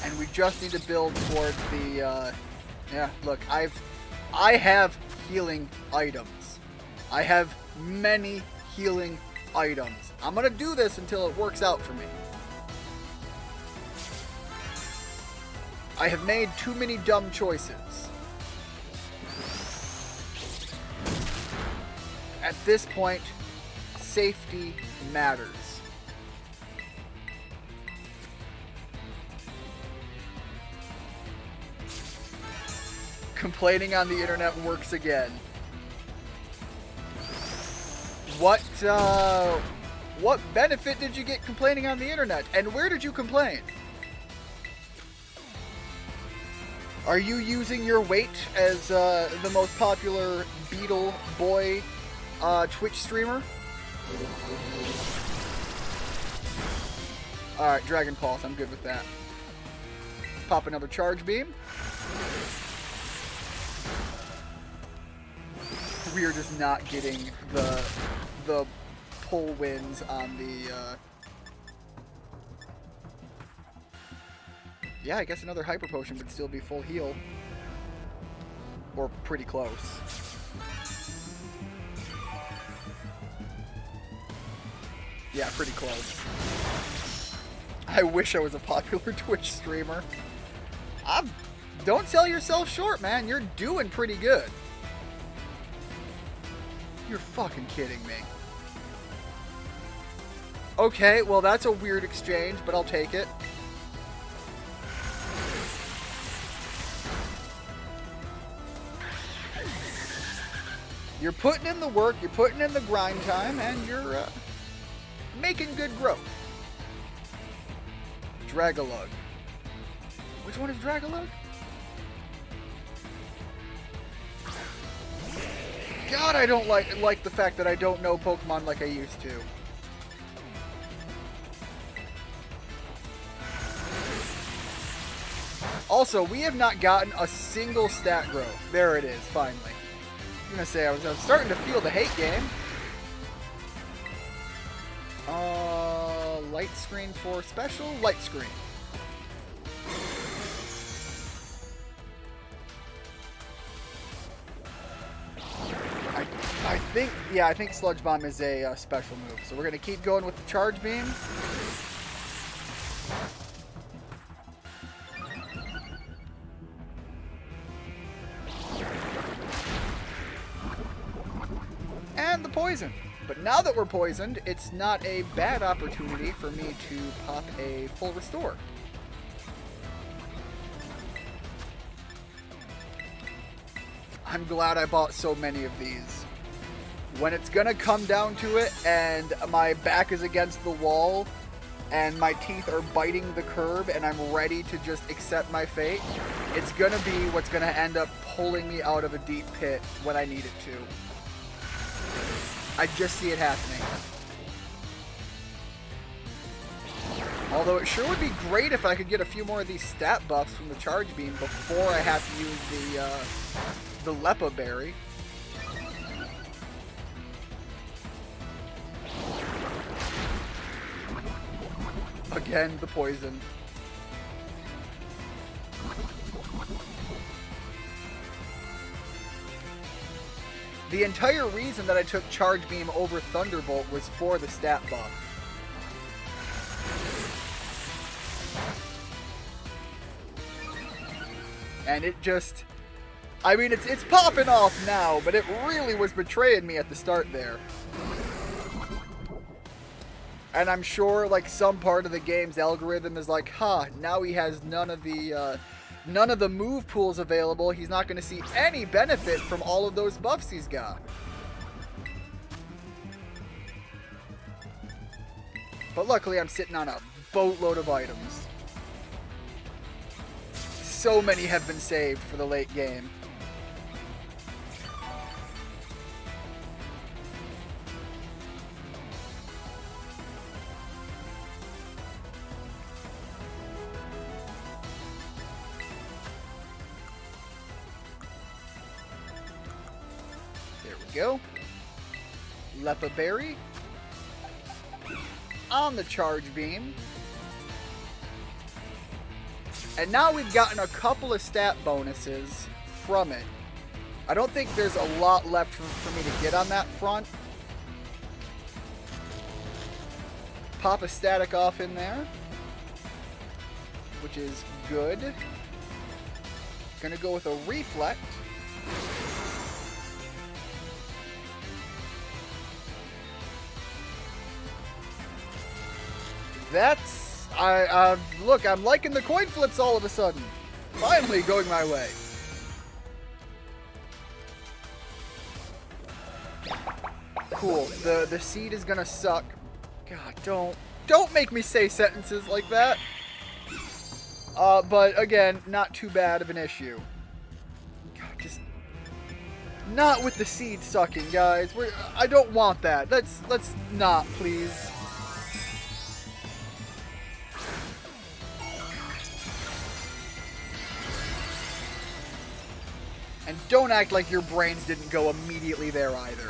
And we just need to build towards the, yeah, look, I have healing items. I have many healing items. I'm gonna do this until it works out for me. I have made too many dumb choices. At this point, safety matters. Complaining on the internet works again. What benefit did you get complaining on the internet? And where did you complain? Are you using your weight as the most popular Beetle Boy Twitch streamer? Alright, Dragon Pulse, I'm good with that. Pop another Charge Beam. We are just not getting the pull wins on the yeah, I guess another Hyper Potion would still be full heal. Or pretty close. Yeah, pretty close. I wish I was a popular Twitch streamer. Don't sell yourself short, man. You're doing pretty good. You're fucking kidding me. Okay, well that's a weird exchange, but I'll take it. You're putting in the work, you're putting in the grind time, and you're making good growth. Dragalug. Which one is Dragalug? God, I don't like the fact that I don't know Pokemon like I used to. Also, we have not gotten a single stat growth. There it is, finally. I'm gonna say I was starting to feel the hate game. Light screen for special? Light screen. I think Sludge Bomb is a special move. So we're going to keep going with the Charge Beam. And the Poison. But now that we're poisoned, it's not a bad opportunity for me to pop a full Restore. I'm glad I bought so many of these. When it's gonna come down to it and my back is against the wall and my teeth are biting the curb and I'm ready to just accept my fate, it's gonna be what's gonna end up pulling me out of a deep pit when I need it to. I just see it happening. Although it sure would be great if I could get a few more of these stat buffs from the Charge Beam before I have to use the Lepa Berry. Again, the Poison. The entire reason that I took Charge Beam over Thunderbolt was for the stat buff. And it just... I mean, it's popping off now, but it really was betraying me at the start there. And I'm sure, like, some part of the game's algorithm is like, huh, now he has none of the move pools available. He's not going to see any benefit from all of those buffs he's got. But luckily, I'm sitting on a boatload of items. So many have been saved for the late game. There we go. Lepa Berry. On the charge beam. And now we've gotten a couple of stat bonuses from it. I don't think there's a lot left for me to get on that front. Pop a static off in there, which is good. Gonna go with a reflect. That's... look, I'm liking the coin flips all of a sudden. Finally going my way. Cool. The seed is gonna suck. God, don't make me say sentences like that. But again, not too bad of an issue. God, just not with the seed sucking, guys. I don't want that. Let's not, please. And don't act like your brains didn't go immediately there either.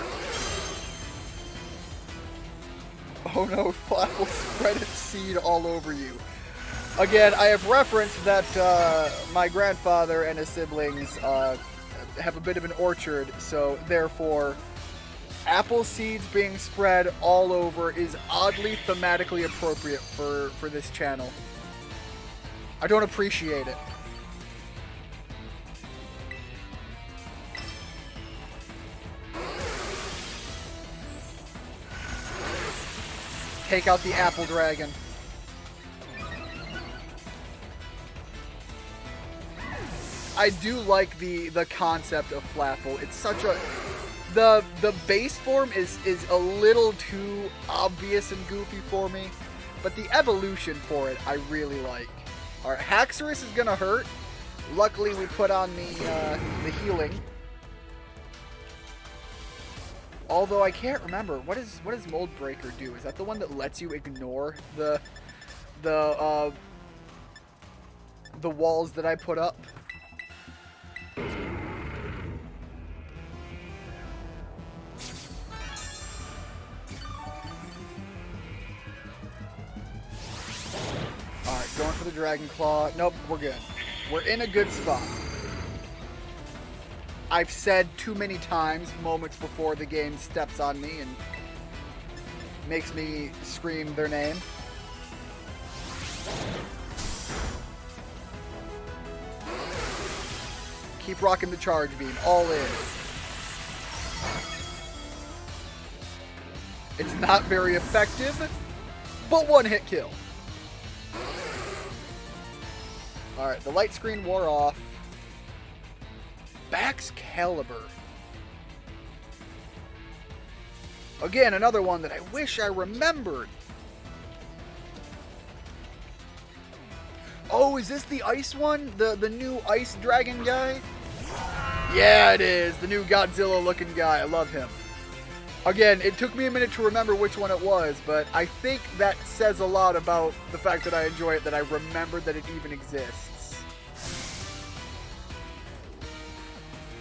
Oh no, Flapple spread its seed all over you. Again, I have referenced that my grandfather and his siblings have a bit of an orchard, so therefore, apple seeds being spread all over is oddly thematically appropriate for this channel. I don't appreciate it. Take out the apple dragon. I do like the concept of Flapple. It's such a... The base form is a little too obvious and goofy for me, but the evolution for it I really like. Alright, Haxorus is gonna hurt. Luckily we put on the healing. Although I can't remember, what does Mold Breaker do? Is that the one that lets you ignore the walls that I put up? Alright, going for the Dragon Claw. Nope, we're good. We're in a good spot. I've said too many times, moments before the game steps on me and makes me scream their name. Keep rocking the charge beam, all in. It's not very effective, but one hit kill. Alright, the light screen wore off. Baxcalibur. Again, another one that I wish I remembered. Oh, is this the ice one? The new ice dragon guy? Yeah, it is. The new Godzilla looking guy. I love him. Again, it took me a minute to remember which one it was, but I think that says a lot about the fact that I enjoy it, that I remembered that it even exists.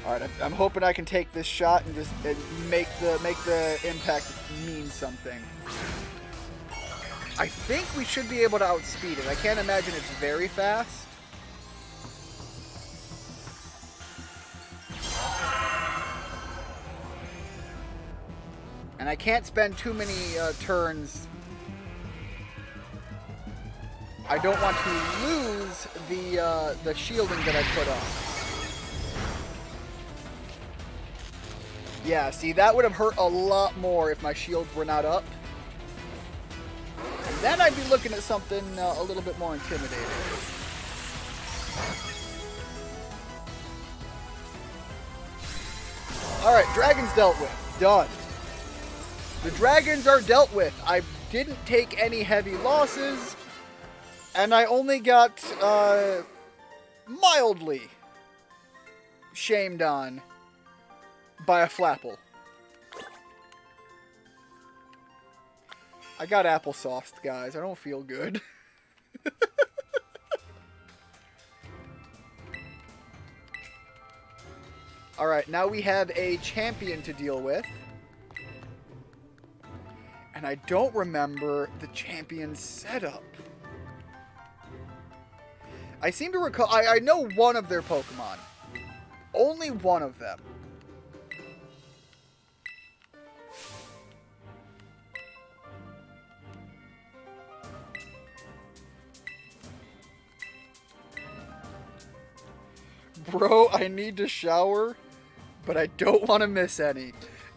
Alright, I'm hoping I can take this shot and just make the impact mean something. I think we should be able to outspeed it. I can't imagine it's very fast. And I can't spend too many turns. I don't want to lose the shielding that I put on. Yeah, see, that would have hurt a lot more if my shields were not up. then I'd be looking at something a little bit more intimidating. Alright, dragons dealt with. Done. The dragons are dealt with. I didn't take any heavy losses, and I only got mildly shamed on by a flapple. I got applesauce, guys. I don't feel good. Alright, now we have a champion to deal with. And I don't remember the champion's setup. I seem to recall... I know one of their Pokemon. Only one of them. Bro, I need to shower, but I don't want to miss any.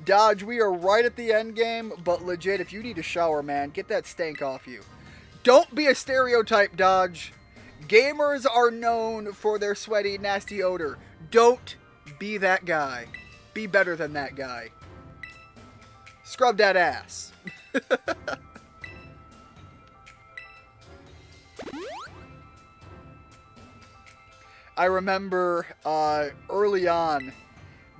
Dodge, we are right at the end game, but legit, if you need to shower, man, get that stank off you. Don't be a stereotype, Dodge. Gamers are known for their sweaty, nasty odor. Don't be that guy. Be better than that guy. Scrub that ass. I remember early on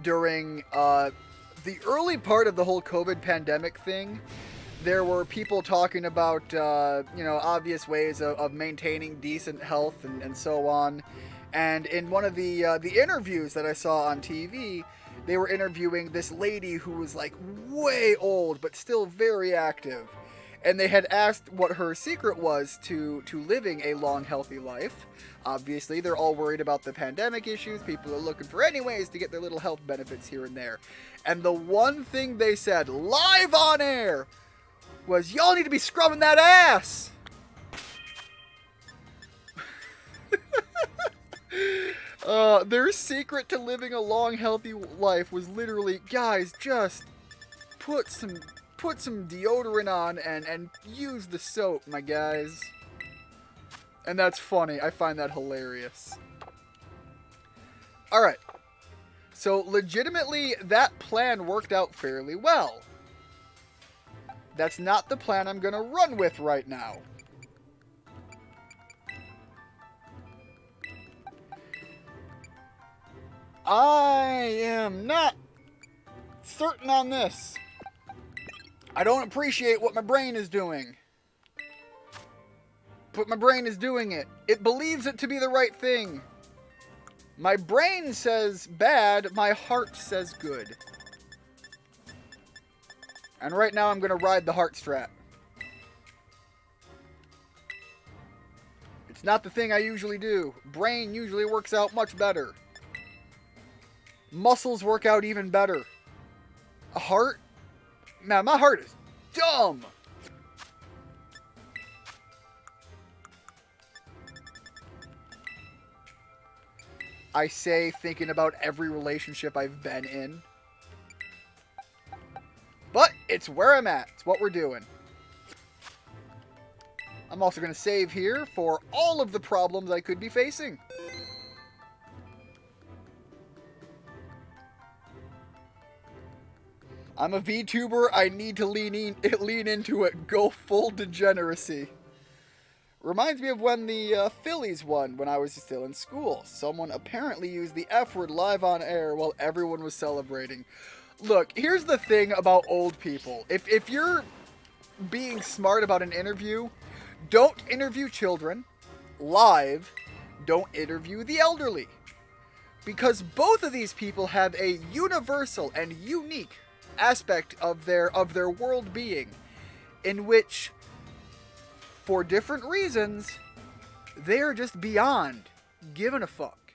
during the early part of the whole COVID pandemic thing, there were people talking about, you know, obvious ways of maintaining decent health and so on. And in one of the interviews that I saw on TV, they were interviewing this lady who was like way old but still very active. And they had asked what her secret was to living a long, healthy life. Obviously, they're all worried about the pandemic issues. People are looking for any ways to get their little health benefits here and there. And the one thing they said live on air was, y'all need to be scrubbing that ass. Their secret to living a long, healthy life was literally, guys, just put some deodorant on and use the soap, my guys. And that's funny. I find that hilarious. Alright. So, legitimately, that plan worked out fairly well. That's not the plan I'm going to run with right now. I am not certain on this. I don't appreciate what my brain is doing. But my brain is doing it. It believes it to be the right thing. My brain says bad, my heart says good. And right now I'm going to ride the heart strat. It's not the thing I usually do. Brain usually works out much better. Muscles work out even better. A heart? Man, my heart is dumb. I say, thinking about every relationship I've been in. But it's where I'm at. It's what we're doing. I'm also going to save here for all of the problems I could be facing. I'm a VTuber. I need to lean into it. Go full degeneracy. Reminds me of when the Phillies won when I was still in school. Someone apparently used the F word live on air while everyone was celebrating. Look, here's the thing about old people. If you're being smart about an interview, don't interview children live. Don't interview the elderly. Because both of these people have a universal and unique aspect of their world being in which, for different reasons, they are just beyond giving a fuck.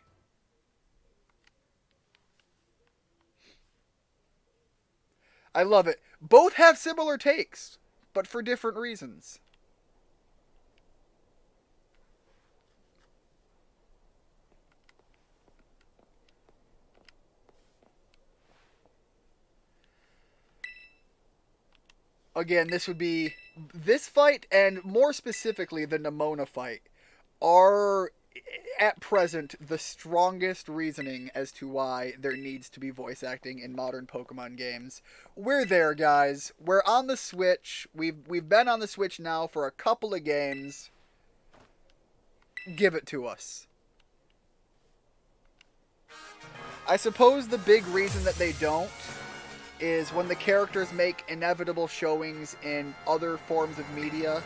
I love it. Both have similar takes, but for different reasons. Again, this would be this fight, and more specifically the Nemona fight, are at present the strongest reasoning as to why there needs to be voice acting in modern Pokemon games. We're there, guys. We're on the Switch. We've been on the Switch now for a couple of games. Give it to us. I suppose the big reason that they don't is when the characters make inevitable showings in other forms of media,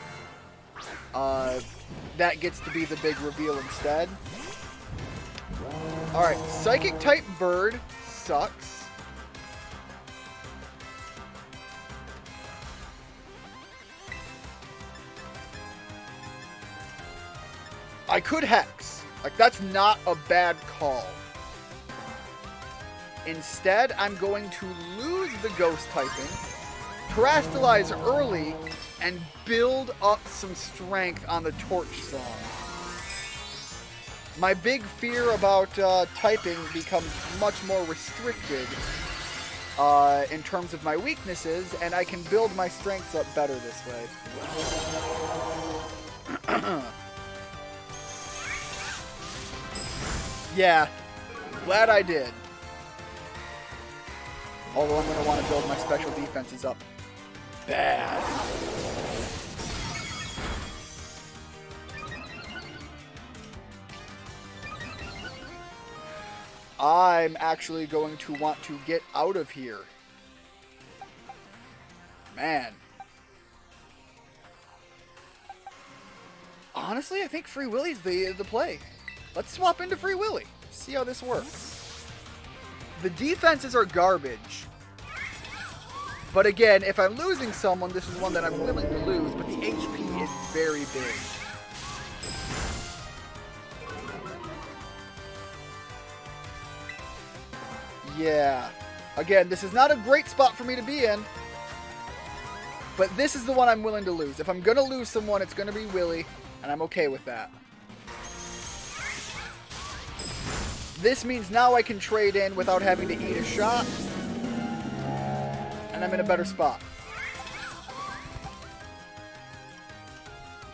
that gets to be the big reveal instead. Alright, Psychic type Bird sucks. I could Hex. Like, that's not a bad call. Instead, I'm going to lose the Ghost typing, Terastallize early, and build up some strength on the Torch Song. My big fear about typing becomes much more restricted in terms of my weaknesses, and I can build my strengths up better this way. Yeah, glad I did. Although I'm going to want to build my special defenses up bad. I'm actually going to want to get out of here. Man. Honestly, I think Free Willy's the play. Let's swap into Free Willy. See how this works. The defenses are garbage. But again, if I'm losing someone, this is one that I'm willing to lose, but the HP is very big. Yeah. Again, this is not a great spot for me to be in. But this is the one I'm willing to lose. If I'm going to lose someone, it's going to be Willy, and I'm okay with that. This means now I can trade in without having to eat a shot. And I'm in a better spot.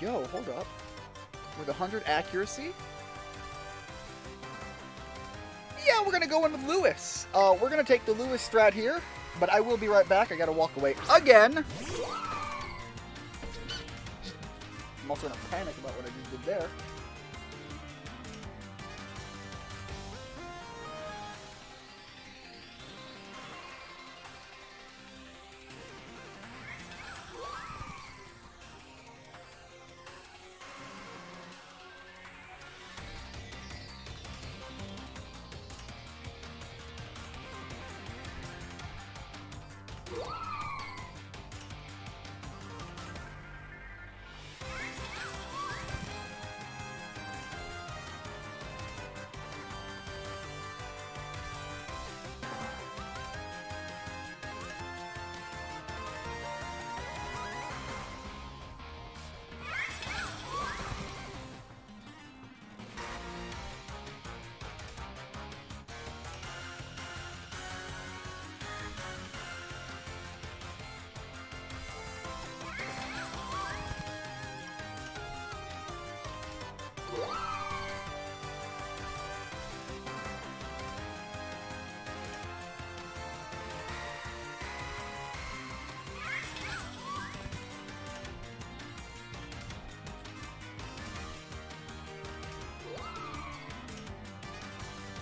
Yo, hold up. With 100 accuracy? Yeah, we're going to go in with Lewis. We're going to take the Lewis strat here. But I will be right back. I got to walk away again. I'm also in a panic about what I just did there.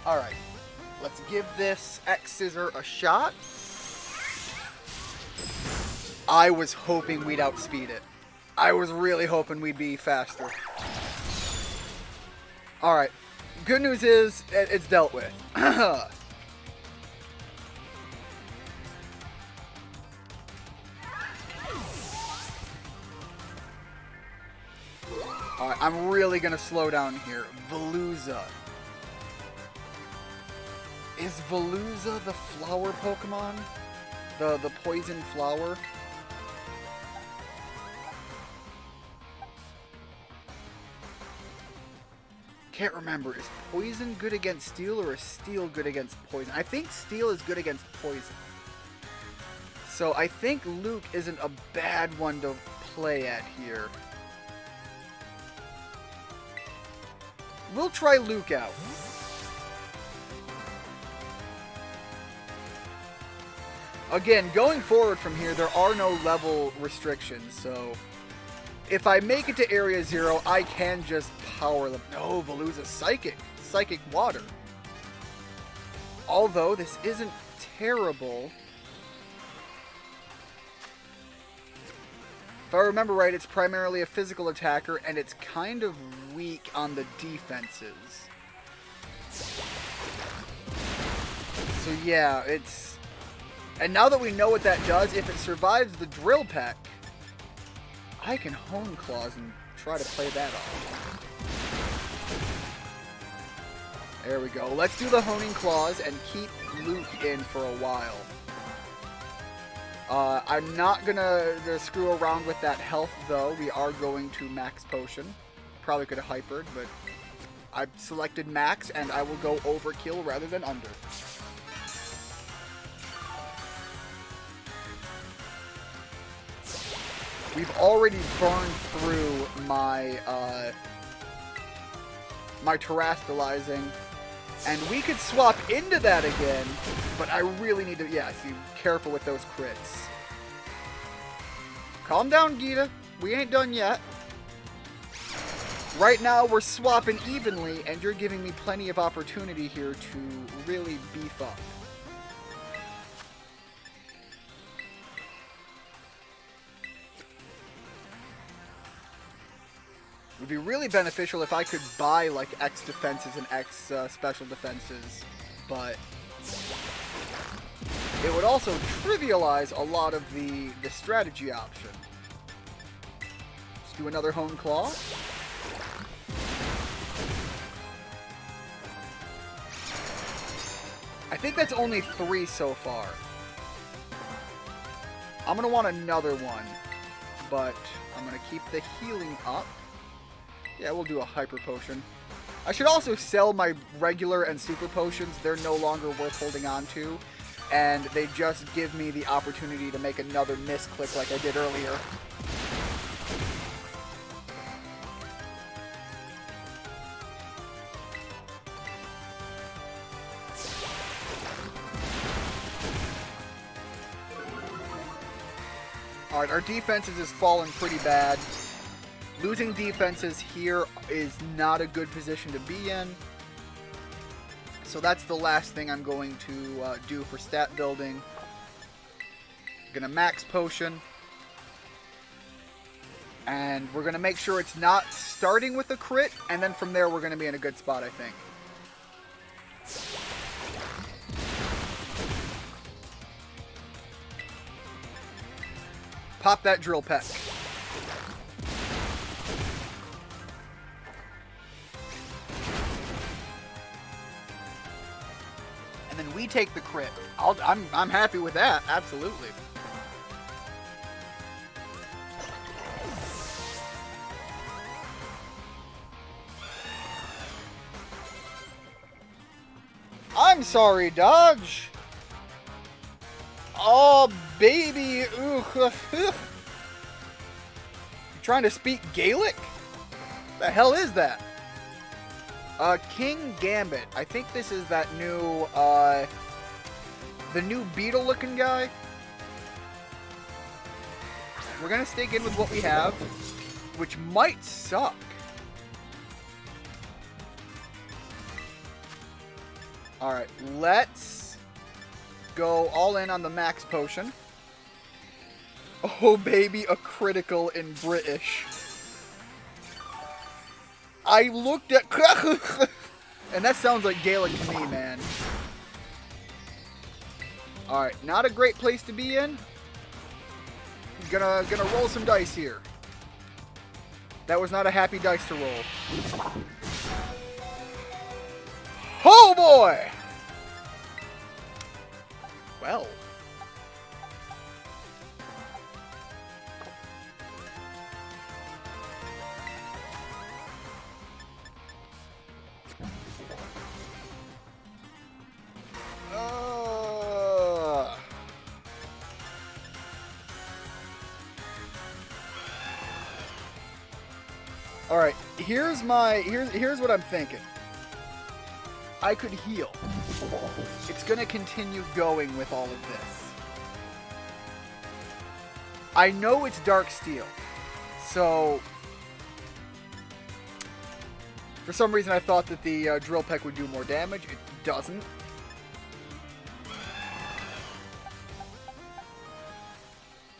Alright, let's give this X-Scissor a shot. I was hoping we'd outspeed it. I was really hoping we'd be faster. Alright, good news is it's dealt with. Alright, I'm really going to slow down here. Veluza. Is Veluza the flower Pokemon? The poison flower? Can't remember. Is poison good against steel or is steel good against poison? I think steel is good against poison. So I think Luke isn't a bad one to play at here? We'll try Luke out. Again, going forward from here, there are no level restrictions, so if I make it to Area 0, I can just power them. No, Veluza's Psychic. Psychic Water. Although, this isn't terrible. If I remember right, it's primarily a physical attacker, and it's kind of weak on the defenses. So yeah, it's... And now that we know what that does, if it survives the Drill Peck, I can Hone Claws and try to play that off. There we go. Let's do the Honing Claws and keep Luke in for a while. I'm not gonna screw around with that health, though. We are going to Max Potion. Probably could have hypered, but I've selected Max, and I will go overkill rather than under. We've already burned through my my Terastallizing, and we could swap into that again, but I really need to, yeah, be careful with those crits. Calm down, Gita. We ain't done yet. Right now, we're swapping evenly, and you're giving me plenty of opportunity here to really beef up. It would be really beneficial if I could buy, like, X defenses and X special defenses, but it would also trivialize a lot of the strategy option. Let's do another Hone Claw. I think that's only 3 so far. I'm going to want another one, but I'm going to keep the healing up. Yeah, we'll do a Hyper Potion. I should also sell my regular and super potions. They're no longer worth holding on to, and they just give me the opportunity to make another misclick like I did earlier. Alright, our defenses has fallen pretty bad. Losing defenses here is not a good position to be in. So that's the last thing I'm going to do for stat building. I'm going to Max Potion. And we're going to make sure it's not starting with a crit. And then from there, we're going to be in a good spot, I think. Pop that Drill Peck. And then we take the crit. I'm happy with that, absolutely. I'm sorry, Dodge. Oh, baby. Ooh. You trying to speak Gaelic? The hell is that? King Gambit. I think this is that new, the new beetle-looking guy. We're gonna stick in with what we have, which might suck. Alright, let's go all in on the Max Potion. Oh, baby, a critical in British. I looked at... and that sounds like Gaelic to me, man. Alright, not a great place to be in. Gonna roll some dice here. That was not a happy dice to roll. Oh, boy! Well... here's what I'm thinking. I could heal. It's going to continue going with all of this. I know it's Dark Steel. So, for some reason I thought that the Drill Peck would do more damage. It doesn't.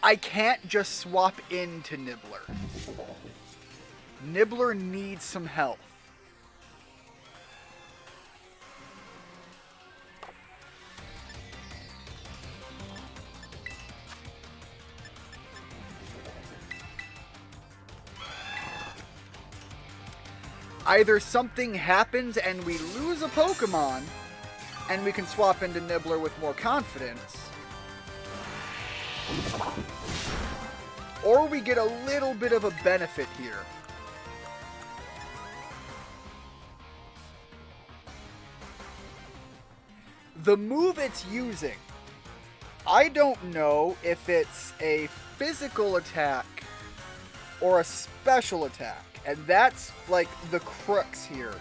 I can't just swap into Nibbler. Nibbler needs some health. Either something happens and we lose a Pokemon, and we can swap into Nibbler with more confidence, or we get a little bit of a benefit here. The move it's using, I don't know if it's a physical attack or a special attack. And that's, like, the crux here.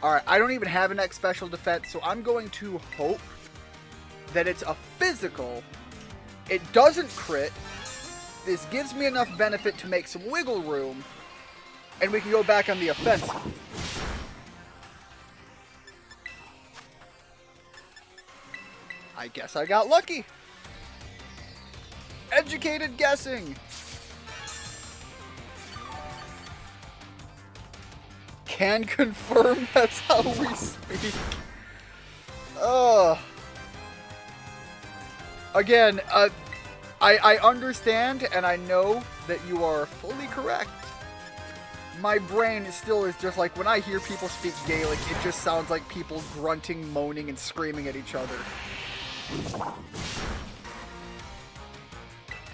Alright, I don't even have an X special defense, so I'm going to hope that it's a physical. It doesn't crit. This gives me enough benefit to make some wiggle room. And we can go back on the offensive. I guess I got lucky. Educated guessing. Can confirm that's how we speak. Again, I understand and I know that you are fully correct. My brain still is just like, when I hear people speak Gaelic, it just sounds like people grunting, moaning, and screaming at each other.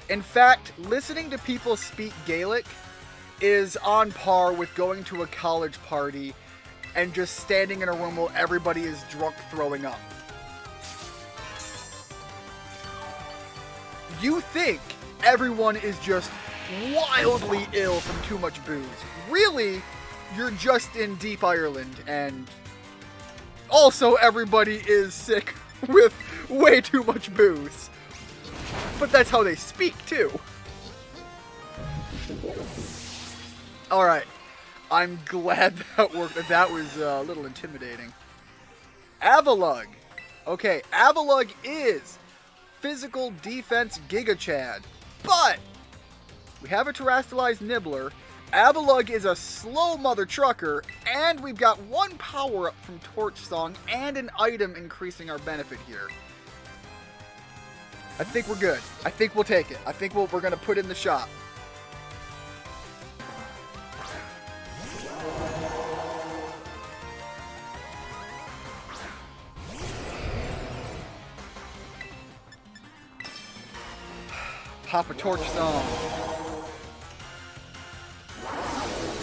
In fact, listening to people speak Gaelic is on par with going to a college party and just standing in a room while everybody is drunk throwing up. You think everyone is just wildly ill from too much booze. Really, you're just in deep Ireland, and also everybody is sick with way too much booze. But that's how they speak, too. Alright, I'm glad that worked. That was a little intimidating. Avalugg. Okay, Avalugg is physical defense Giga Chad, but we have a terrestrialized Nibbler. Avalugg is a slow mother trucker, and we've got one power up from Torch Song and an item increasing our benefit here. I think we're good. I think we'll take it. I think we're going to put in the shop. Pop a Torch Song.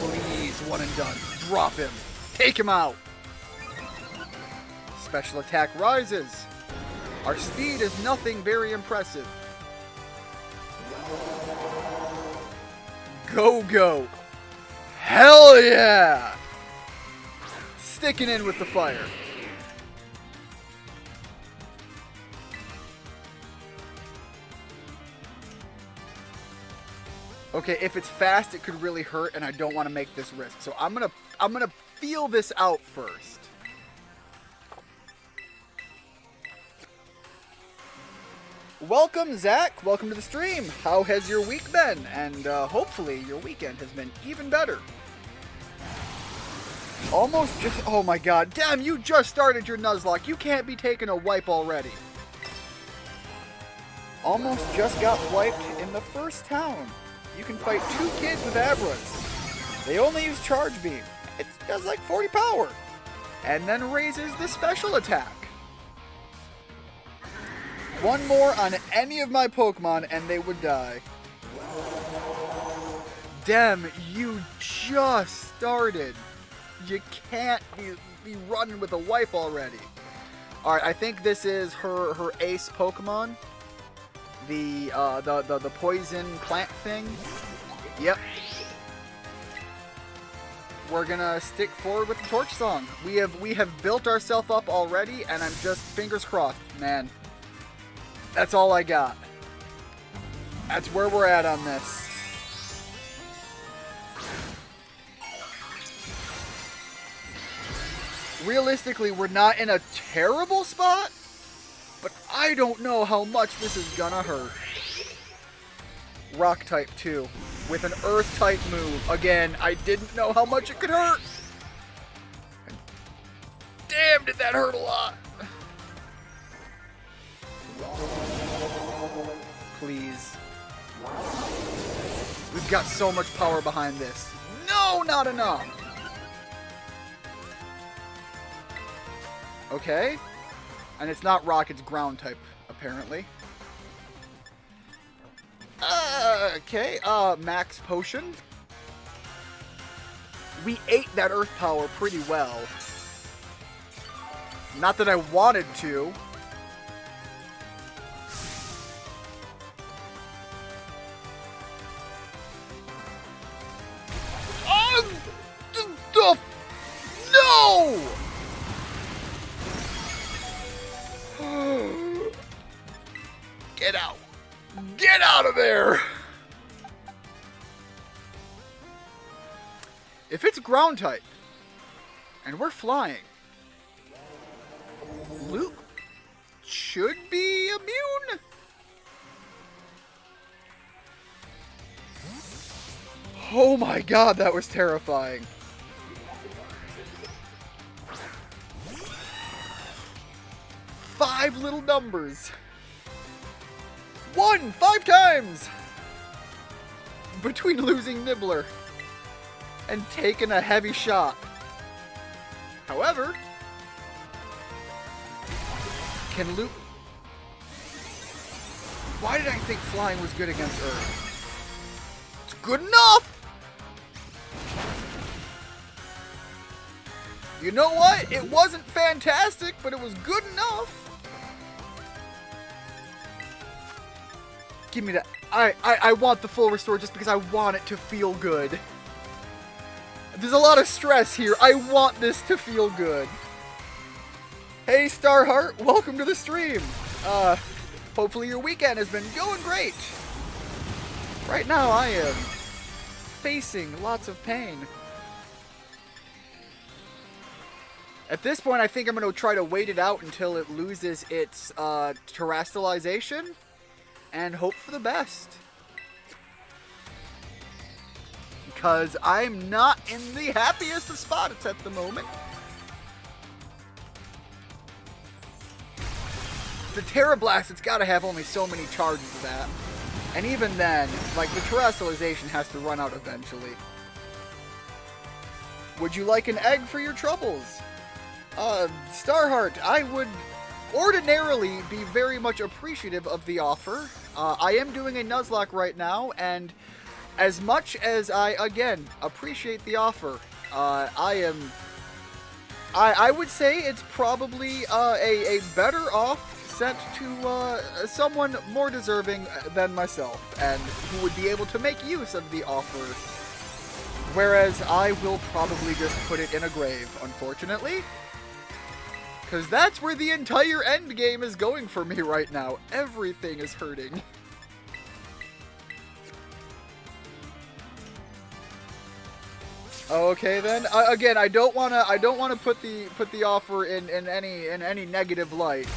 Please, one and done. Drop him. Take him out. Special attack rises. Our speed is nothing very impressive. Go. Hell yeah! Sticking in with the fire. Okay, if it's fast, it could really hurt, and I don't want to make this risk. So I'm gonna feel this out first. Welcome, Zach. Welcome to the stream. How has your week been? And hopefully your weekend has been even better. Almost just... Oh my god. Damn, you just started your Nuzlocke. You can't be taking a wipe already. Almost just got wiped in the first town. You can fight 2 kids with Abras. They only use Charge Beam. It does like 40 power. And then raises the special attack. One more on any of my Pokemon and they would die. Damn, you just started. You can't be running with a wipe already. Alright, I think this is her ace Pokemon. The poison plant thing. Yep. We're gonna stick forward with the Torch Song. We have built ourselves up already, and I'm just fingers crossed, man. That's all I got. That's where we're at on this. Realistically, we're not in a terrible spot, but I don't know how much this is gonna hurt. Rock type too, with an earth type move. Again, I didn't know how much it could hurt. Damn, did that hurt a lot. Please. We've got so much power behind this. No, not enough. Okay. And it's not rock, it's ground type, apparently. Okay, max potion. We ate that earth power pretty well. Not that I wanted to. No! Get out. Get out of there! If it's ground type, and we're flying, Luke should be immune? Oh my god, that was terrifying. Five little numbers. 5 times! Between losing Nibbler and taking a heavy shot. However, can Luke... Why did I think flying was good against Earth? It's good enough! You know what? It wasn't fantastic, but it was good enough. Give me that. I want the full restore just because I want it to feel good. There's a lot of stress here. I want this to feel good. Hey, Starheart, welcome to the stream. Hopefully your weekend has been going great. Right now, I am facing lots of pain. At this point, I think I'm going to try to wait it out until it loses its terrestrialization and hope for the best. Because I'm not in the happiest of spots at the moment. The Terra Blast, it's got to have only so many charges of that. And even then, like, the terrestrialization has to run out eventually. Would you like an egg for your troubles? Starheart, I would ordinarily be very much appreciative of the offer. I am doing a Nuzlocke right now, and as much as I, again, appreciate the offer, I would say it's probably a better off sent to someone more deserving than myself, and who would be able to make use of the offer. Whereas I will probably just put it in a grave, unfortunately. Because that's where the entire end game is going for me right now. Everything is hurting. Okay then. Again, I don't wanna put the offer in any negative light.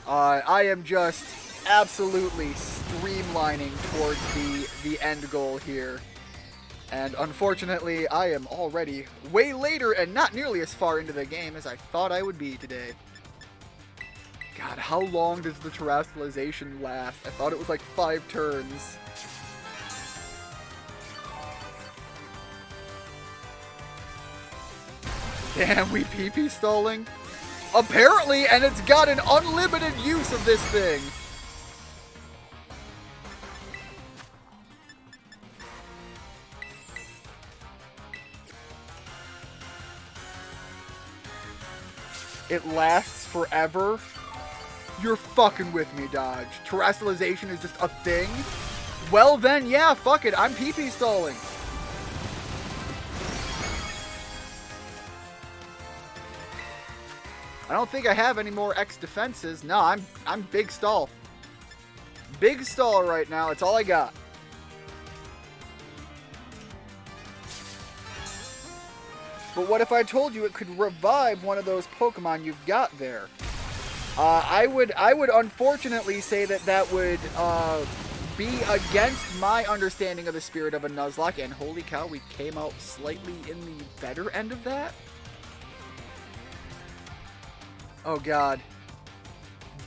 I am just absolutely streamlining towards the end goal here. And unfortunately, I am already way later and not nearly as far into the game as I thought I would be today. God, how long does the terrestrialization last? I thought it was like 5 turns. Damn, we PP stalling? Apparently, and it's got an unlimited use of this thing. It lasts forever. You're fucking with me, Dodge. Terrestrialization is just a thing? Well then, yeah, fuck it. I'm PP stalling. I don't think I have any more X defenses. No, I'm big stall. Big stall right now. It's all I got. But what if I told you it could revive one of those Pokemon you've got there? I would unfortunately say that would be against my understanding of the spirit of a Nuzlocke. And holy cow, we came out slightly in the better end of that. Oh god.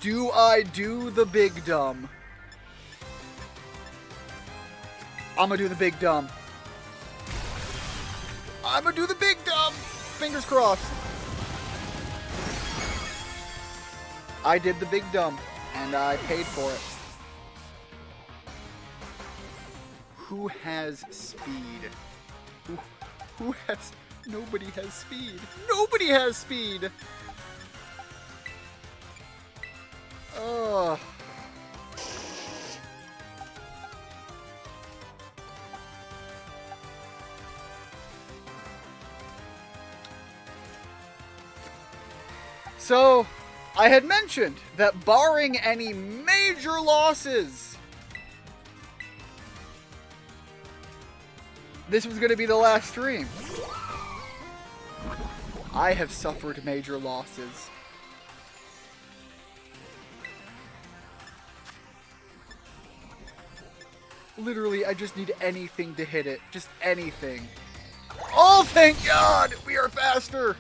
Do I do the big dumb? I'm gonna do the big dumb. I'm gonna do the big dumb! Fingers crossed. I did the big dumb, and I paid for it. Who has speed? Who has... Nobody has speed. Nobody has speed! Ugh. So, I had mentioned that barring any major losses, this was going to be the last stream. I have suffered major losses. Literally, I just need anything to hit it. Just anything. Oh, thank God! We are faster!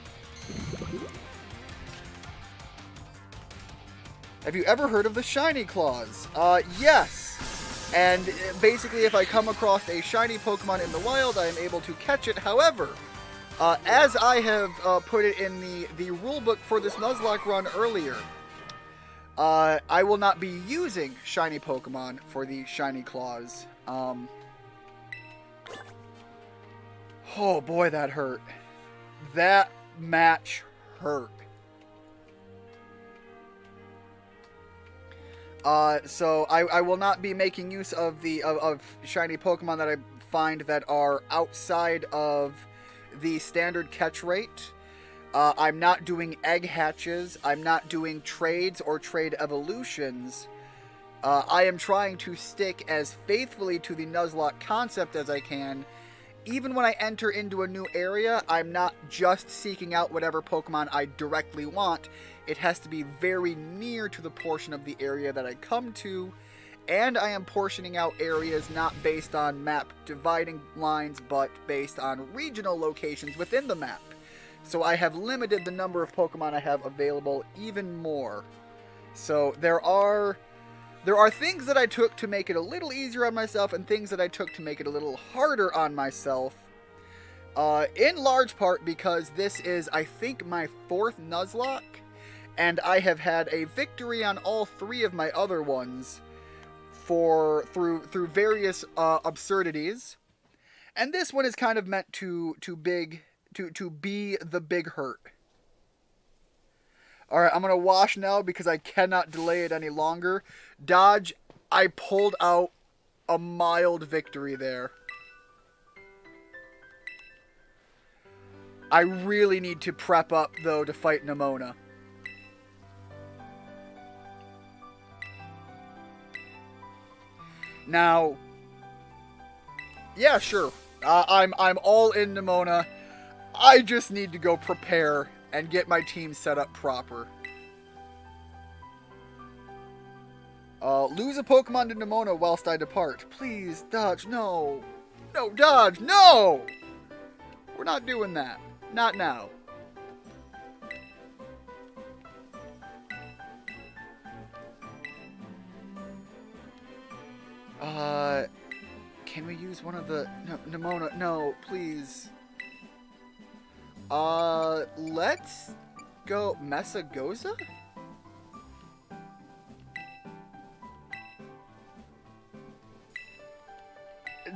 Have you ever heard of the Shiny Claws? Yes. And basically, if I come across a shiny Pokemon in the wild, I am able to catch it. However, as I have put it in the rulebook for this Nuzlocke run earlier, I will not be using shiny Pokemon for the Shiny Claws. Oh boy, that hurt. That match hurt. So I will not be making use of the of shiny Pokemon that I find that are outside of the standard catch rate. I'm not doing egg hatches. I'm not doing trades or trade evolutions. I am trying to stick as faithfully to the Nuzlocke concept as I can. Even when I enter into a new area, I'm not just seeking out whatever Pokemon I directly want. It has to be very near to the portion of the area that I come to, and I am portioning out areas not based on map dividing lines, but based on regional locations within the map. So I have limited the number of Pokemon I have available even more. So there are things that I took to make it a little easier on myself, and things that I took to make it a little harder on myself. In large part because this is, I think, my 4th Nuzlocke. And I have had a victory on all 3 of my other ones through various absurdities. And this one is kind of meant to be the big hurt. Alright, I'm gonna wash now because I cannot delay it any longer. Dodge, I pulled out a mild victory there. I really need to prep up though to fight Nemona. Now, yeah, sure. I'm all in Nemona. I just need to go prepare and get my team set up proper. Lose a Pokemon to Nemona whilst I depart. Please, Dodge, no. No, Dodge, no! We're not doing that. Not now. Can we use one of the... No, Nemona, no, please. Let's go Messagoza?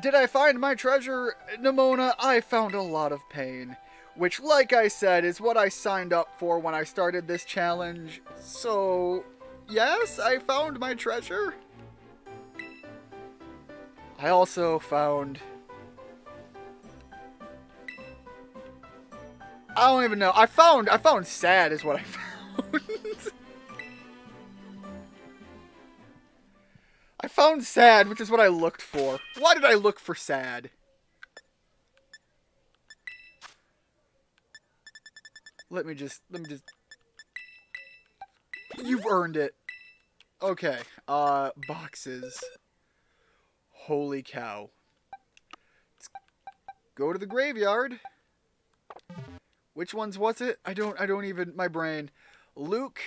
Did I find my treasure? Nemona, I found a lot of pain. Which, like I said, is what I signed up for when I started this challenge. So, yes, I found my treasure. I also found... I don't even know. I found sad is what I found. I found sad, which is what I looked for. Why did I look for sad? Let me just... You've earned it. Okay. Boxes. Holy cow. Let's go to the graveyard. Which ones was it? I don't even... My brain. Luke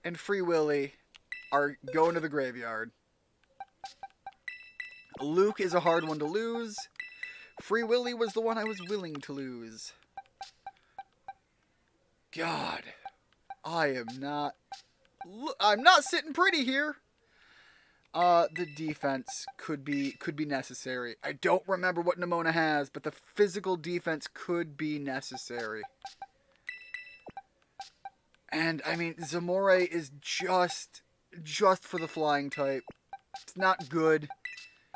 and Free Willy are going to the graveyard. Luke is a hard one to lose. Free Willy was the one I was willing to lose. God, I'm not sitting pretty here. The defense could be necessary. I don't remember what Nimona has, but the physical defense could be necessary. And I mean, Zamore is just for the flying type. It's not good.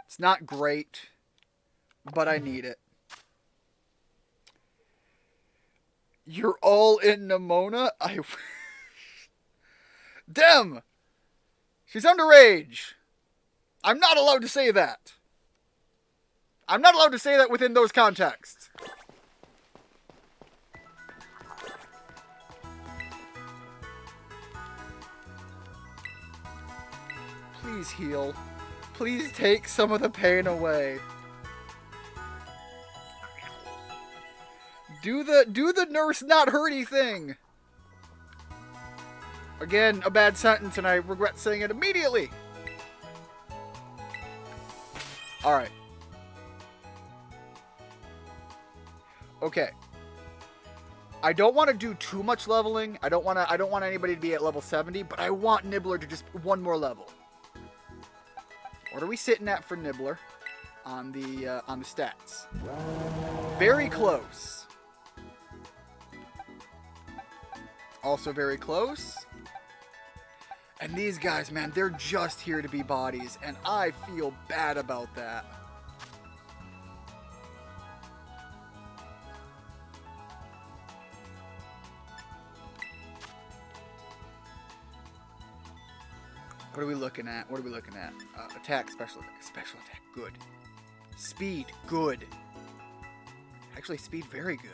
It's not great, but I need it. You're all in Nimona? Dem! She's underage! I'm not allowed to say that. I'm not allowed to say that within those contexts. Please heal. Please take some of the pain away. Do the nurse not hurty thing. Again, a bad sentence, and I regret saying it immediately. Alright. Okay. I don't want to do too much leveling. I don't want anybody to be at level 70, but I want Nibbler to just one more level. What are we sitting at for Nibbler on the stats? Very close. Also very close. And these guys, man, they're just here to be bodies, and I feel bad about that. What are we looking at? What are we looking at? Attack, special attack. Special attack, good. Speed, good. Actually, speed, very good.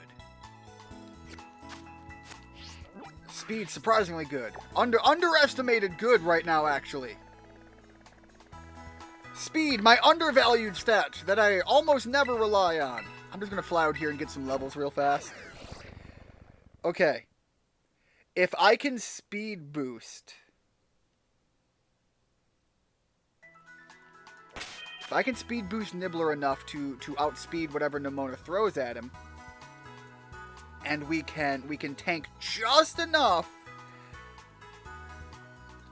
Speed, surprisingly good. Underestimated good right now, actually. Speed, my undervalued stat that I almost never rely on. I'm just going to fly out here and get some levels real fast. Okay. If I can speed boost... If I can speed boost Nibbler enough to outspeed whatever Nimona throws at him... And we can tank just enough.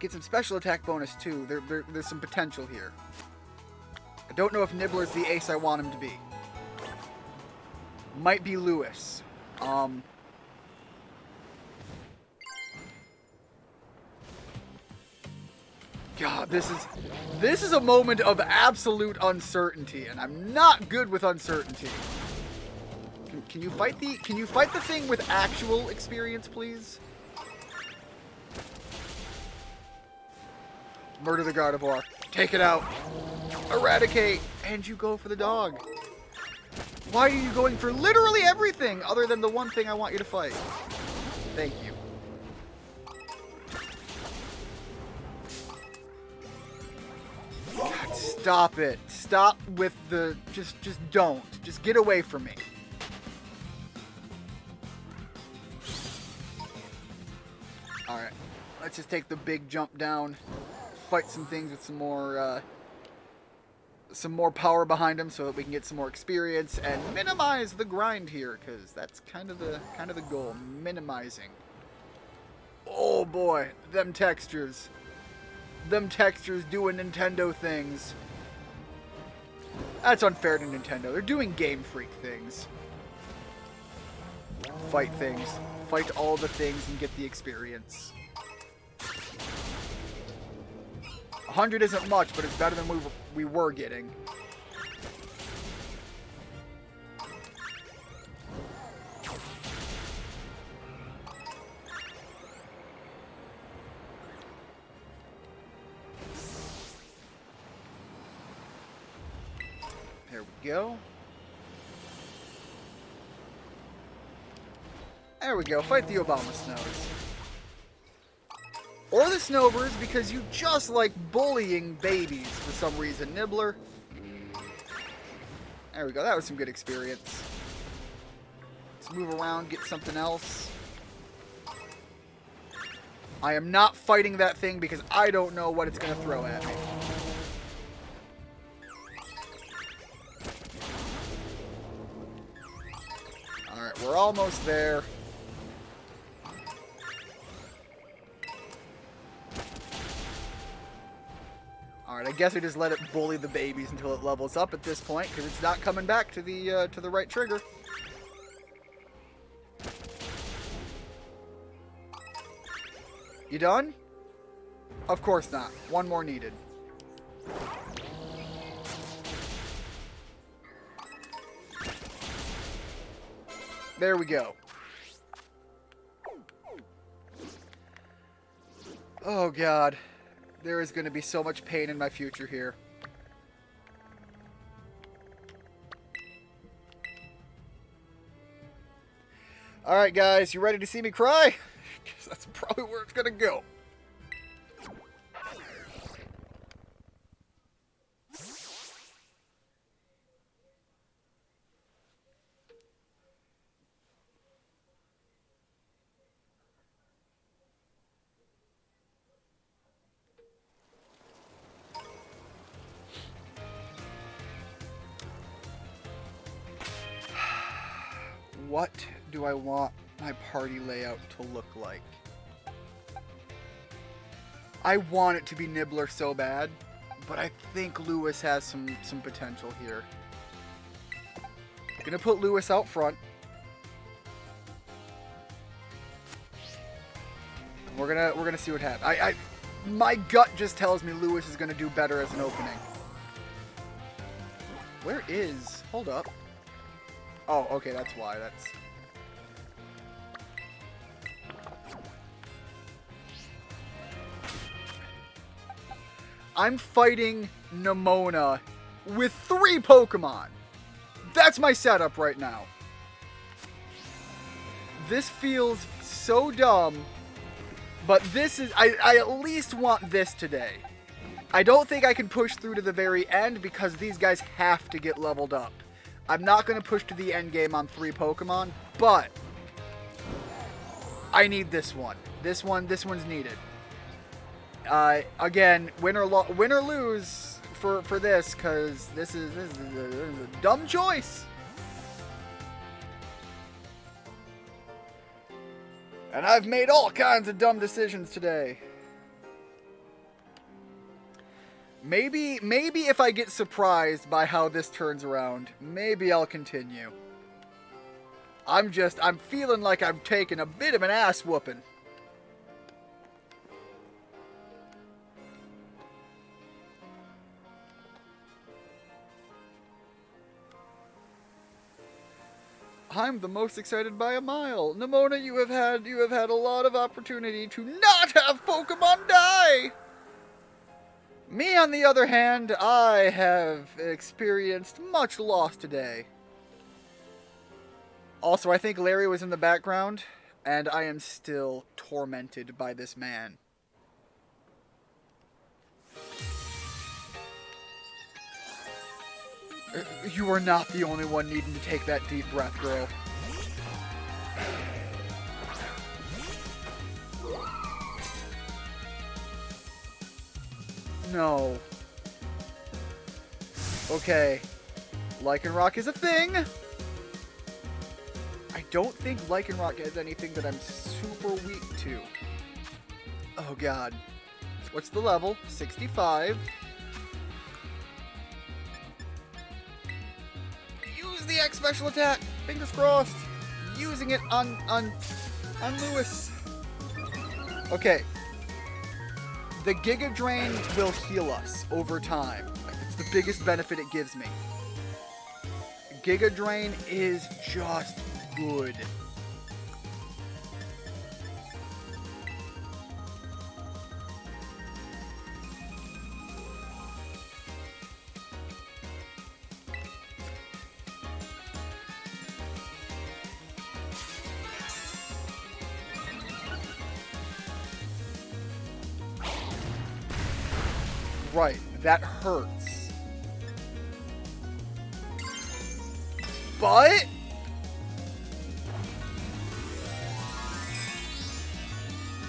Get some special attack bonus too. There's some potential here. I don't know if Nibbler's the ace I want him to be. Might be Lewis. God, this is a moment of absolute uncertainty, and I'm not good with uncertainty. Can you fight the thing with actual experience, please? Murder the Gardevoir. Take it out. Eradicate. And you go for the dog. Why are you going for literally everything other than the one thing I want you to fight? Thank you. God, stop it. Stop with the... Just don't. Just get away from me. Alright, let's just take the big jump down, fight some things with some more power behind them so that we can get some more experience and minimize the grind here, because that's kind of the goal, minimizing. Oh boy, them textures doing Nintendo things. That's unfair to Nintendo. They're doing Game Freak things. fight things. Fight all the things and get the experience. 100 isn't much, but it's better than we were getting. There we go. There we go. Fight the Obama Snows. Or the Snowbirds, because you just like bullying babies for some reason. Nibbler. There we go. That was some good experience. Let's move around, get something else. I am not fighting that thing because I don't know what it's going to throw at me. Alright, we're almost there. Alright, I guess we just let it bully the babies until it levels up at this point, because it's not coming back to the right trigger. You done? Of course not. One more needed. There we go. Oh God. There is going to be so much pain in my future here. Alright guys, you ready to see me cry? Because that's probably where it's going to go. What do I want my party layout to look like? I want it to be Nibbler so bad, but I think Lewis has some potential here. Gonna put Lewis out front. We're gonna see what happens. My gut just tells me Lewis is gonna do better as an opening. Where is? Hold up. Oh, okay, that's why. That's... I'm fighting Nemona with 3 Pokemon. That's my setup right now. This feels so dumb, but this is... I at least want this today. I don't think I can push through to the very end because these guys have to get leveled up. I'm not going to push to the end game on 3 Pokemon, but I need this one. This one's needed. Again, win or lose for this, because this is a dumb choice. And I've made all kinds of dumb decisions today. Maybe if I get surprised by how this turns around, maybe I'll continue. I'm feeling like I'm taking a bit of an ass whooping. I'm the most excited by a mile. Nemona, you have had a lot of opportunity to not have Pokemon die. Me, on the other hand, I have experienced much loss today. Also, I think Larry was in the background, and I am still tormented by this man. You are not the only one needing to take that deep breath, girl. No. Okay. Lycanroc is a thing. I don't think Lycanroc has anything that I'm super weak to. Oh god. What's the level? 65. Use the X special attack. Fingers crossed. using it on Lewis. Okay. The Giga Drain will heal us over time. It's the biggest benefit it gives me. Giga Drain is just good. Right, that hurts. But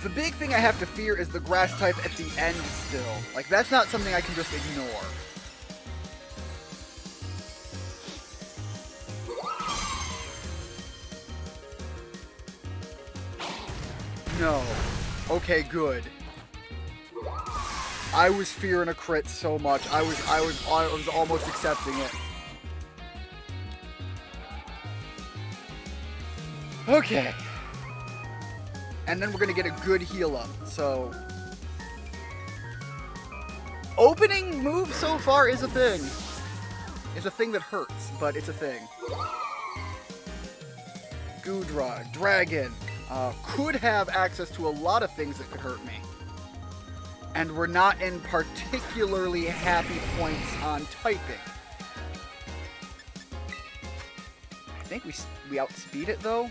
the big thing I have to fear is the grass type at the end still. Like, that's not something I can just ignore. No. Okay, good. I was fearing a crit so much. I was almost accepting it. Okay. And then we're gonna get a good heal up. So opening move so far is a thing. It's a thing that hurts, but it's a thing. Goodra, Dragon, could have access to a lot of things that could hurt me. And we're not in particularly happy points on typing. I think we outspeed it though.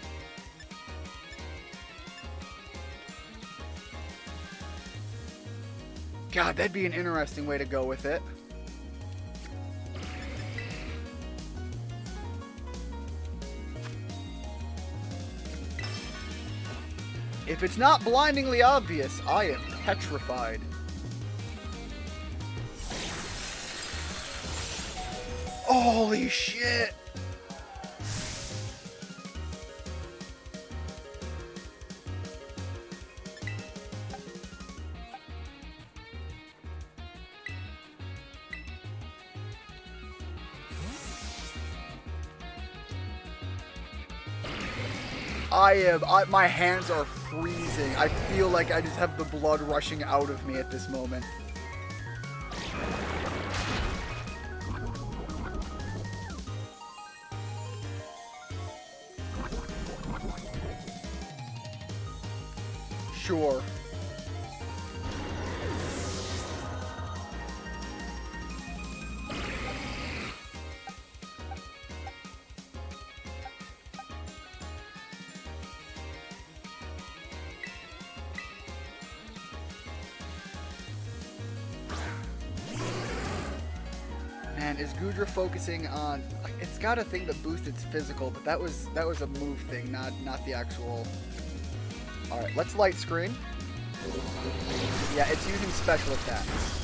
God, that'd be an interesting way to go with it. If it's not blindingly obvious, I am petrified. Holy shit! My hands are freezing. I feel like I just have the blood rushing out of me at this moment. Sure. Man, is Goodra focusing on... Like, it's got a thing that boosts its physical, but that was a move thing, not the actual... Alright, let's light screen. Yeah, it's using special attacks.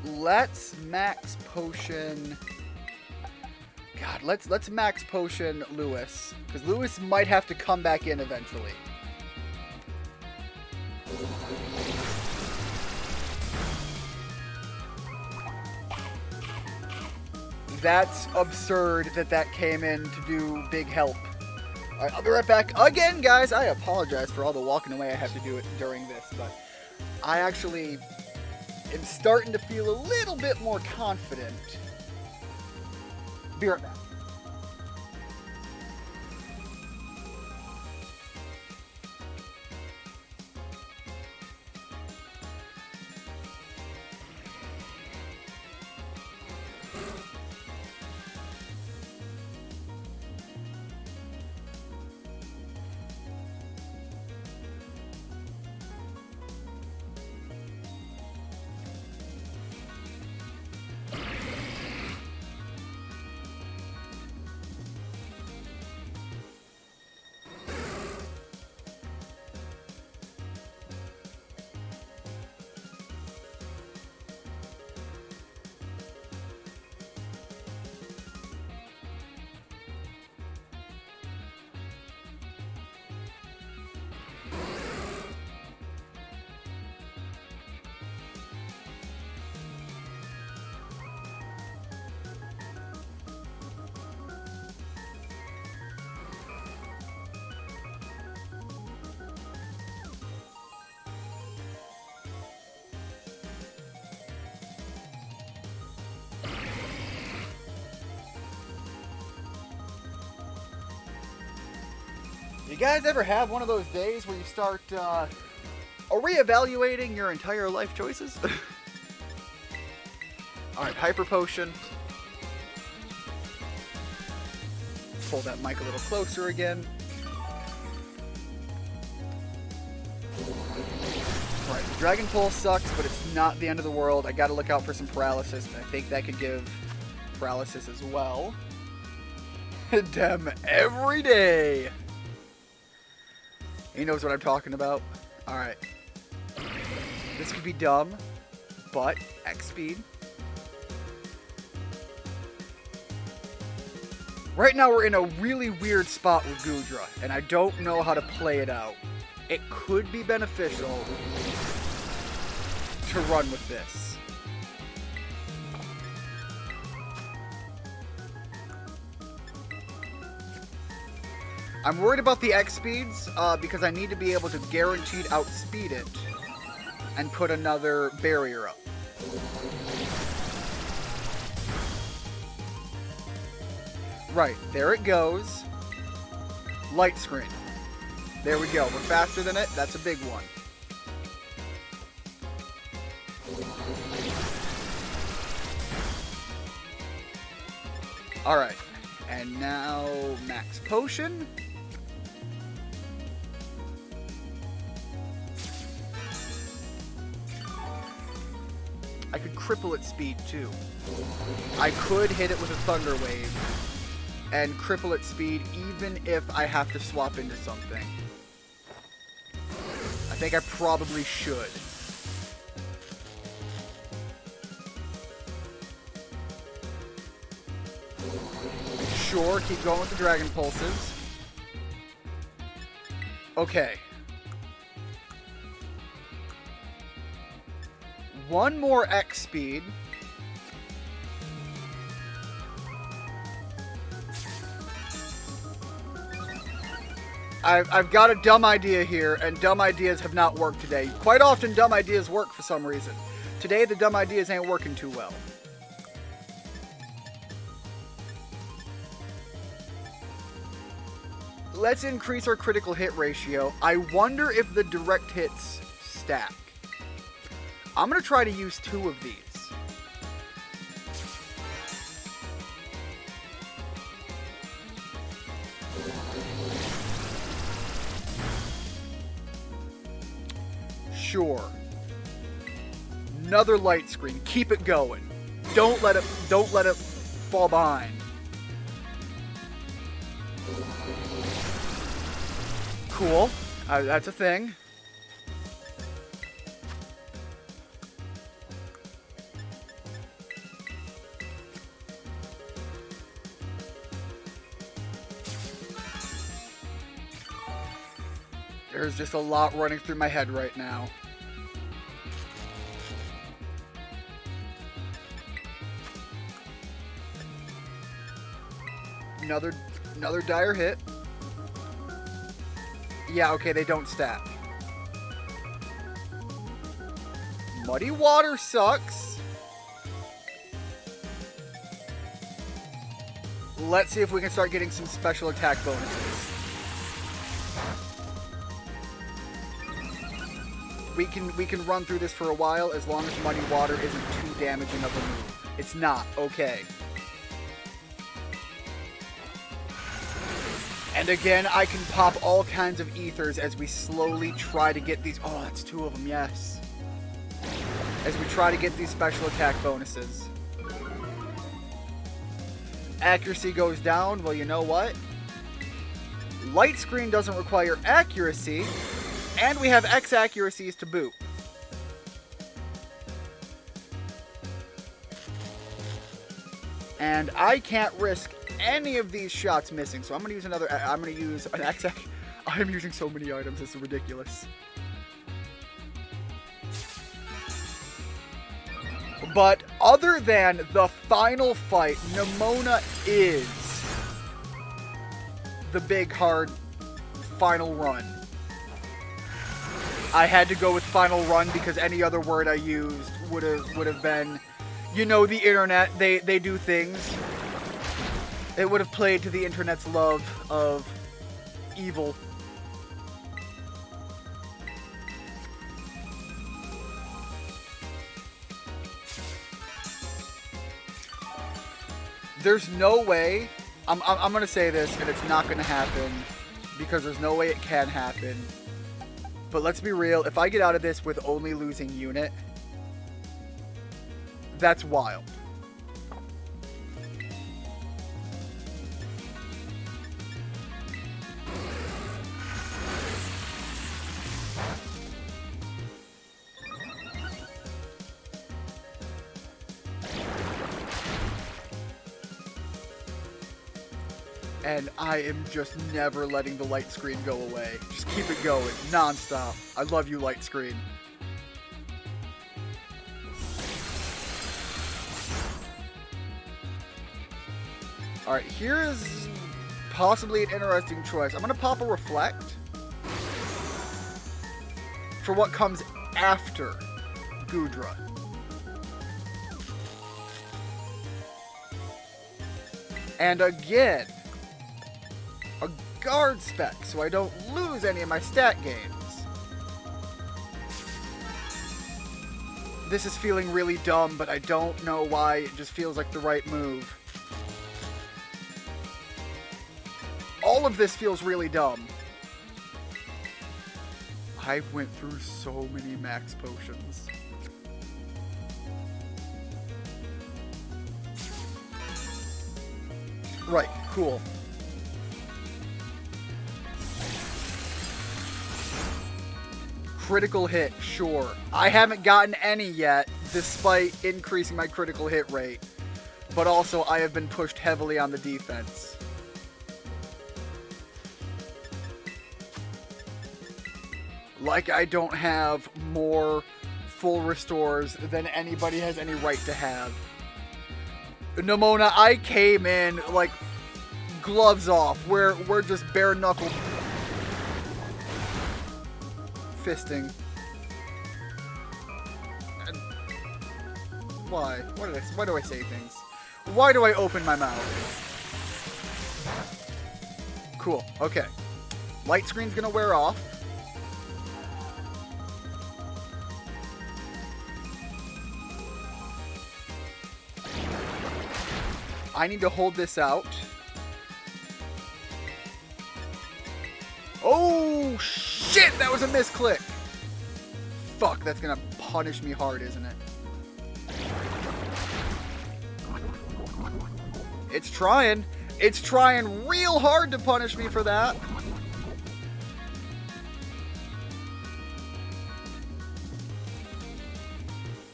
Let's max potion... God, let's max potion Lewis, because Lewis might have to come back in eventually. That's absurd that came in to do big help. Alright, I'll be right back. Again, guys, I apologize for all the walking away I have to do it during this, but I actually am starting to feel a little bit more confident. Be right back. guys ever have one of those days where you start reevaluating your entire life choices? Alright, Hyper Potion. Pull that mic a little closer again. Alright, Dragon Pulse sucks, but it's not the end of the world. I gotta look out for some paralysis, and I think that could give paralysis as well. Dem every day! He knows what I'm talking about. Alright. This could be dumb, but X speed. Right now we're in a really weird spot with Gudra, and I don't know how to play it out. It could be beneficial to run with this. I'm worried about the X speeds because I need to be able to guaranteed outspeed it and put another barrier up. Right, there it goes. Light screen. There we go. We're faster than it. That's a big one. Alright. And now Max Potion. I could cripple its speed too. I could hit it with a Thunder Wave and cripple its speed even if I have to swap into something. I think I probably should. Sure, keep going with the Dragon Pulses. Okay. One more X speed. I've got a dumb idea here, and dumb ideas have not worked today. Quite often, dumb ideas work for some reason. Today, the dumb ideas ain't working too well. Let's increase our critical hit ratio. I wonder if the direct hits stack. I'm going to try to use 2 of these. Sure. Another light screen. Keep it going. Don't let it fall behind. Cool. That's a thing. There's just a lot running through my head right now. Another dire hit. Yeah, okay, they don't stack. Muddy Water sucks. Let's see if we can start getting some special attack bonuses. We can run through this for a while as long as Muddy Water isn't too damaging of a move. It's not. Okay. And again, I can pop all kinds of ethers as we slowly try to get these... Oh, that's 2 of them, yes. As we try to get these special attack bonuses. Accuracy goes down. Well, you know what? Light screen doesn't require accuracy. And we have X accuracies to boot. And I can't risk any of these shots missing, so I'm going to use another... I'm going to use an X... I'm using so many items, it's ridiculous. But other than the final fight, Nemona is the big, hard final run. I had to go with final run because any other word I used would have been, you know, the internet. They do things. It would have played to the internet's love of evil. There's no way. I'm gonna say this, and it's not gonna happen because there's no way it can happen. But let's be real. If I get out of this with only losing unit, that's wild. And I am just never letting the light screen go away. Just keep it going, non-stop. I love you, light screen. Alright, here's possibly an interesting choice. I'm going to pop a Reflect for what comes after Gudra. And again, a guard spec, so I don't lose any of my stat gains. This is feeling really dumb, but I don't know why. It just feels like the right move. All of this feels really dumb. I went through so many max potions. Right, cool. Critical hit, sure. I haven't gotten any yet, despite increasing my critical hit rate. But also, I have been pushed heavily on the defense. Like I don't have more full restores than anybody has any right to have. Nimona, I came in, like, gloves off. We're just bare knuckle fisting. And why? Why do I say things? Why do I open my mouth? Cool. Okay. Light screen's gonna wear off. I need to hold this out. Oh, shit! That was a misclick. Fuck, that's gonna punish me hard, isn't it? It's trying. It's trying real hard to punish me for that.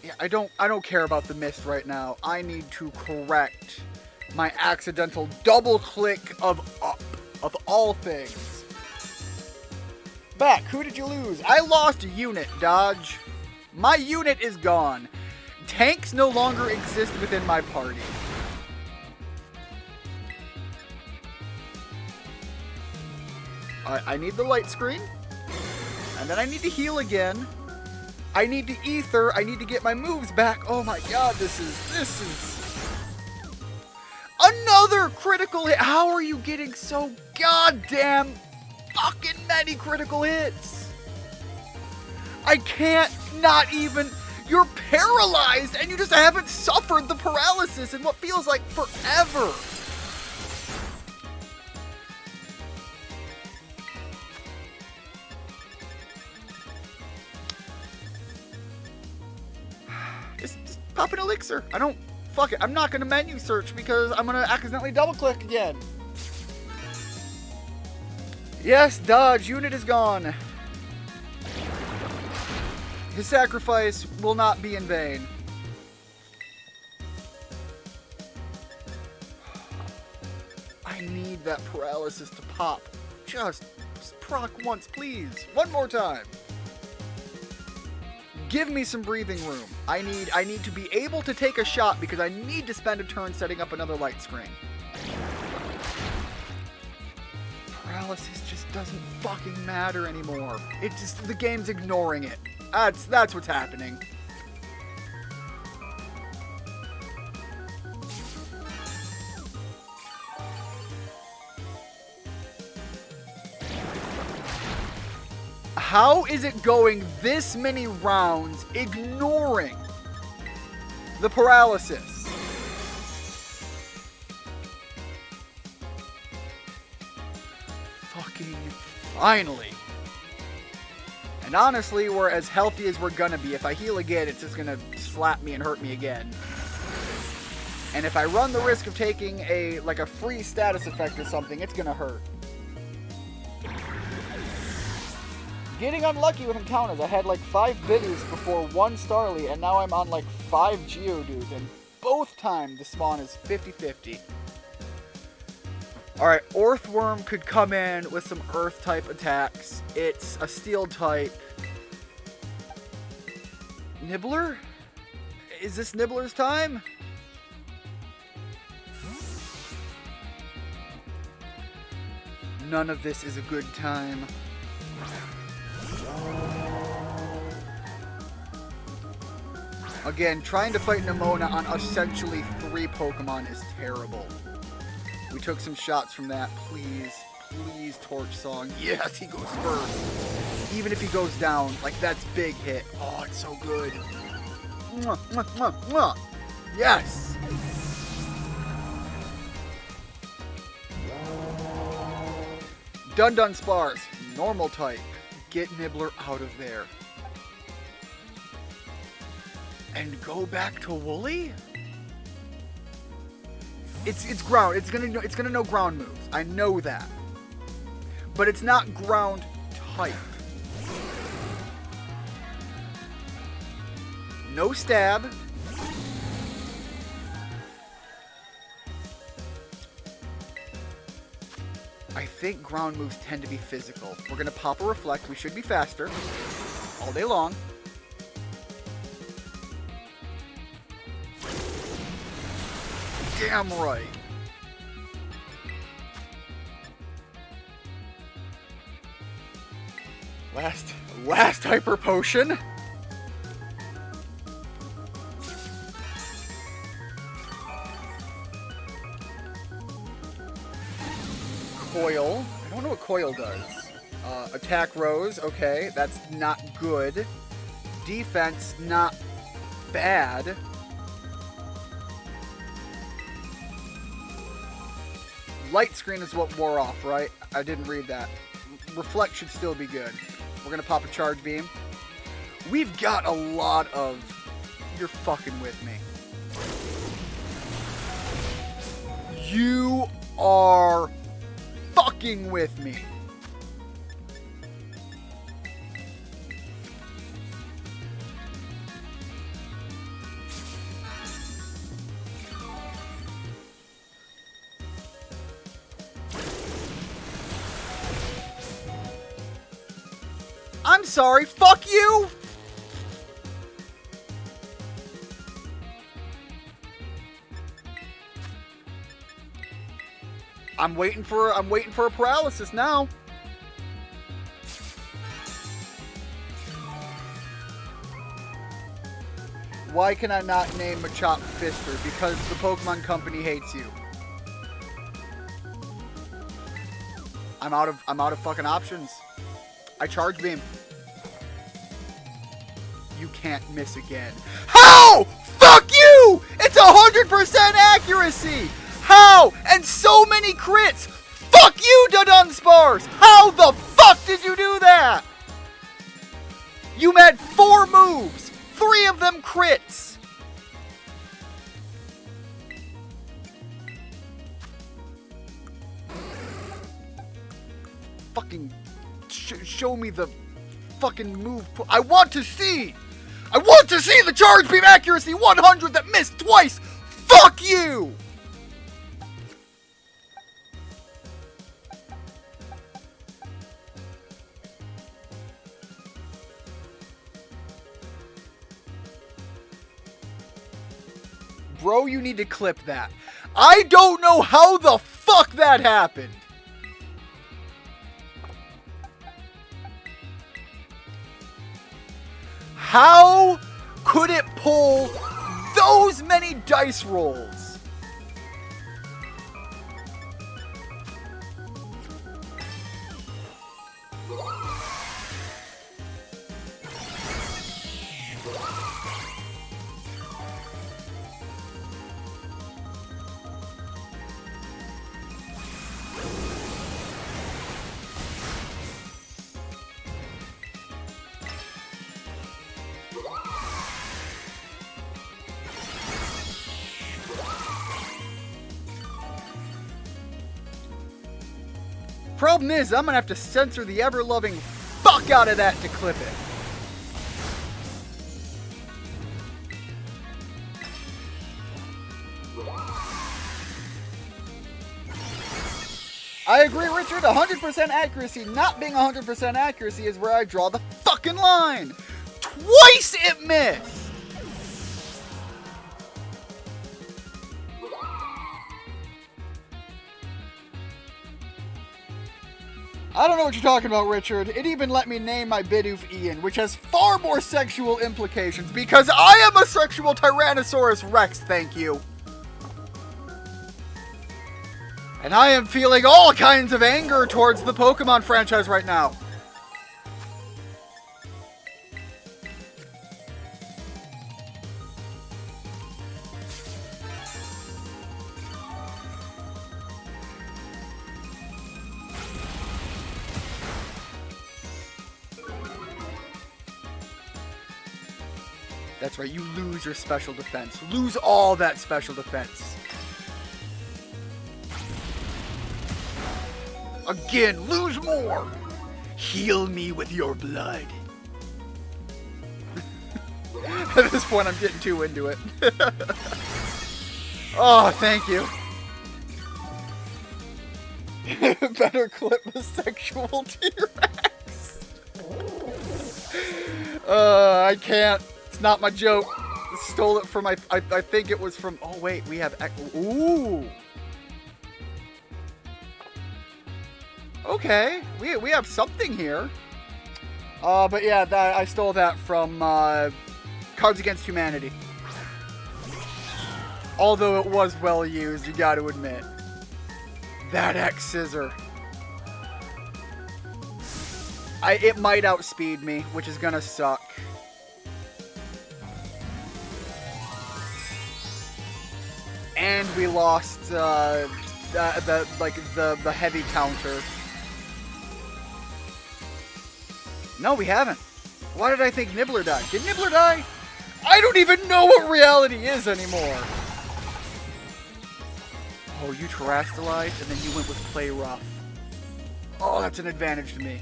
Yeah, I don't care about the mist right now. I need to correct my accidental double click of up, of all things. Back, who did you lose? I lost a unit, Dodge. My unit is gone. Tanks no longer exist within my party. I need the light screen. And then I need to heal again. I need to ether. I need to get my moves back. Oh my god, this is... Another critical hit! How are you getting so goddamn fucking many critical hits? I can't not even... You're paralyzed and you just haven't suffered the paralysis in what feels like forever. Just pop an elixir. I don't... Fuck it. I'm not going to menu search because I'm going to accidentally double click again. Yes, Dodge. Unit is gone. His sacrifice will not be in vain. I need that paralysis to pop. Just proc once, please. One more time. Give me some breathing room. I need to be able to take a shot because I need to spend a turn setting up another light screen. Paralysis just doesn't fucking matter anymore. It just, the game's ignoring it. That's what's happening. How is it going this many rounds ignoring the paralysis? Finally. And honestly, we're as healthy as we're gonna be. If I heal again, it's just gonna slap me and hurt me again. And if I run the risk of taking a free status effect or something, it's gonna hurt. Getting unlucky with encounters. I had like 5 Bidus before 1 Starly, and now I'm on like 5 Geodudes, and both times the spawn is 50-50. Alright, Earthworm could come in with some Earth-type attacks. It's a Steel-type. Nibbler? Is this Nibbler's time? None of this is a good time. Again, trying to fight Nemona on essentially 3 Pokemon is terrible. We took some shots from that. Please, please, Torch Song. Yes, he goes first. Even if he goes down, like, that's big hit. Oh, it's so good. Mwah, mwah, mwah, mwah. Yes! Dun Spars. Normal type. Get Nibbler out of there. And go back to Wooly? It's ground. It's gonna know ground moves. I know that. But it's not ground type. No stab. I think ground moves tend to be physical. We're gonna pop a Reflect. We should be faster. All day long. Damn right. Last Hyper Potion. Coil. I don't know what Coil does. Attack Rose. Okay, that's not good. Defense, not bad. Light Screen is what wore off, right? I didn't read that. Reflect should still be good. We're gonna pop a Charge Beam. We've got a lot of... You're fucking with me. You are fucking with me. I'm sorry, fuck you! I'm waiting for a paralysis now. Why can I not name Machop Fister? Because the Pokemon Company hates you. I'm out of fucking options. I Charge Beam. You can't miss again. How? Fuck you! It's 100% accuracy! How? And so many crits! Fuck you, Dunsparce! How the fuck did you do that? You had 4 moves! 3 of them crits! Fucking... show me the fucking move. I want to see the Charge Beam accuracy 100 that missed twice. Fuck you. Bro, you need to clip that. I don't know how the fuck that happened. How could it pull those many dice rolls? problem is, I'm gonna have to censor the ever-loving fuck out of that to clip it. I agree, Richard. 100% accuracy not being 100% accuracy is where I draw the fucking line. Twice it missed! I don't know what you're talking about, Richard. It even let me name my Bidoof Ian, which has far more sexual implications because I am a sexual Tyrannosaurus Rex, thank you. And I am feeling all kinds of anger towards the Pokemon franchise right now. That's right, you lose your special defense. Lose all that special defense. Again, lose more. Heal me with your blood. At this point, I'm getting too into it. Oh, thank you. Better clip the sexual T-Rex. I can't. It's not my joke. I stole it from my... I think it was from... Oh, wait. We have... Ooh. Okay. We have something here. But yeah, I stole that from Cards Against Humanity. Although it was well used, you got to admit. That X-Scissor. It might outspeed me, which is gonna suck. And we lost the heavy counter. No, we haven't. Why did I think Nibbler died? Did Nibbler die? I don't even know what reality is anymore. Oh, you terrestrialized and then you went with Play Rough. Oh, that's an advantage to me.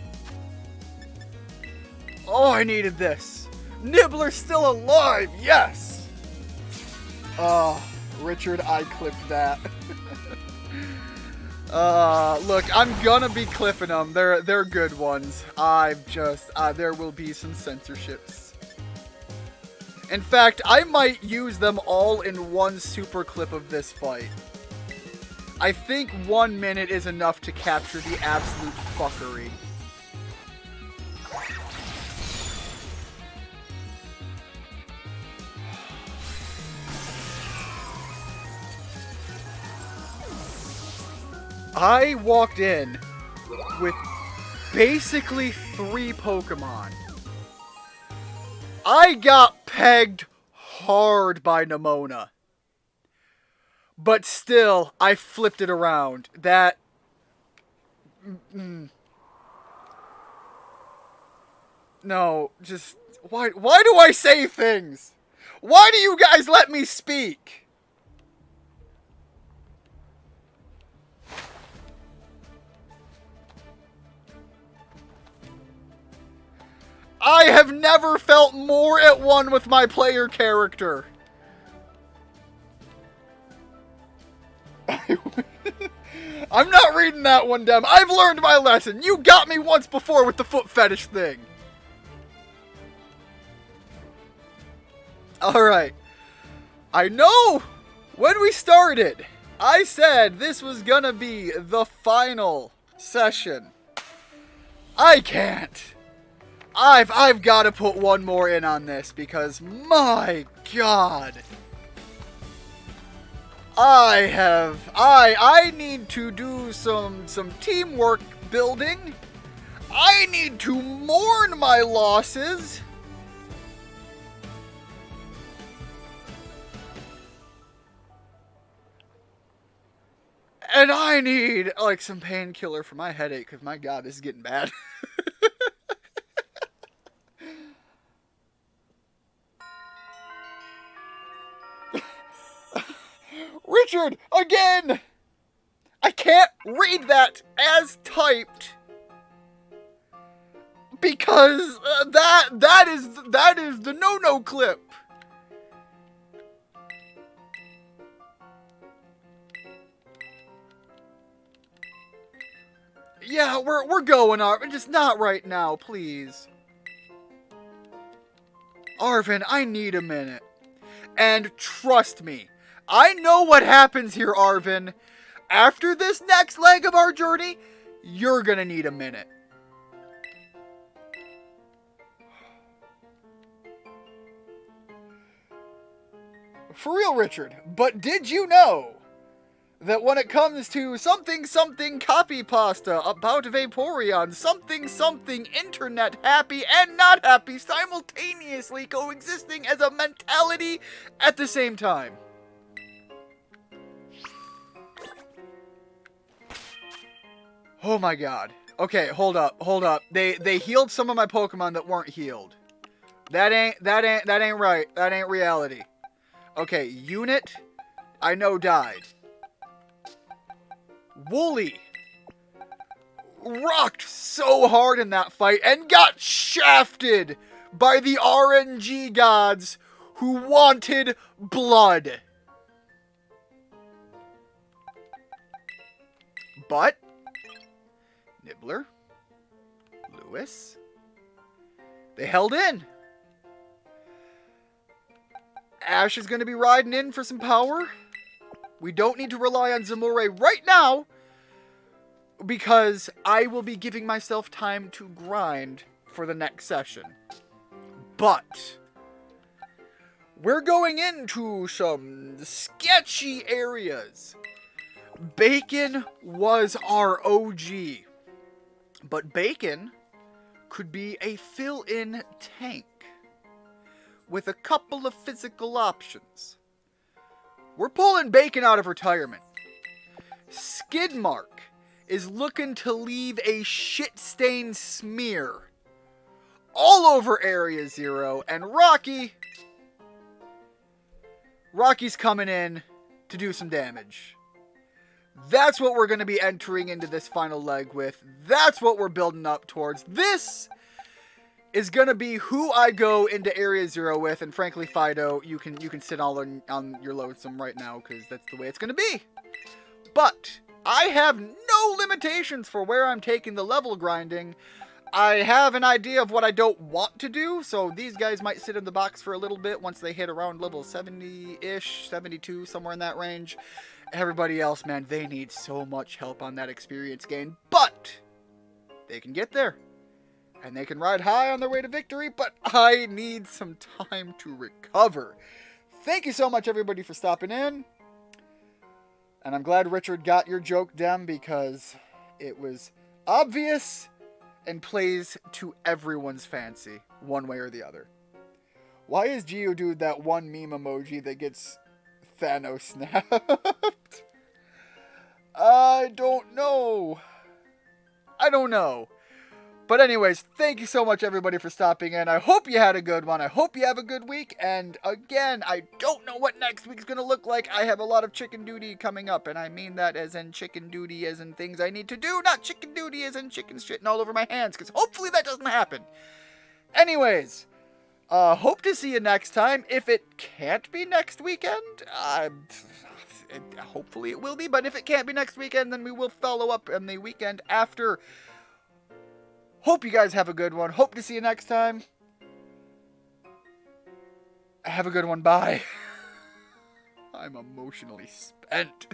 Oh, I needed this. Nibbler's still alive, yes! Oh, Richard, I clipped that. Look, I'm gonna be clipping them. They're good ones. There will be some censorships. In fact, I might use them all in one super clip of this fight. I think 1 minute is enough to capture the absolute fuckery. I walked in with basically 3 Pokemon. I got pegged hard by Nemona. But still, I flipped it around. That... No, just... Why do I say things? Why do you guys let me speak? I have never felt more at one with my player character. I'm not reading that one down. I've learned my lesson. You got me once before with the foot fetish thing. Alright. I know when we started, I said this was gonna be the final session. I can't. I've got to put one more in on this because my God. I need to do some teamwork building. I need to mourn my losses. And I need like some painkiller for my headache because my God, this is getting bad. Richard, again! I can't read that as typed because that is the no clip. Yeah, we're going, Arvin, just not right now, please. Arvin, I need a minute. And trust me, I know what happens here, Arvin. After this next leg of our journey, you're gonna need a minute. For real, Richard, but did you know that when it comes to something copy pasta about Vaporeon, something internet happy and not happy simultaneously coexisting as a mentality at the same time? Oh my god. Okay, hold up. They healed some of my Pokemon that weren't healed. That ain't right. That ain't reality. Okay, Unit, I know died. Wooly rocked so hard in that fight and got shafted by the RNG gods who wanted blood. But Nibbler, Lewis, they held in. Ash is going to be riding in for some power. We don't need to rely on Zamore right now because I will be giving myself time to grind for the next session. But we're going into some sketchy areas. Bacon was our OG, but Bacon could be a fill-in tank with a couple of physical options. We're pulling Bacon out of retirement. Skidmark is looking to leave a shit-stained smear all over Area Zero, and Rocky's coming in to do some damage. That's what we're going to be entering into this final leg with. That's what we're building up towards. This is going to be who I go into Area Zero with, and frankly, Fido, you can sit all on your lonesome right now, because that's the way it's going to be. But I have no limitations for where I'm taking the level grinding. I have an idea of what I don't want to do, so these guys might sit in the box for a little bit once they hit around level 70-ish, 72, somewhere in that range. Everybody else, man, they need so much help on that experience gain, but they can get there. And they can ride high on their way to victory, but I need some time to recover. Thank you so much, everybody, for stopping in. And I'm glad Richard got your joke, Dem, because it was obvious and plays to everyone's fancy, one way or the other. Why is Geodude that one meme emoji that gets Thanos snapped? I don't know. But anyways, thank you so much, everybody, for stopping in. I hope you had a good one. I hope you have a good week. And again, I don't know what next week's going to look like. I have a lot of chicken duty coming up. And I mean that as in chicken duty as in things I need to do. Not chicken duty as in chicken shitting all over my hands. Because hopefully that doesn't happen. Anyways, hope to see you next time. If it can't be next weekend, hopefully it will be. But if it can't be next weekend, then we will follow up on the weekend after. Hope you guys have a good one. Hope to see you next time. Have a good one. Bye. I'm emotionally spent.